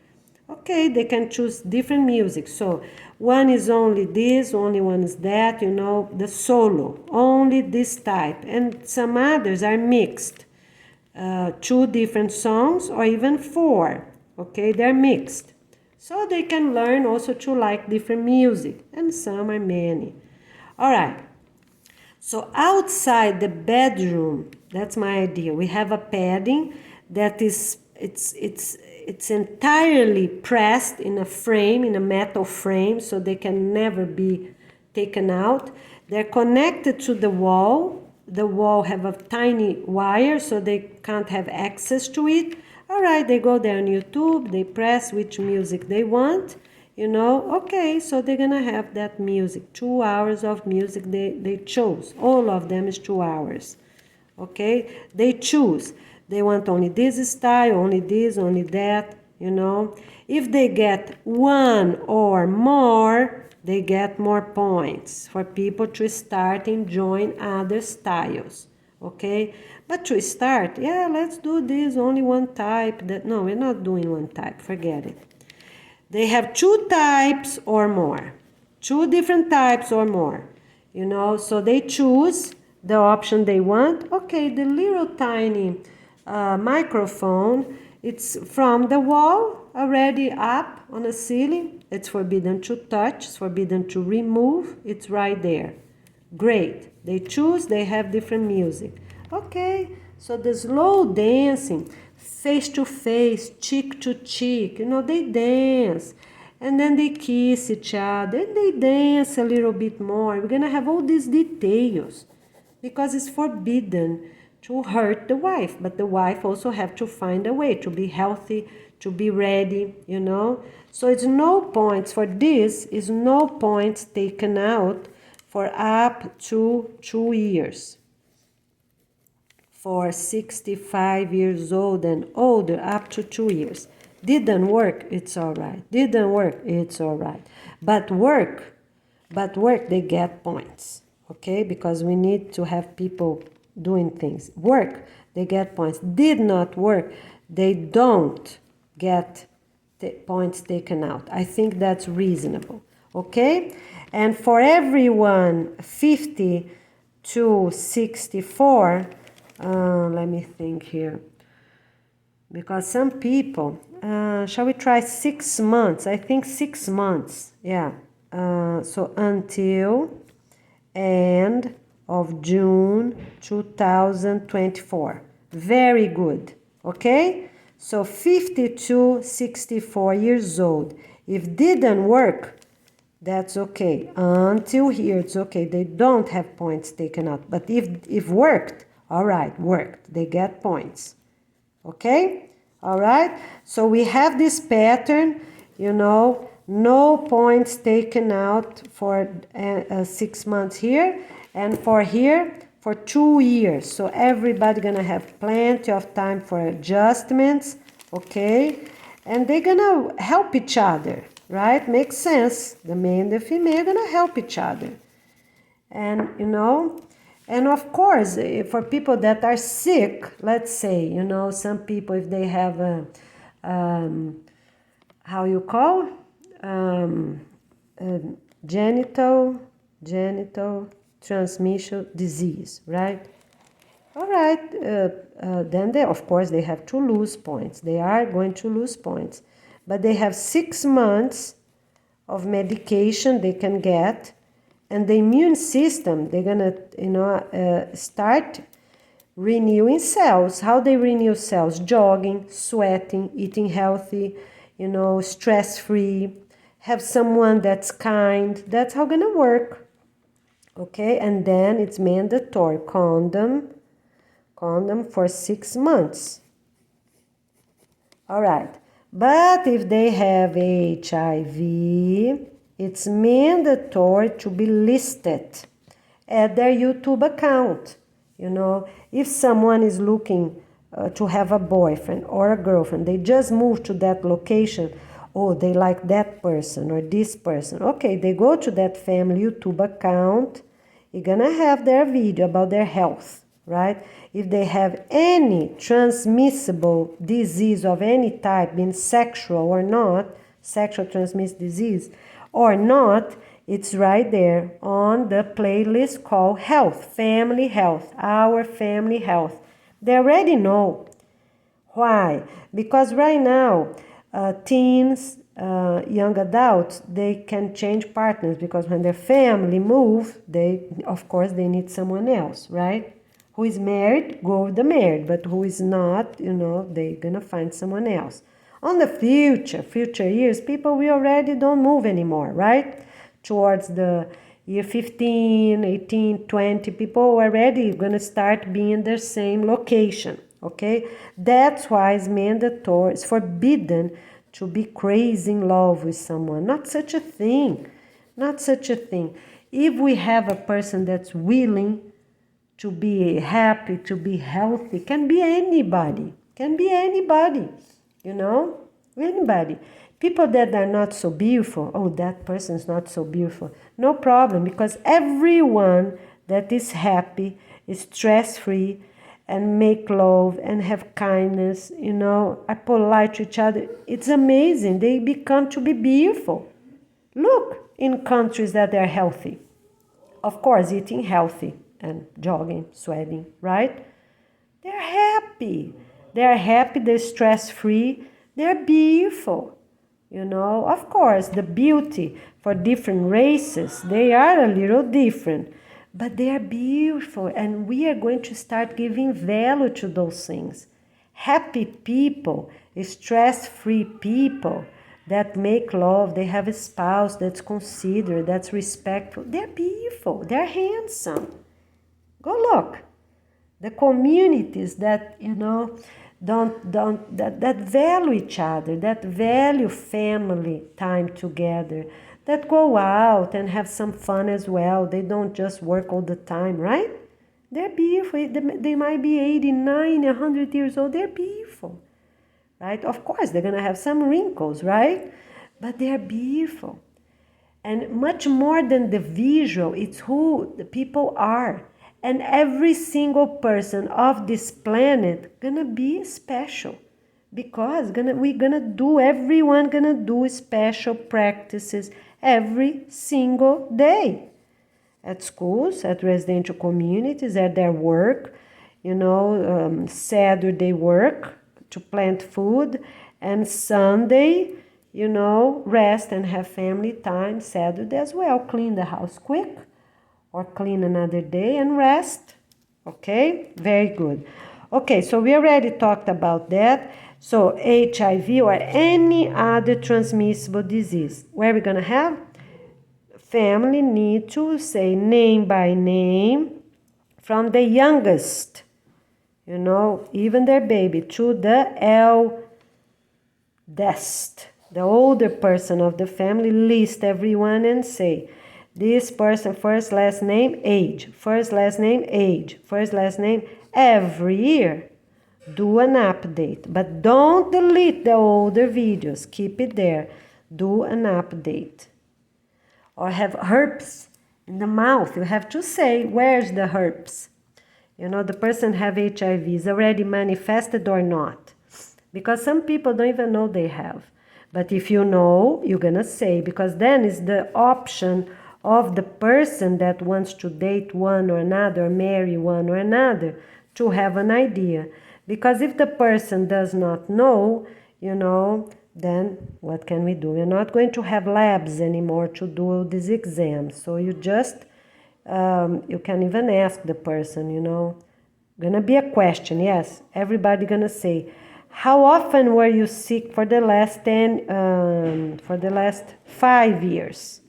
Okay, they can choose different music. So one is only this, only one is that, the solo, only this type. And some others are mixed. 2 different songs or even 4. Okay, they're mixed. So they can learn also to like different music. And some are many. All right. So outside the bedroom, that's my idea. We have a padding that is, it's entirely pressed in a frame, in a metal frame, so they can never be taken out. They're connected to the wall. The wall have a tiny wire, so they can't have access to it. All right, they go there on YouTube, they press which music they want, okay, so they're gonna have that music, 2 hours of music they chose. All of them is 2 hours, okay? They choose. They want only this style, only this, only that, If they get one or more, they get more points for people to start enjoying other styles, okay? But to start, yeah, let's do this, only one type. No, we're not doing one type, forget it. They have 2 types or more, 2 different types or more, so they choose the option they want. Okay, the little tiny microphone, it's from the wall, already up on the ceiling. It's forbidden to touch, it's forbidden to remove, it's right there. Great, they choose, they have different music. Okay, so the slow dancing, face to face, cheek to cheek, they dance. And then they kiss each other, and they dance a little bit more. We're gonna have all these details because it's forbidden to hurt the wife, but the wife also have to find a way to be healthy, to be ready, So it's no points for this, is no points taken out for up to 2 years. For 65 years old and older, up to 2 years. Didn't work, it's all right. Didn't work, it's all right. But work, they get points, okay? Because we need to have people doing things. Work, they get points. Did not work, they don't get points taken out. I think that's reasonable, okay? And for everyone 50 to 64, let me think here. Because some people, shall we try 6 months? I think 6 months, yeah. So until end of June 2024. Very good, okay? So 50 to 64 years old. If didn't work, that's okay. Until here, it's okay. They don't have points taken out. But if worked, all right, worked. They get points. Okay? All right? So we have this pattern, no points taken out for 6 months here, and for here, for 2 years. So everybody gonna have plenty of time for adjustments, okay? And they're gonna help each other, right? Makes sense. The male and the female are gonna help each other. And, and of course, for people that are sick, let's say, some people, if they have a, how you call? Genital transmission disease, right? All right, then of course, they have to lose points. They are going to lose points. But they have 6 months of medication they can get, and the immune system, they're gonna, start renewing cells. How they renew cells? Jogging, sweating, eating healthy, stress-free, have someone that's kind. That's how gonna work, okay? And then it's mandatory, condom for 6 months. All right, but if they have HIV, it's mandatory to be listed at their YouTube account. If someone is looking to have a boyfriend or a girlfriend, they just moved to that location, oh, they like that person or this person. Okay, they go to that family YouTube account, you're gonna have their video about their health, right? If they have any transmissible disease of any type, being sexual or not, sexual transmitted disease or not, it's right there on the playlist called Health, Family Health, Our Family Health. They already know. Why? Because right now, teens, young adults, they can change partners because when their family move, of course, they need someone else, right? Who is married, go with the married, but who is not, they're gonna find someone else. On the future years, people, we already don't move anymore, right? Towards the year 15, 18, 20, people already going to start being in the same location, okay? That's why it's mandatory, it's forbidden to be crazy in love with someone. Not such a thing, not such a thing. If we have a person that's willing to be happy, to be healthy, can be anybody, you know, anybody. People that are not so beautiful, oh, that person's not so beautiful. No problem, because everyone that is happy, is stress-free, and make love, and have kindness, you know, are polite to each other. It's amazing. They become to be beautiful. Look in countries that are healthy. Of course, eating healthy and jogging, sweating, right? They're happy. They're stress-free. They're beautiful. You know, of course, the beauty for different races, they are a little different, but they are beautiful, and we are going to start giving value to those things. Happy people, stress-free people that make love, they have a spouse that's considerate, that's respectful. They're beautiful, they're handsome. Go look. The communities that, you know, that value each other, that value family time together, that go out and have some fun as well. They don't just work all the time, right? They're beautiful. They might be 80, 90, 100 years old. They're beautiful, right? Of course, they're going to have some wrinkles, right? But they're beautiful. And much more than the visual, it's who the people are. And every single person of this planet gonna be special, because everyone gonna do special practices every single day. At schools, at residential communities, at their work, you know, Saturday work to plant food, and Sunday, you know, rest and have family time. Saturday as well, clean the house quick, or clean another day and rest. Okay, very good. Okay, so we already talked about that. So HIV or any other transmissible disease, where we're gonna have family need to say name by name, from the youngest, you know, even their baby, to the eldest, the older person of the family. List everyone and say, this person, first, last name, age, first, last name, age, first, last name, every year. Do an update, but don't delete the older videos. Keep it there. Do an update. Or have herpes in the mouth. You have to say, where's the herpes? You know, the person have HIV, is already manifested or not? Because some people don't even know they have. But if you know, you're gonna say, because then is the option of the person that wants to date one or another, marry one or another, to have an idea. Because if the person does not know, you know, then what can we do? We're not going to have labs anymore to do these exams. So you just, you can even ask the person, you know, gonna be a question, yes, everybody gonna say, how often were you sick for the last 5 years?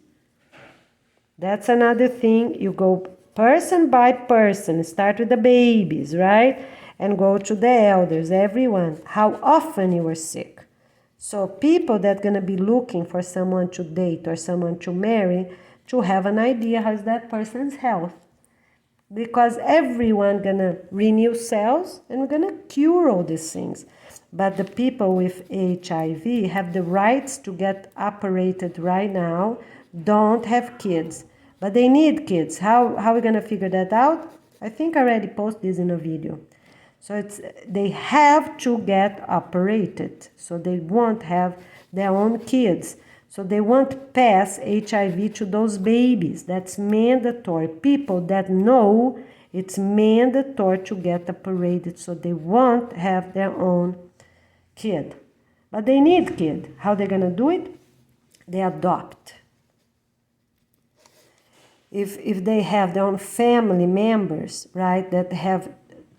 That's another thing. You go person by person, start with the babies, right? And go to the elders, everyone. How often you were sick. So people that gonna be looking for someone to date or someone to marry, to have an idea how's that person's health. Because everyone gonna renew cells and we're gonna cure all these things. But the people with HIV have the rights to get operated right now, don't have kids, but they need kids. How are we gonna figure that out? I think I already posted this in a video. So they have to get operated, so they won't have their own kids. So they won't pass HIV to those babies. That's mandatory. People that know it's mandatory to get operated, so they won't have their own kid. But they need kid. How they gonna do it? They adopt. If they have their own family members, right, that have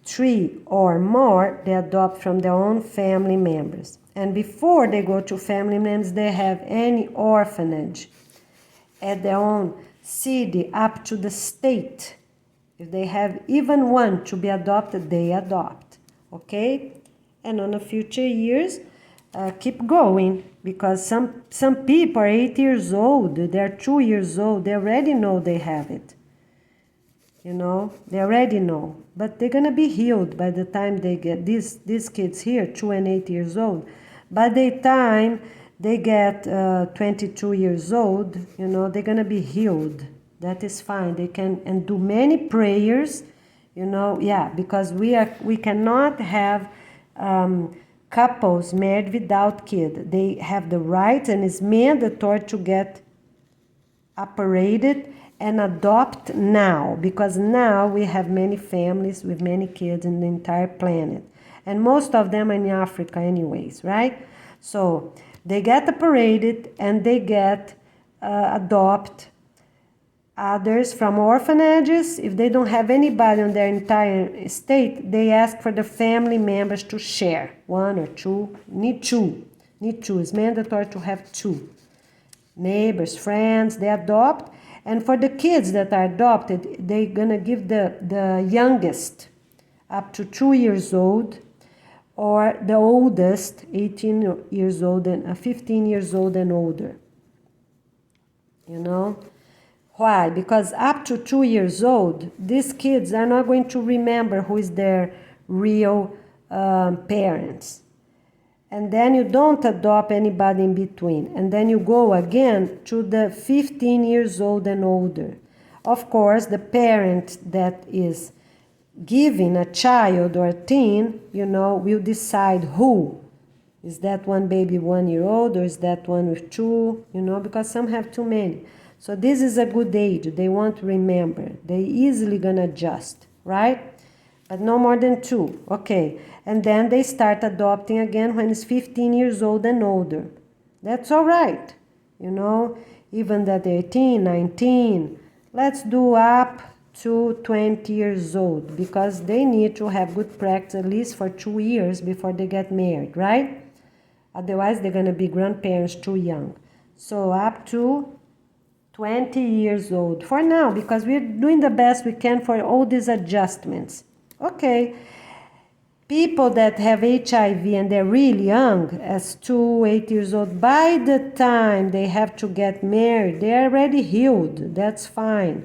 3 or more, they adopt from their own family members. And before they go to family members, they have any orphanage at their own city up to the state. If they have even one to be adopted, they adopt, okay? And on the future years, keep going, because some people are 8 years old, they're 2 years old, they already know they have it. You know, they already know, but they're gonna be healed by the time they get these kids here, 2 and 8 years old. By the time they get 22 years old, you know, they're gonna be healed. That is fine. They can and do many prayers, you know, yeah, because we cannot have couples married without kid. They have the right, and it's mandatory to get operated and adopt now, because now we have many families with many kids in the entire planet, and most of them are in Africa anyways, right? So they get operated and they get adopt others from orphanages. If they don't have anybody on their entire state, they ask for the family members to share, 1 or 2, need two, it's mandatory to have 2. Neighbors, friends, they adopt. And for the kids that are adopted, they're gonna give the youngest up to 2 years old, or the oldest 18 years old and 15 years old and older. You know why? Because up to 2 years old, these kids are not going to remember who is their real parents. And then you don't adopt anybody in between. And then you go again to the 15 years old and older. Of course, the parent that is giving a child or a teen, you know, will decide who. Is that one baby 1 year old, or is that one with 2, you know, because some have too many. So this is a good age. They won't remember. They easily gonna adjust, right? But no more than 2, okay. And then they start adopting again when it's 15 years old and older. That's all right, you know, even that 18, 19. Let's do up to 20 years old, because they need to have good practice at least for 2 years before they get married, right? Otherwise, they're going to be grandparents too young. So up to 20 years old for now, because we're doing the best we can for all these adjustments. Okay, people that have HIV and they're really young, as 2, 8 years old, by the time they have to get married, they're already healed. That's fine.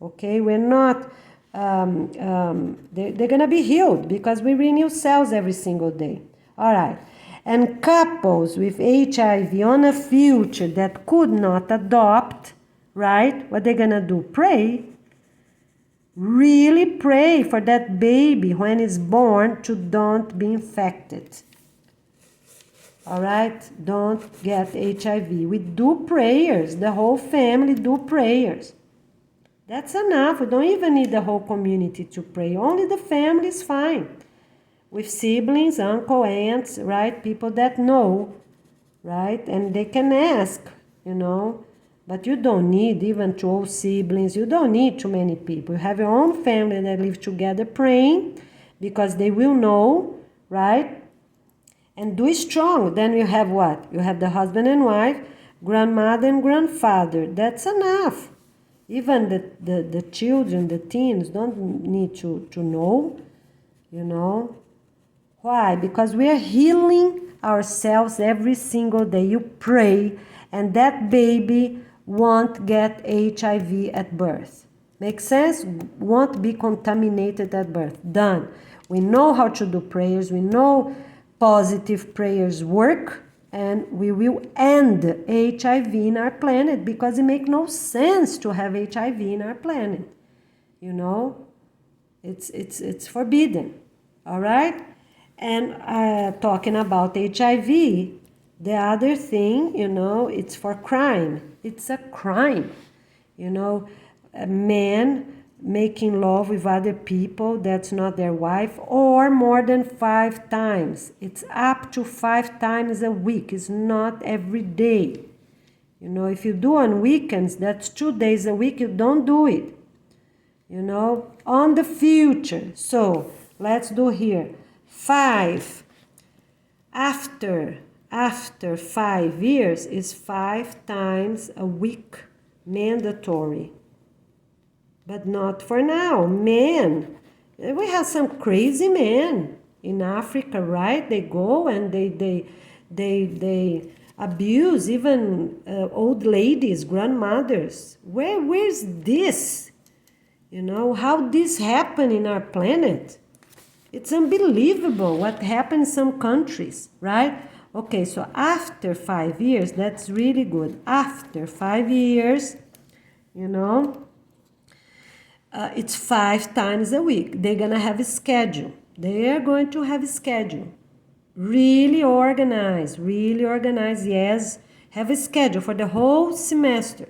Okay, we're not, they're going to be healed because we renew cells every single day. All right. And couples with HIV on a future that could not adopt, right? What they're going to do? Pray. Really pray for that baby when it's born to don't be infected. All right? Don't get HIV. We do prayers. The whole family do prayers. That's enough. We don't even need the whole community to pray. Only the family is fine. With siblings, uncle, aunts, right? People that know, right? And they can ask, you know. But you don't need even 12 siblings. You don't need too many people. You have your own family that live together praying, because they will know, right? And do it strong. Then you have what? You have the husband and wife, grandmother and grandfather. That's enough. Even the children, the teens, don't need to know, you know. Why? Because we are healing ourselves every single day. You pray, and that baby won't get HIV at birth. Make sense? Won't be contaminated at birth. Done. We know how to do prayers. We know positive prayers work, and we will end HIV in our planet, because it makes no sense to have HIV in our planet. You know, it's forbidden. All right? And talking about HIV, the other thing, you know, it's for crime. It's a crime, you know, a man making love with other people that's not their wife, or more than 5 times. It's up to 5 times a week. It's not every day. You know, if you do on weekends, that's 2 days a week. You don't do it, you know, on the future. So Let's do here. 5 after 5 years is 5 times a week mandatory. But not for now. Men, we have some crazy men in Africa, right? They go and they abuse even old ladies, grandmothers. Where's this? You know, how this happen in our planet? It's unbelievable what happens in some countries, right? Okay, so after 5 years, that's really good. After 5 years, you know, it's 5 times a week. They're gonna have a schedule. They are going to have a schedule. Really organized, yes. Have a schedule for the whole semester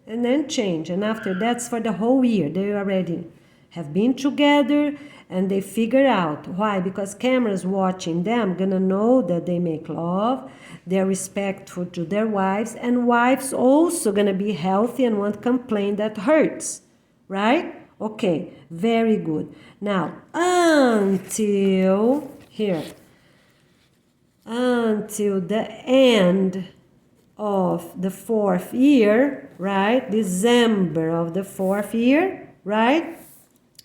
and then change. And after that's for the whole year. They already have been together and they figure out. Why? Because cameras watching them gonna know that they make love, they're respectful to their wives, and wives also gonna be healthy and won't complain that hurts, right? Okay, very good. Now, until the end of the 4th year, right? December of the 4th year, right?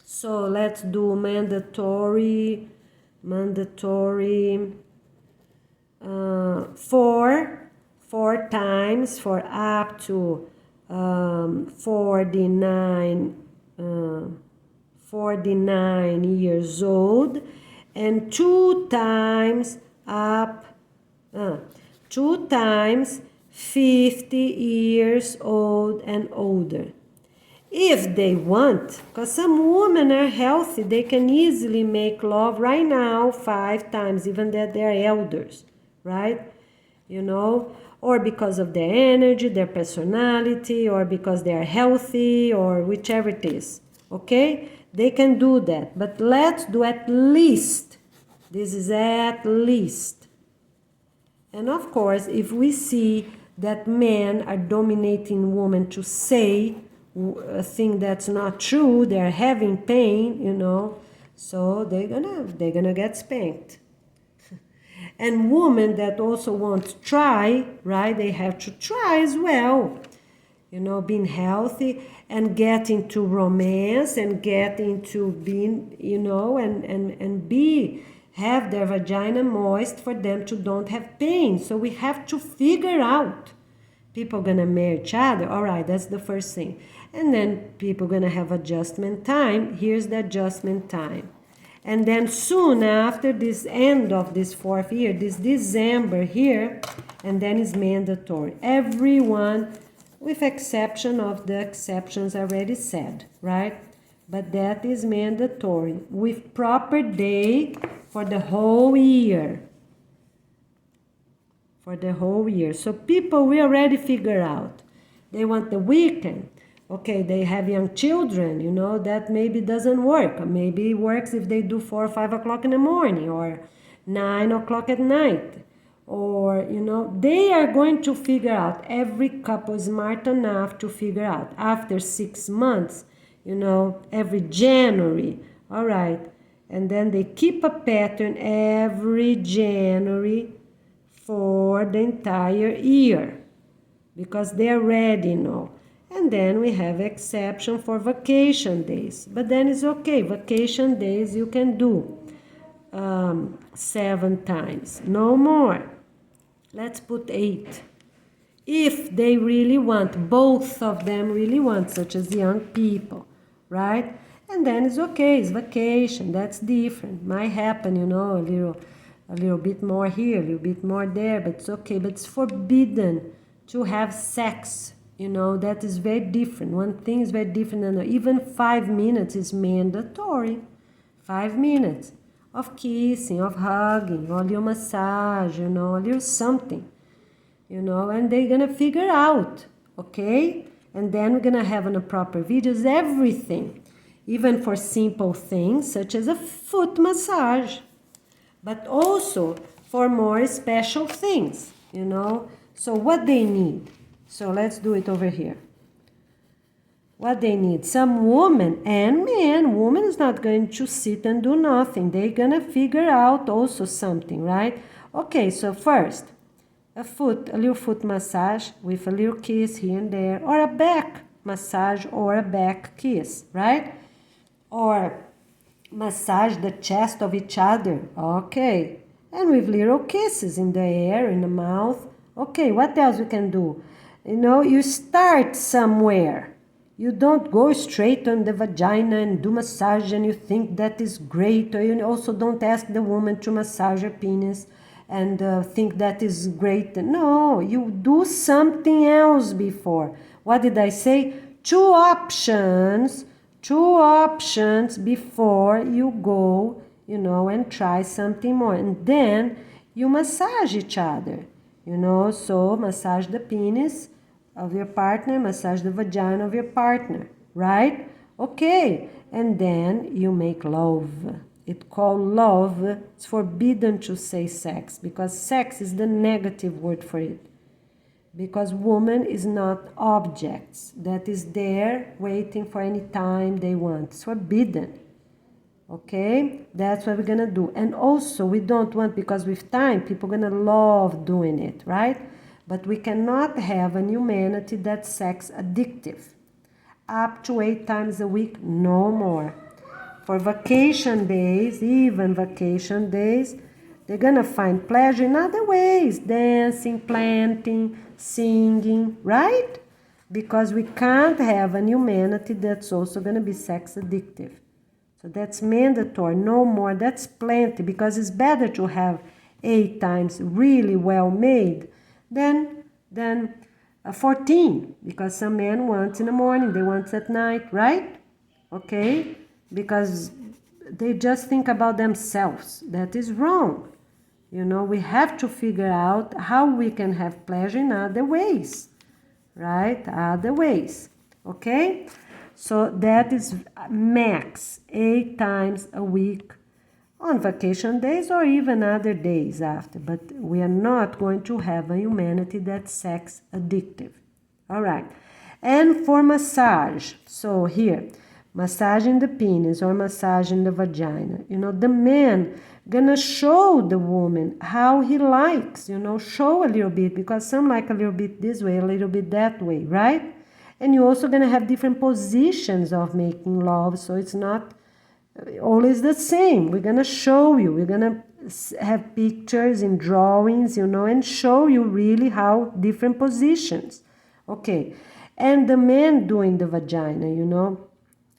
So let's do mandatory, 4 times for up to 49 years old, and 2 times 50 years old and older. If they want, because some women are healthy, they can easily make love right now 5 times, even that they're elders, right? You know, or because of their energy, their personality, or because they are healthy, or whichever it is, okay? They can do that, but let's do at least. This is at least. And of course, if we see that men are dominating women to say a thing that's not true, they're having pain, you know, so they're gonna get spanked. And women that also want to try, right, they have to try as well, you know, being healthy and get into romance and get into being, you know, and have their vagina moist for them to don't have pain. So we have to figure out. People gonna marry each other, all right, that's the first thing. And then people gonna have adjustment time. Here's the adjustment time. And then soon after this end of this 4th year, this December here, and then is mandatory. Everyone, with exception of the exceptions already said, right? But that is mandatory with proper day for the whole year. For the whole year. So people, we already figure out. They want the weekend. Okay, they have young children, you know, that maybe doesn't work. Maybe it works if they do 4 or 5 o'clock in the morning or 9 o'clock at night. Or, you know, they are going to figure out. Every couple is smart enough to figure out. After 6 months, you know, every January, all right. And then they keep a pattern every January for the entire year because they're ready, you know. And then we have exception for vacation days. But then it's okay. Vacation days you can do 7 times. No more. Let's put 8. If they really want, both of them really want, such as young people, right? And then it's okay. It's vacation. That's different. Might happen, you know, a little bit more here, a little bit more there. But it's okay. But it's forbidden to have sex. You know, that is very different. One thing is very different than even 5 minutes is mandatory. 5 minutes of kissing, of hugging, or a little massage, you know, a little something, you know, and they're gonna figure out, okay? And then we're gonna have on the proper videos everything, even for simple things such as a foot massage, but also for more special things, you know. So what they need. So let's do it over here. What they need, some woman and man, woman is not going to sit and do nothing. They're gonna figure out also something, right? Okay, so first, a little foot massage with a little kiss here and there, or a back massage or a back kiss, right? Or massage the chest of each other, okay? And with little kisses in the air, in the mouth. Okay, what else we can do? You know, you start somewhere. You don't go straight on the vagina and do massage and you think that is great. Or you also don't ask the woman to massage her penis and think that is great. No, you do something else before. What did I say? Two options before you go, you know, and try something more. And then you massage each other, you know, so massage the penis of your partner, massage the vagina of your partner, right? Okay, and then you make love. It's called love. It's forbidden to say sex because sex is the negative word for it. Because woman is not objects that is there waiting for any time they want. It's forbidden. Okay, that's what we're gonna do. And also we don't want, because with time people gonna love doing it, right? But we cannot have an humanity that's sex addictive. Up to 8 times a week, no more. For vacation days, even vacation days, they're gonna find pleasure in other ways, dancing, planting, singing, right? Because we can't have an humanity that's also gonna be sex addictive. So that's mandatory, no more, that's plenty, because it's better to have 8 times really well made than 14, because some men want in the morning, they want at night, right? Okay, because they just think about themselves. That is wrong. You know, we have to figure out how we can have pleasure in other ways, right? Other ways, okay? So that is max 8 times a week on vacation days or even other days after. But we are not going to have a humanity that's sex addictive. All right. And for massage, so here, massaging the penis or massaging the vagina, you know, the man gonna show the woman how he likes, you know, show a little bit, because some like a little bit this way, a little bit that way, right? And you're also gonna have different positions of making love, so it's not always the same. We're gonna show you, we're gonna have pictures and drawings, you know, and show you really how different positions. Okay, and the man doing the vagina, you know,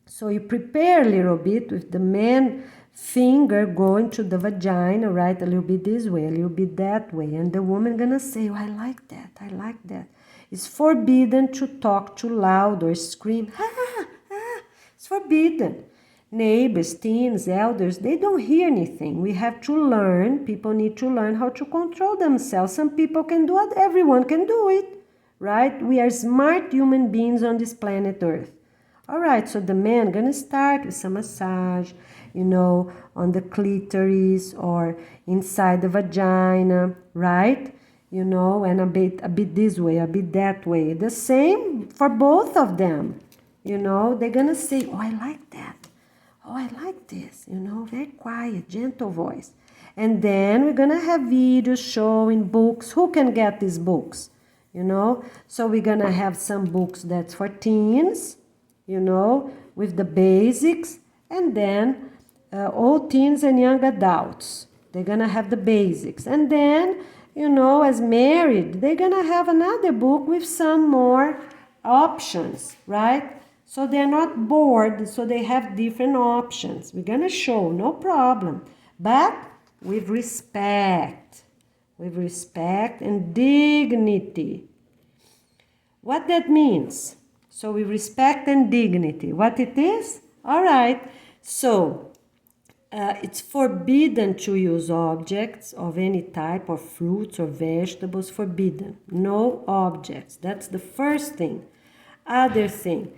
so you prepare a little bit with the man finger going to the vagina, right? A little bit this way, a little bit that way, and the woman gonna say, oh, I like that, I like that. It's forbidden to talk too loud or scream, it's forbidden. Neighbors, teens, elders, they don't hear anything. We have to learn, people need to learn how to control themselves. Some people can do it, everyone can do it, right? We are smart human beings on this planet Earth. All right, so the man gonna start with some massage, you know, on the clitoris or inside the vagina, right? You know, and a bit this way, a bit that way. The same for both of them. You know, they're gonna say, oh, I like that. Oh, I like this, you know, very quiet, gentle voice. And then we're gonna have videos showing books. Who can get these books? You know, so we're gonna have some books that's for teens, you know, with the basics, and then all teens and young adults, they're gonna have the basics. And then, you know, as married, they're gonna have another book with some more options, right? So they're not bored, so they have different options. We're gonna show, no problem, but with respect and dignity. What that means? So with respect and dignity, what it is? All right, so it's forbidden to use objects of any type, or fruits or vegetables, forbidden. No objects, that's the first thing. Other thing,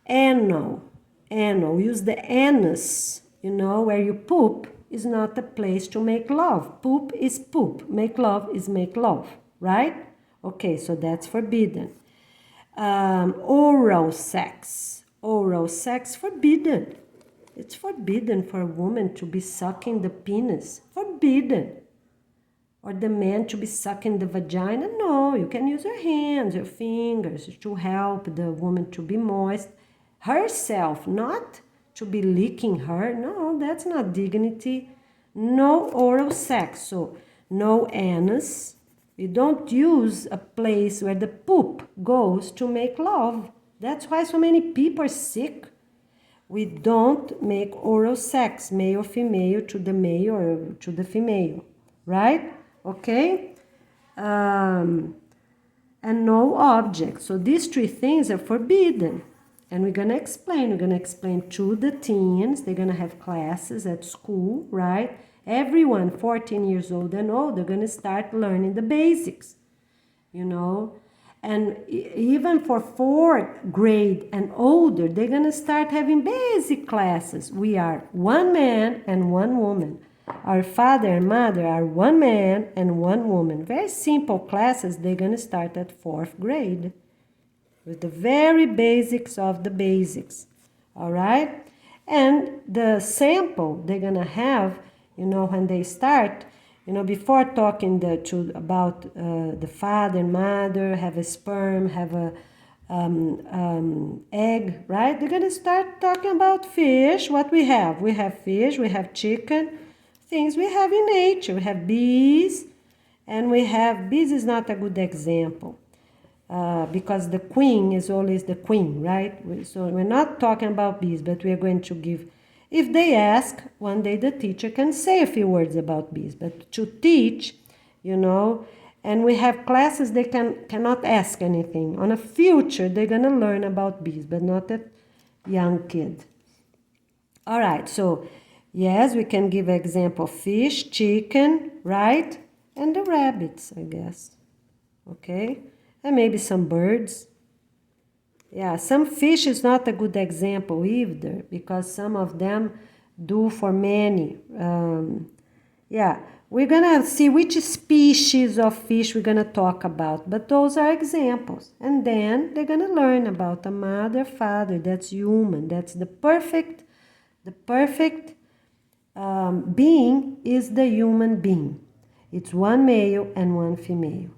anal, use the anus, you know, where you poop is not a place to make love. Poop is poop, make love is make love, right? Okay, so that's forbidden. Oral sex oral sex forbidden. It's forbidden for a woman to be sucking the penis. Forbidden. Or the man to be sucking the vagina. No, you can use your hands, your fingers to help the woman to be moist. Herself, not to be licking her. No, that's not dignity. No oral sex. So, no anus. We don't use a place where the poop goes to make love. That's why so many people are sick. We don't make oral sex, male, female, to the male or to the female, right? Okay? And no object. So these three things are forbidden. And we're going to explain. We're going to explain to the teens. They're going to have classes at school, right? Everyone 14 years old and old, they're going to start learning the basics, you know. And even for 4th grade and older, they're going to start having basic classes. We are one man and one woman. Our father and mother are one man and one woman. Very simple classes. They're going to start at 4th grade with the very basics of the basics. All right? And the sample they're going to have, you know, when they start, you know, before talking about the father and mother, have a sperm, have a egg, right? They're going to start talking about fish, what we have. We have fish, we have chicken, things we have in nature. We have bees, and bees is not a good example because the queen is always the queen, right? So we're not talking about bees, but we are going to give. If they ask, one day the teacher can say a few words about bees, but to teach, you know, and we have classes they cannot ask anything. On a future, they're going to learn about bees, but not a young kid. All right, so yes, we can give example fish, chicken, right? And the rabbits, I guess. Okay, and maybe some birds. Yeah, some fish is not a good example either because some of them do for many. Yeah, we're going to see which species of fish we're going to talk about, but those are examples. And then they're going to learn about a mother, father, that's human. That's the perfect being is the human being. It's one male and one female.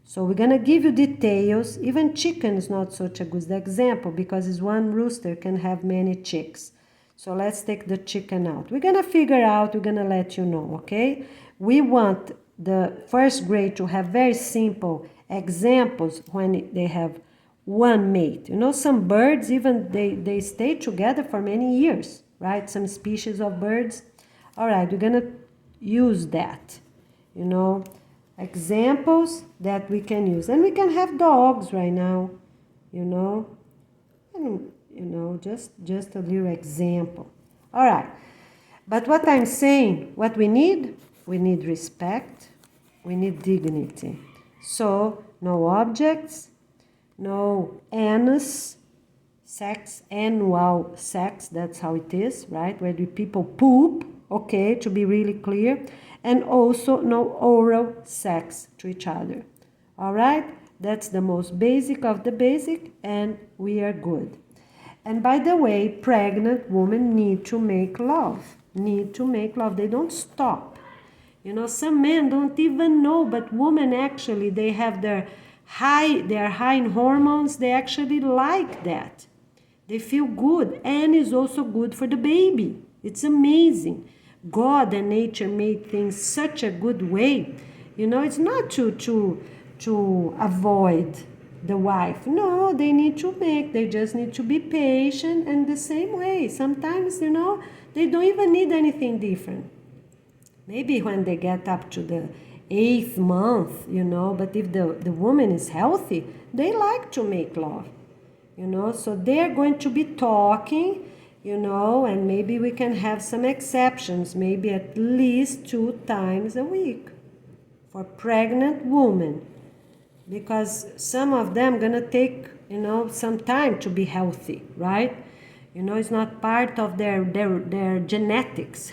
So we're going to give you details. Even chicken is not such a good example because it's one rooster can have many chicks. So let's take the chicken out. We're going to figure out, we're going to let you know, okay? We want the 1st grade to have very simple examples when they have one mate. You know, some birds, even they stay together for many years, right? Some species of birds. All right, we're going to use that, you know. Examples that we can use. And we can have dogs right now, you know. And, you know, just a little example. All right. But what I'm saying, what we need respect. We need dignity. So, no objects, no anus, sex, annual sex, that's how it is, right? Where do people poop, okay, to be really clear. And also no oral sex to each other. All right? That's the most basic of the basic, and we are good. And by the way, pregnant women need to make love. Need to make love. They don't stop. You know, some men don't even know, but women actually, they are high in hormones. They actually like that. They feel good, and it's also good for the baby. It's amazing. God and nature made things such a good way. You know, it's not to avoid the wife. No, they need to make. They just need to be patient, and the same way. Sometimes, you know, they don't even need anything different. Maybe when they get up to the 8th month, you know, but if the woman is healthy, they like to make love, you know. So they're going to be talking, you know, and maybe we can have some exceptions, maybe at least 2 times a week for pregnant women, because some of them gonna take, you know, some time to be healthy, right? You know, it's not part of their genetics,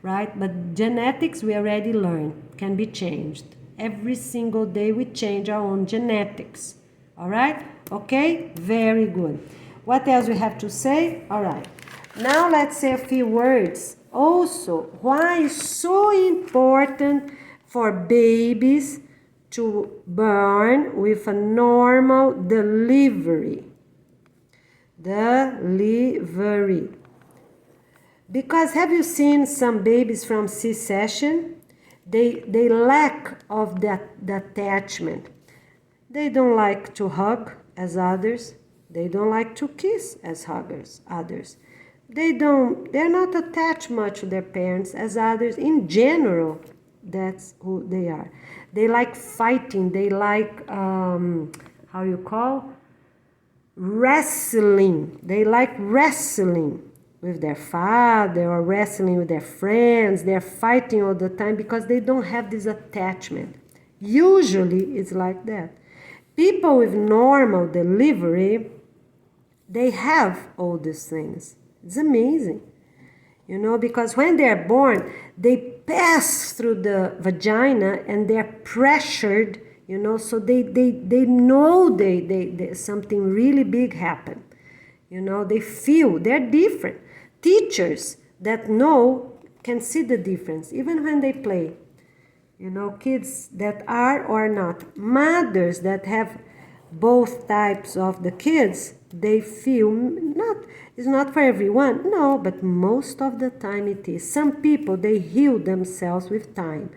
right? But genetics we already learned can be changed. Every single day we change our own genetics, all right? Okay, very good. What else we have to say? All right. Now let's say a few words. Also, why is so important for babies to born with a normal delivery? Delivery. Because have you seen some babies from C-section? They lack of the attachment. They don't like to hug as others. They don't like to kiss as others. They're not attached much to their parents as others. In general, that's who they are. They like fighting. They like, how you call? Wrestling. They like wrestling with their father or wrestling with their friends. They're fighting all the time because they don't have this attachment. Usually it's like that. People with normal delivery, they have all these things. It's amazing. You know, because when they're born, they pass through the vagina and they're pressured, you know, so they know something really big happened. You know, they feel they're different. Teachers that know can see the difference, even when they play. You know, kids that are or not. Mothers that have both types of the kids, they feel it's not for everyone, no, but most of the time it is. Some people, they heal themselves with time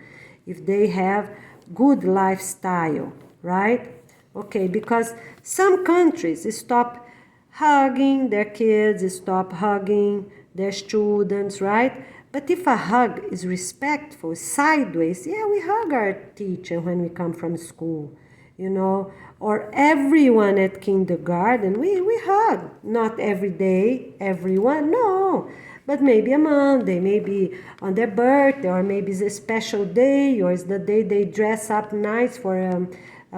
if they have good lifestyle, right? Okay, because some countries stop hugging their kids, stop hugging their students, right? But if a hug is respectful, sideways, yeah, we hug our teacher when we come from school, you know, or everyone at kindergarten, we hug. Not every day, everyone, no, but maybe a Monday, maybe on their birthday, or maybe it's a special day, or it's the day they dress up nice for a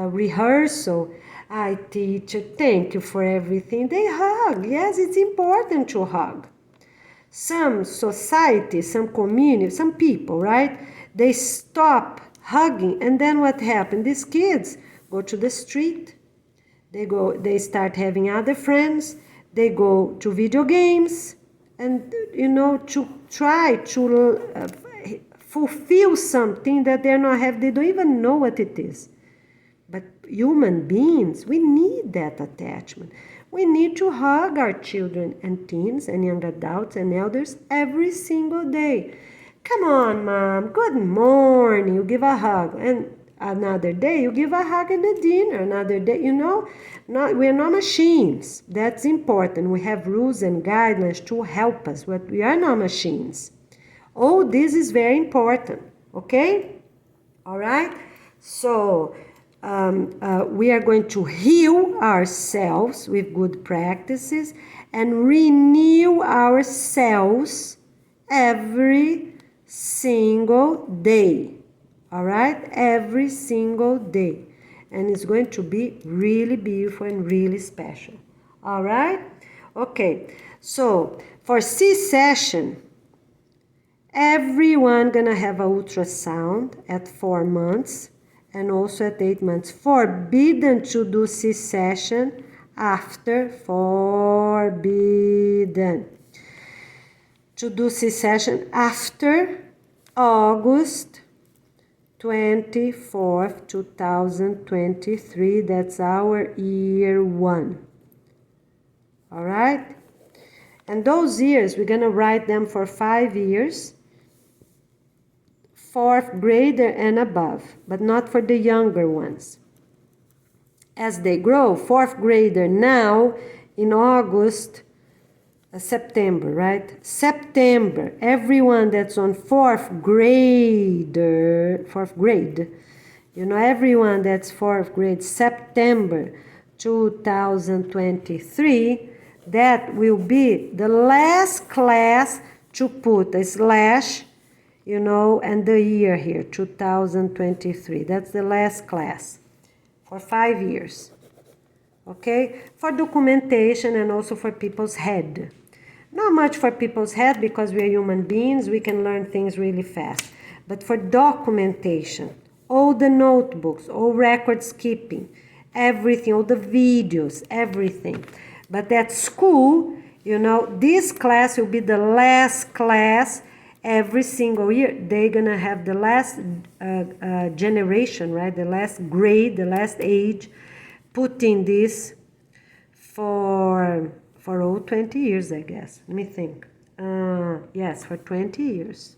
rehearsal. Hi, teacher, thank you for everything. They hug. Yes, it's important to hug. Some society, some community, some people, right? They stop hugging, and then what happened? These kids go to the street. They start having other friends. They go to video games, and you know, to try to fulfill something that they're not have. They don't even know what it is. But human beings, we need that attachment. We need to hug our children and teens and young adults and elders every single day. Come on, Mom, good morning. You give a hug. And another day, you give a hug at the dinner. Another day, you know, we're not machines. That's important. We have rules and guidelines to help us, but we are not machines. All this is very important, okay? All right? So we are going to heal ourselves with good practices and renew ourselves every single day. All right? Every single day. And it's going to be really beautiful and really special. All right? Okay. So for C-section, everyone gonna have an ultrasound at 4 months. And also at 8 months. Forbidden to do C-section after. Forbidden to do C-section after August 24th, 2023. That's our year 1. All right? And those years, we're going to write them for 5 years. 4th grader and above, but not for the younger ones. As they grow, 4th grader now in August, September, right? September, everyone that's on 4th grade, you know, everyone that's 4th grade, September 2023, that will be the last class to put a slash, you know, and the year here, 2023. That's the last class for 5 years, okay? For documentation and also for people's head. Not much for people's head because we are human beings, we can learn things really fast. But for documentation, all the notebooks, all records keeping, everything, all the videos, everything. But at school, this class will be the last class every single year. They're gonna have the last generation, right? The last grade, the last age, putting this for all 20 years, I guess. Let me think. Yes, for 20 years.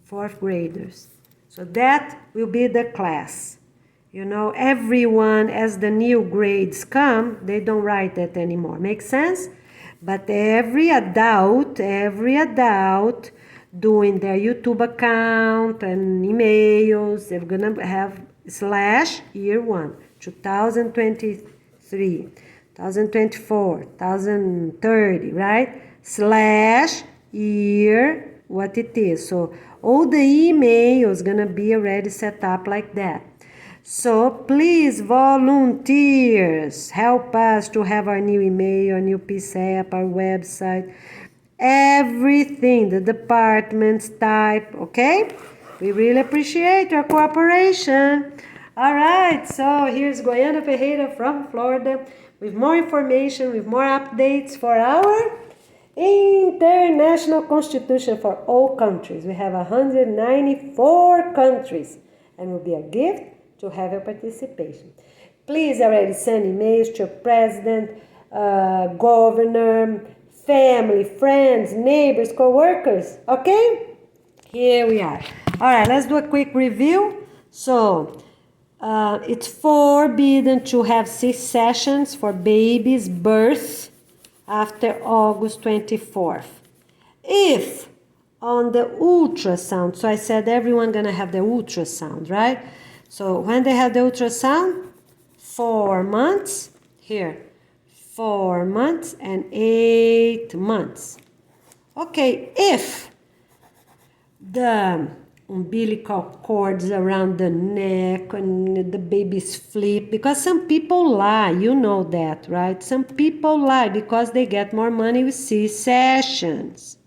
Fourth graders. So that will be the class. Everyone, as the new grades come, they don't write that anymore. Make sense? But every adult doing their YouTube account and emails, they're gonna have /year 1, 2023, 2024, 2030, right? /year, what it is. So all the emails gonna be already set up like that. So please, volunteers, help us to have our new email, our new PSAP, our website, everything, the departments type, okay? We really appreciate your cooperation. All right, so here's Goiana Ferreira from Florida with more information, with more updates for our International Constitution for all countries. We have 194 countries, and will be a gift to have your participation. Please already send emails to your president, governor, family, friends, neighbors, co-workers, okay? Here we are. All right, let's do a quick review. So, it's forbidden to have C-sections for babies' birth after August 24th. If on the ultrasound, so I said everyone gonna have the ultrasound, right? So when they have the ultrasound, 4 months, here, 4 months and 8 months. Okay, if the umbilical cords around the neck and the babies flip, because some people lie, you know that, right? Some people lie because they get more money with C-sections,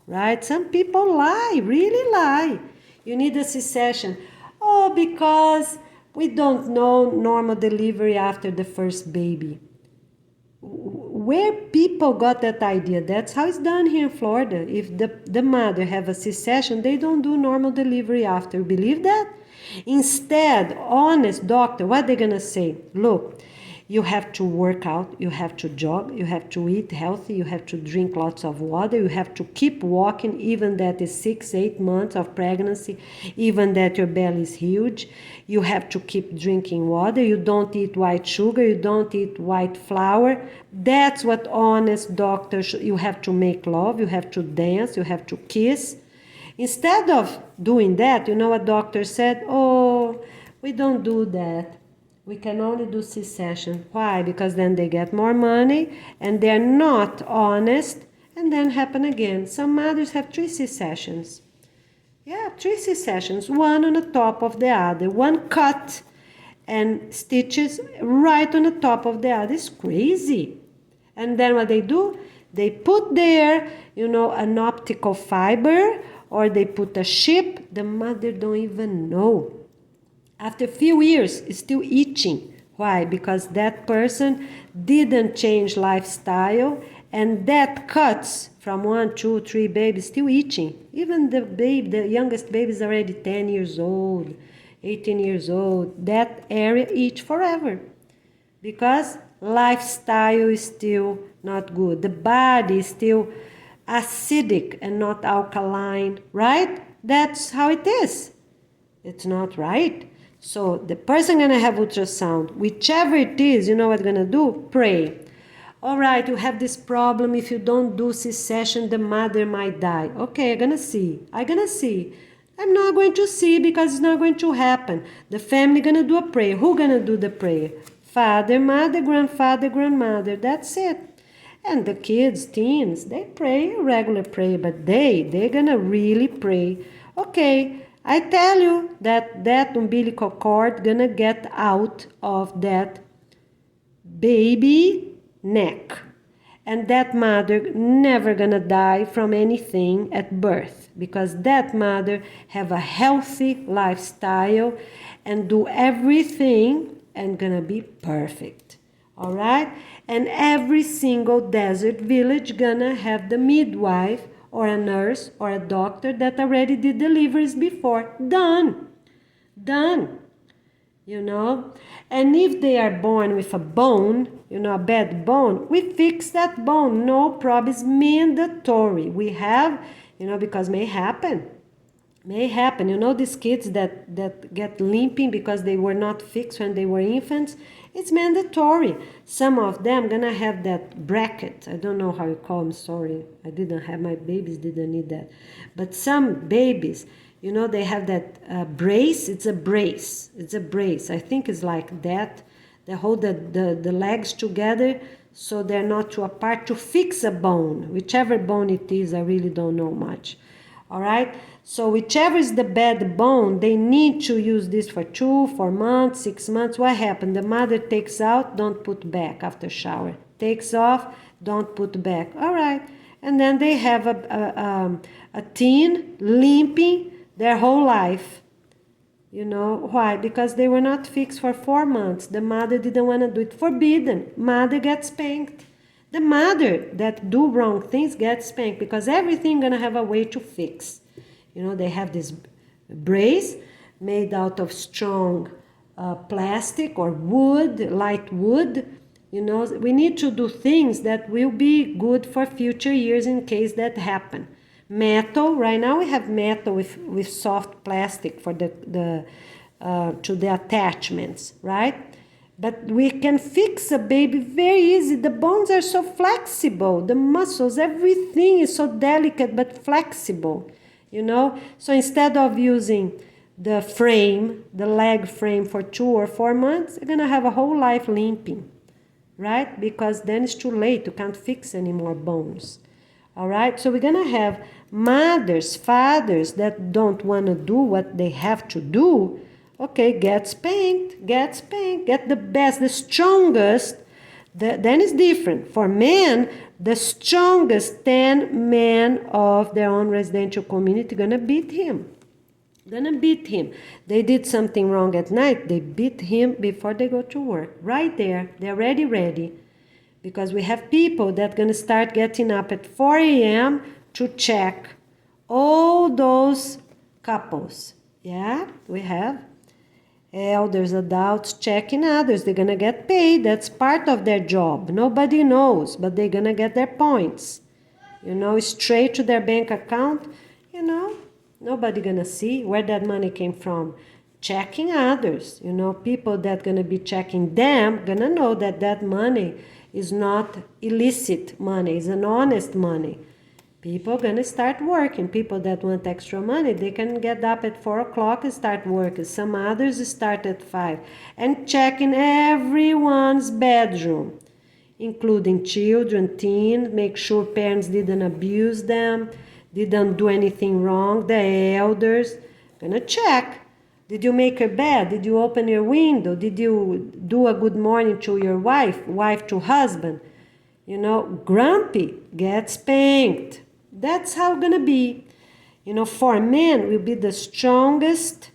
right? Some people lie, really lie. You need a C-section. Oh, because we don't know normal delivery after the first baby. Where people got that idea? That's how it's done here in Florida. If the mother have a C-section, they don't do normal delivery after. Believe that? Instead, honest doctor, what they're gonna say? Look, you have to work out, you have to jog, you have to eat healthy, you have to drink lots of water, you have to keep walking, even that is 6-8 months of pregnancy, even that your belly is huge. You have to keep drinking water, you don't eat white sugar, you don't eat white flour. That's what honest doctors, you have to make love, you have to dance, you have to kiss. Instead of doing that, you know what doctor said? Oh, we don't do that. We can only do C-section. Why? Because then they get more money and they're not honest, and then happen again. Some mothers have 3 C-sections. Yeah, 3 C-sections, one on the top of the other, one cut and stitches right on the top of the other. It's crazy. And then what they do? They put there, an optical fiber, or they put a chip. The mother don't even know. After a few years, it's still itching. Why? Because that person didn't change lifestyle, and that cuts from 1, 2, 3 babies still itching. Even the youngest baby is already 10 years old, 18 years old. That area itch forever because lifestyle is still not good. The body is still acidic and not alkaline, right? That's how it is. It's not right. So the person gonna have ultrasound, whichever it is, you know what gonna do? Pray. All right, you have this problem. If you don't do C-section, the mother might die. Okay, I'm gonna see. I'm not going to see because it's not going to happen. The family gonna do a prayer. Who gonna do the prayer? Father, mother, grandfather, grandmother. That's it. And the kids, teens, they pray a regular prayer, but they're gonna really pray. Okay. I tell you that umbilical cord gonna get out of that baby neck. And that mother never gonna die from anything at birth, because that mother have a healthy lifestyle and do everything and gonna be perfect. All right? And every single desert village gonna have the midwife or a nurse or a doctor that already did deliveries before. Done. Done. You know? And if they are born with a bone, you know, a bad bone, we fix that bone. No problem. It's mandatory. We have, you know, because may happen. May happen. You know, these kids that get limping because they were not fixed when they were infants, it's mandatory. Some of them gonna have that bracket. I don't know how you call them, sorry. I didn't have, my babies didn't need that. But some babies, you know, they have that brace. It's a brace. It's a brace. I think it's like that. They hold the legs together so they're not too apart to fix a bone. Whichever bone it is, I really don't know much. All right? So whichever is the bad bone, they need to use this for 2, 4 months, 6 months. What happened? The mother takes out, don't put back after shower. Takes off, don't put back. All right. And then they have a teen limping their whole life. You know, why? Because they were not fixed for 4 months. The mother didn't want to do it. Forbidden. Mother gets spanked. The mother that do wrong things gets spanked because everything gonna have a way to fix. You know, they have this brace made out of strong plastic or wood, light wood. You know, we need to do things that will be good for future years in case that happen. Metal, right now we have metal with soft plastic for the to the attachments, right? But we can fix a baby very easy. The bones are so flexible, the muscles, everything is so delicate but flexible, you know? So instead of using the frame, the leg frame for 2 or 4 months, you're gonna have a whole life limping, right? Because then it's too late, you can't fix any more bones. All right, so we're gonna have mothers, fathers that don't wanna do what they have to do. Okay, get spanked, get the best, the strongest. Then it's different. For men, the strongest 10 men of their own residential community gonna beat him. They did something wrong at night, they beat him before they go to work. Right there, they're ready. Because we have people that gonna start getting up at 4 a.m. to check all those couples. Yeah, we have elders, adults checking others. They're gonna get paid. That's part of their job. Nobody knows, but they're gonna get their points. You know, straight to their bank account. You know, nobody gonna see where that money came from. Checking others. You know, people that gonna be checking them gonna know that that money is not illicit money. It's an honest money. People gonna start working. People that want extra money, they can get up at 4 o'clock and start working. Some others start at 5. And checking everyone's bedroom, including children, teens, make sure parents didn't abuse them, didn't do anything wrong. The elders gonna check. Did you make her bed? Did you open your window? Did you do a good morning to your wife to husband? You know, grumpy, get spanked. That's how it's gonna be. You know, for men, we'll be the strongest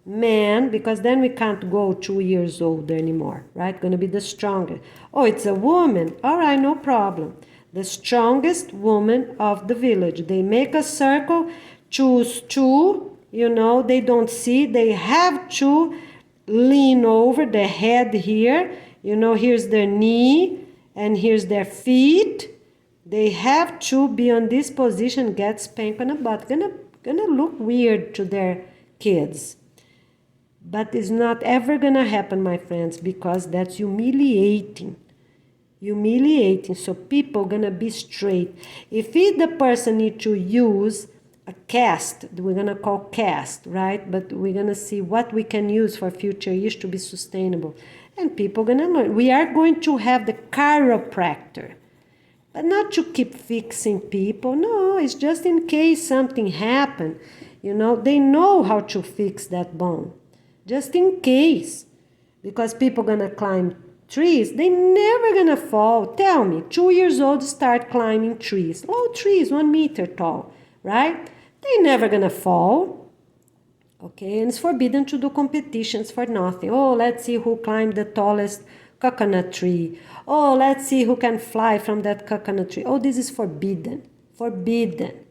man, because then we can't go 2 years old anymore, right? Gonna be the strongest. Oh, it's a woman. All right, no problem. The strongest woman of the village. They make a circle, choose 2, you know, they don't see. They have to lean over the head here. You know, here's their knee and here's their feet. They have to be on this position, get spanked on the butt. Gonna look weird to their kids. But it's not ever gonna happen, my friends, because that's humiliating. So people gonna be straight. If the person need to use a cast, we're gonna call cast, right? But we're gonna see what we can use for future years to be sustainable. And people gonna learn. We are going to have the chiropractor. But not to keep fixing people. No, it's just in case something happened. You know, they know how to fix that bone. Just in case. Because people gonna climb trees, they never gonna fall. Tell me, 2 years old start climbing trees. Low trees, 1 meter tall, right? They never gonna fall. Okay, and it's forbidden to do competitions for nothing. Oh, let's see who climbed the tallest coconut tree. Oh, let's see who can fly from that coconut tree. Oh, this is forbidden. Forbidden.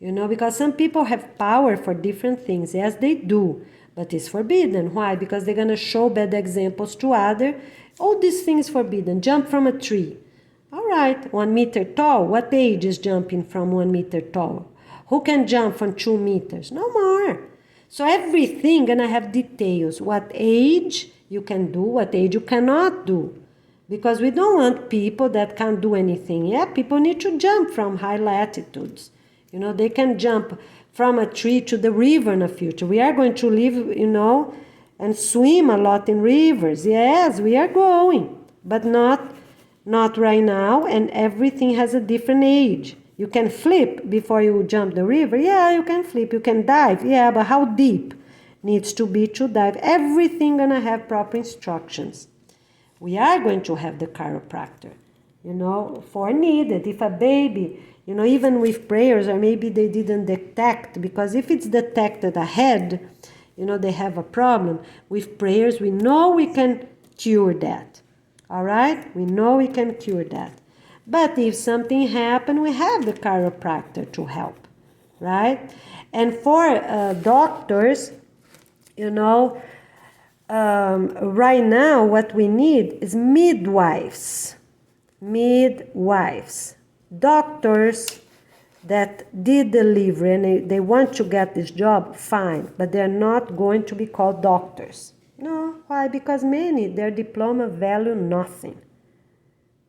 You know, because some people have power for different things. Yes, they do. But it's forbidden. Why? Because they're going to show bad examples to others. All these things forbidden. Jump from a tree. All right, 1 meter tall. What age is jumping from 1 meter tall? Who can jump from 2 meters? No more. So everything gonna have details. What age you can do, what age you cannot do. Because we don't want people that can't do anything. Yeah, people need to jump from high latitudes. You know, they can jump from a tree to the river in the future. We are going to live, you know, and swim a lot in rivers. Yes, we are going, but not right now, and everything has a different age. You can flip before you jump the river. Yeah, you can flip. You can dive. Yeah, but how deep needs to be to dive? Everything gonna have proper instructions. We are going to have the chiropractor, you know, for needed. If a baby, you know, even with prayers, or maybe they didn't detect, because if it's detected ahead, you know, they have a problem. With prayers, we know we can cure that. All right? We know we can cure that. But if something happened, we have the chiropractor to help, right? And for doctors, you know, right now what we need is midwives. Midwives. Doctors that did delivery and they want to get this job, fine, but they're not going to be called doctors. No, why? Because many, their diploma value nothing.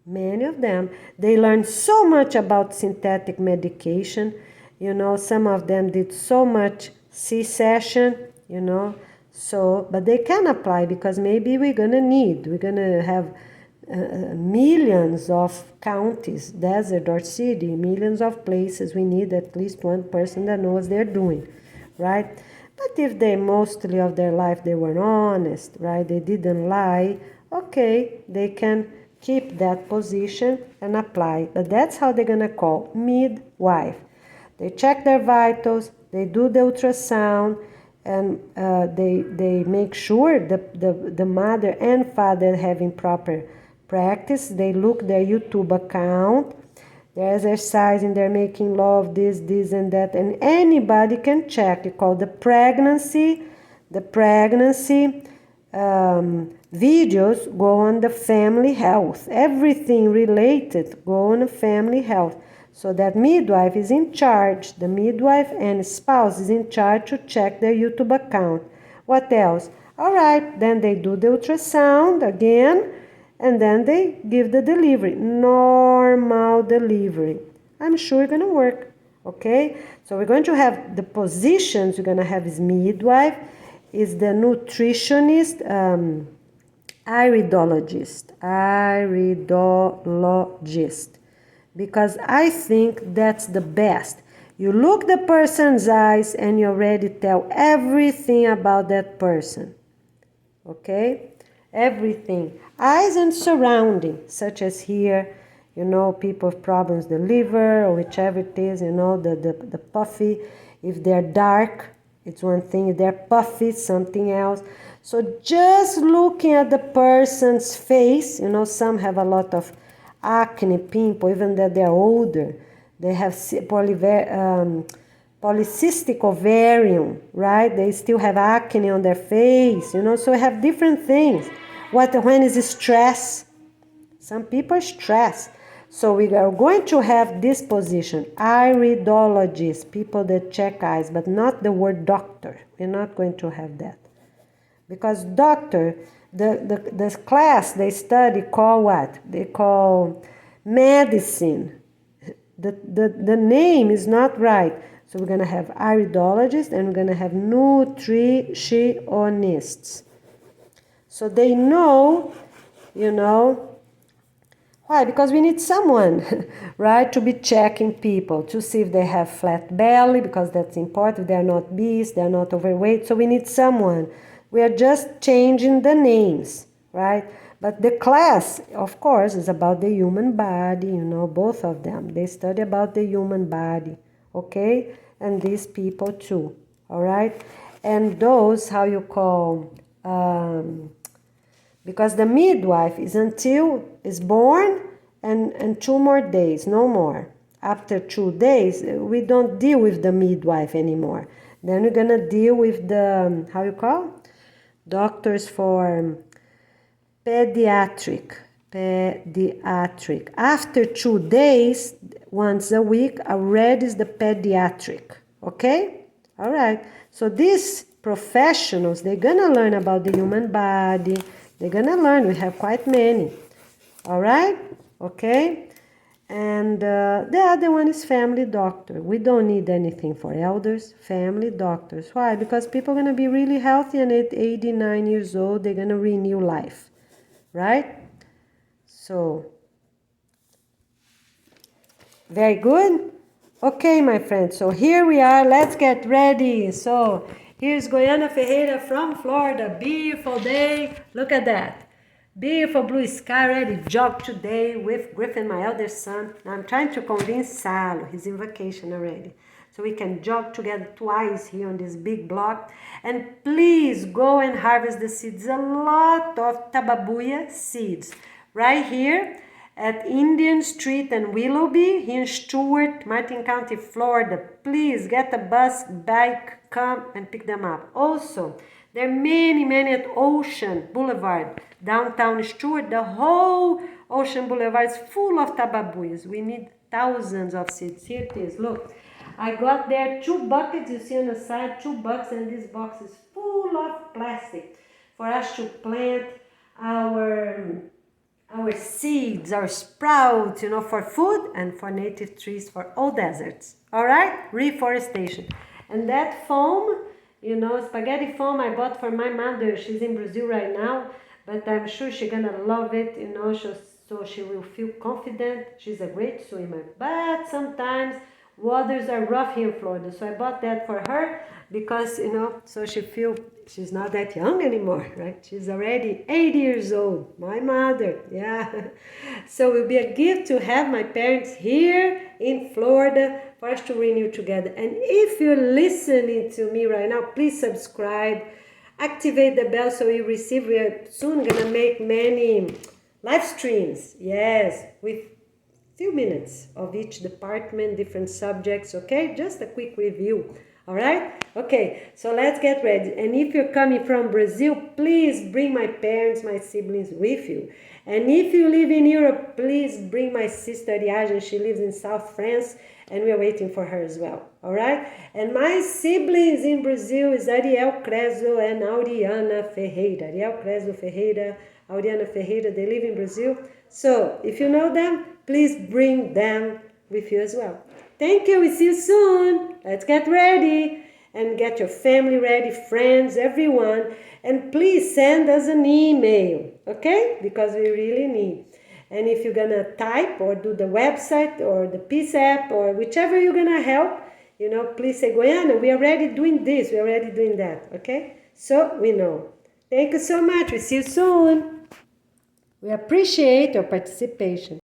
Many of them, they learn so much about synthetic medication. You know, some of them did so much C-section, you know. So, but they can apply because maybe we're going to have millions of counties, desert or city, millions of places. We need at least one person that knows they're doing, right? But if they mostly of their life they were honest, right? They didn't lie, okay, they can keep that position and apply. But that's how they're gonna call midwife. They check their vitals, they do the ultrasound, and they make sure the mother and father having proper practice. They look their YouTube account, they're exercising, they're making love, this and that, and anybody can check. It's called the pregnancy videos go on the family health. Everything related go on the family health. So that midwife is in charge. The midwife and spouse is in charge to check their YouTube account. What else? All right, then they do the ultrasound again, and then they give the delivery. Normal delivery. I'm sure it's going to work. Okay? So we're going to have the positions. We're going to have is midwife, is the nutritionist, iridologist, because I think that's the best. You look the person's eyes and you already tell everything about that person, okay? Everything, eyes and surrounding, such as here, you know, people with problems, the liver or whichever it is, you know, the puffy, if they're dark, it's one thing, if they're puffy, something else. So just looking at the person's face, you know, some have a lot of acne, pimple, even that they're older. They have polycystic ovarian, right? They still have acne on their face, you know, so we have different things. When is stress? Some people are stressed. So we are going to have this position, iridologist, people that check eyes, but not the word doctor. We're not going to have that. Because doctor, the class they study call what? They call medicine. The name is not right. So we're going to have iridologists and we're going to have nutritionists. So they know, you know, why? Because we need someone, right, to be checking people to see if they have flat belly, because that's important. They're not obese, they're not overweight. So we need someone. We are just changing the names, right? But the class, of course, is about the human body, you know, both of them. They study about the human body, okay? And these people too, all right? and those, how you call, because the midwife is until is born and 2 more days, no more. After 2 days, we don't deal with the midwife anymore. Then we're gonna deal with the, how you call? Doctors for pediatric. After 2 days, once a week, already is the pediatric. Okay? All right. So these professionals, they're gonna learn about the human body. They're gonna learn. We have quite many. All right? Okay? And the other one is family doctor. We don't need anything for elders, family doctors. Why? Because people are going to be really healthy and at 89 years old, they're going to renew life, right? So, very good. Okay, my friends, so here we are. Let's get ready. So, here's Goiana Ferreira from Florida. Beautiful day. Look at that. Beautiful blue sky, ready to jog today with Griffin, my eldest son. I'm trying to convince Salo, he's in vacation already. So we can jog together twice here on this big block. And please go and harvest the seeds. A lot of tababuia seeds right here at Indian Street and Willoughby here in Stuart, Martin County, Florida. Please get a bus, bike, come and pick them up. Also, there are many at Ocean Boulevard, downtown Stuart. The whole Ocean Boulevard is full of tababuias. We need thousands of seeds. Here it is, look. I got there 2 buckets, you see on the side, 2 buckets, and this box is full of plastic for us to plant our seeds, our sprouts, for food and for native trees for all deserts. All right? Reforestation. And that foam, spaghetti foam I bought for my mother. She's in Brazil right now, but I'm sure she's gonna love it, so she will feel confident. She's a great swimmer, but sometimes waters are rough here in Florida, so I bought that for her because, so she feels she's not that young anymore, right? She's already 80 years old, my mother, yeah. So it will be a gift to have my parents here in Florida for us to renew together. And if you're listening to me right now, please subscribe, activate the bell so you receive. We are soon gonna make many live streams, yes, with few minutes of each department, different subjects, okay? Just a quick review, all right? Okay, so let's get ready. And if you're coming from Brazil, please bring my parents, my siblings with you. And if you live in Europe, please bring my sister Ariadne. She lives in South France, and we're waiting for her as well, all right? And my siblings in Brazil is Ariel Creso and Auriana Ferreira. Ariel Creso Ferreira, Auriana Ferreira, they live in Brazil. So, if you know them, please bring them with you as well. Thank you. We see you soon. Let's get ready and get your family ready, friends, everyone. And please send us an email, okay? Because we really need. And if you're going to type or do the website or the Peace app or whichever you're going to help, please say, Goiana, we are already doing this. We are already doing that, okay? So we know. Thank you so much. We see you soon. We appreciate your participation.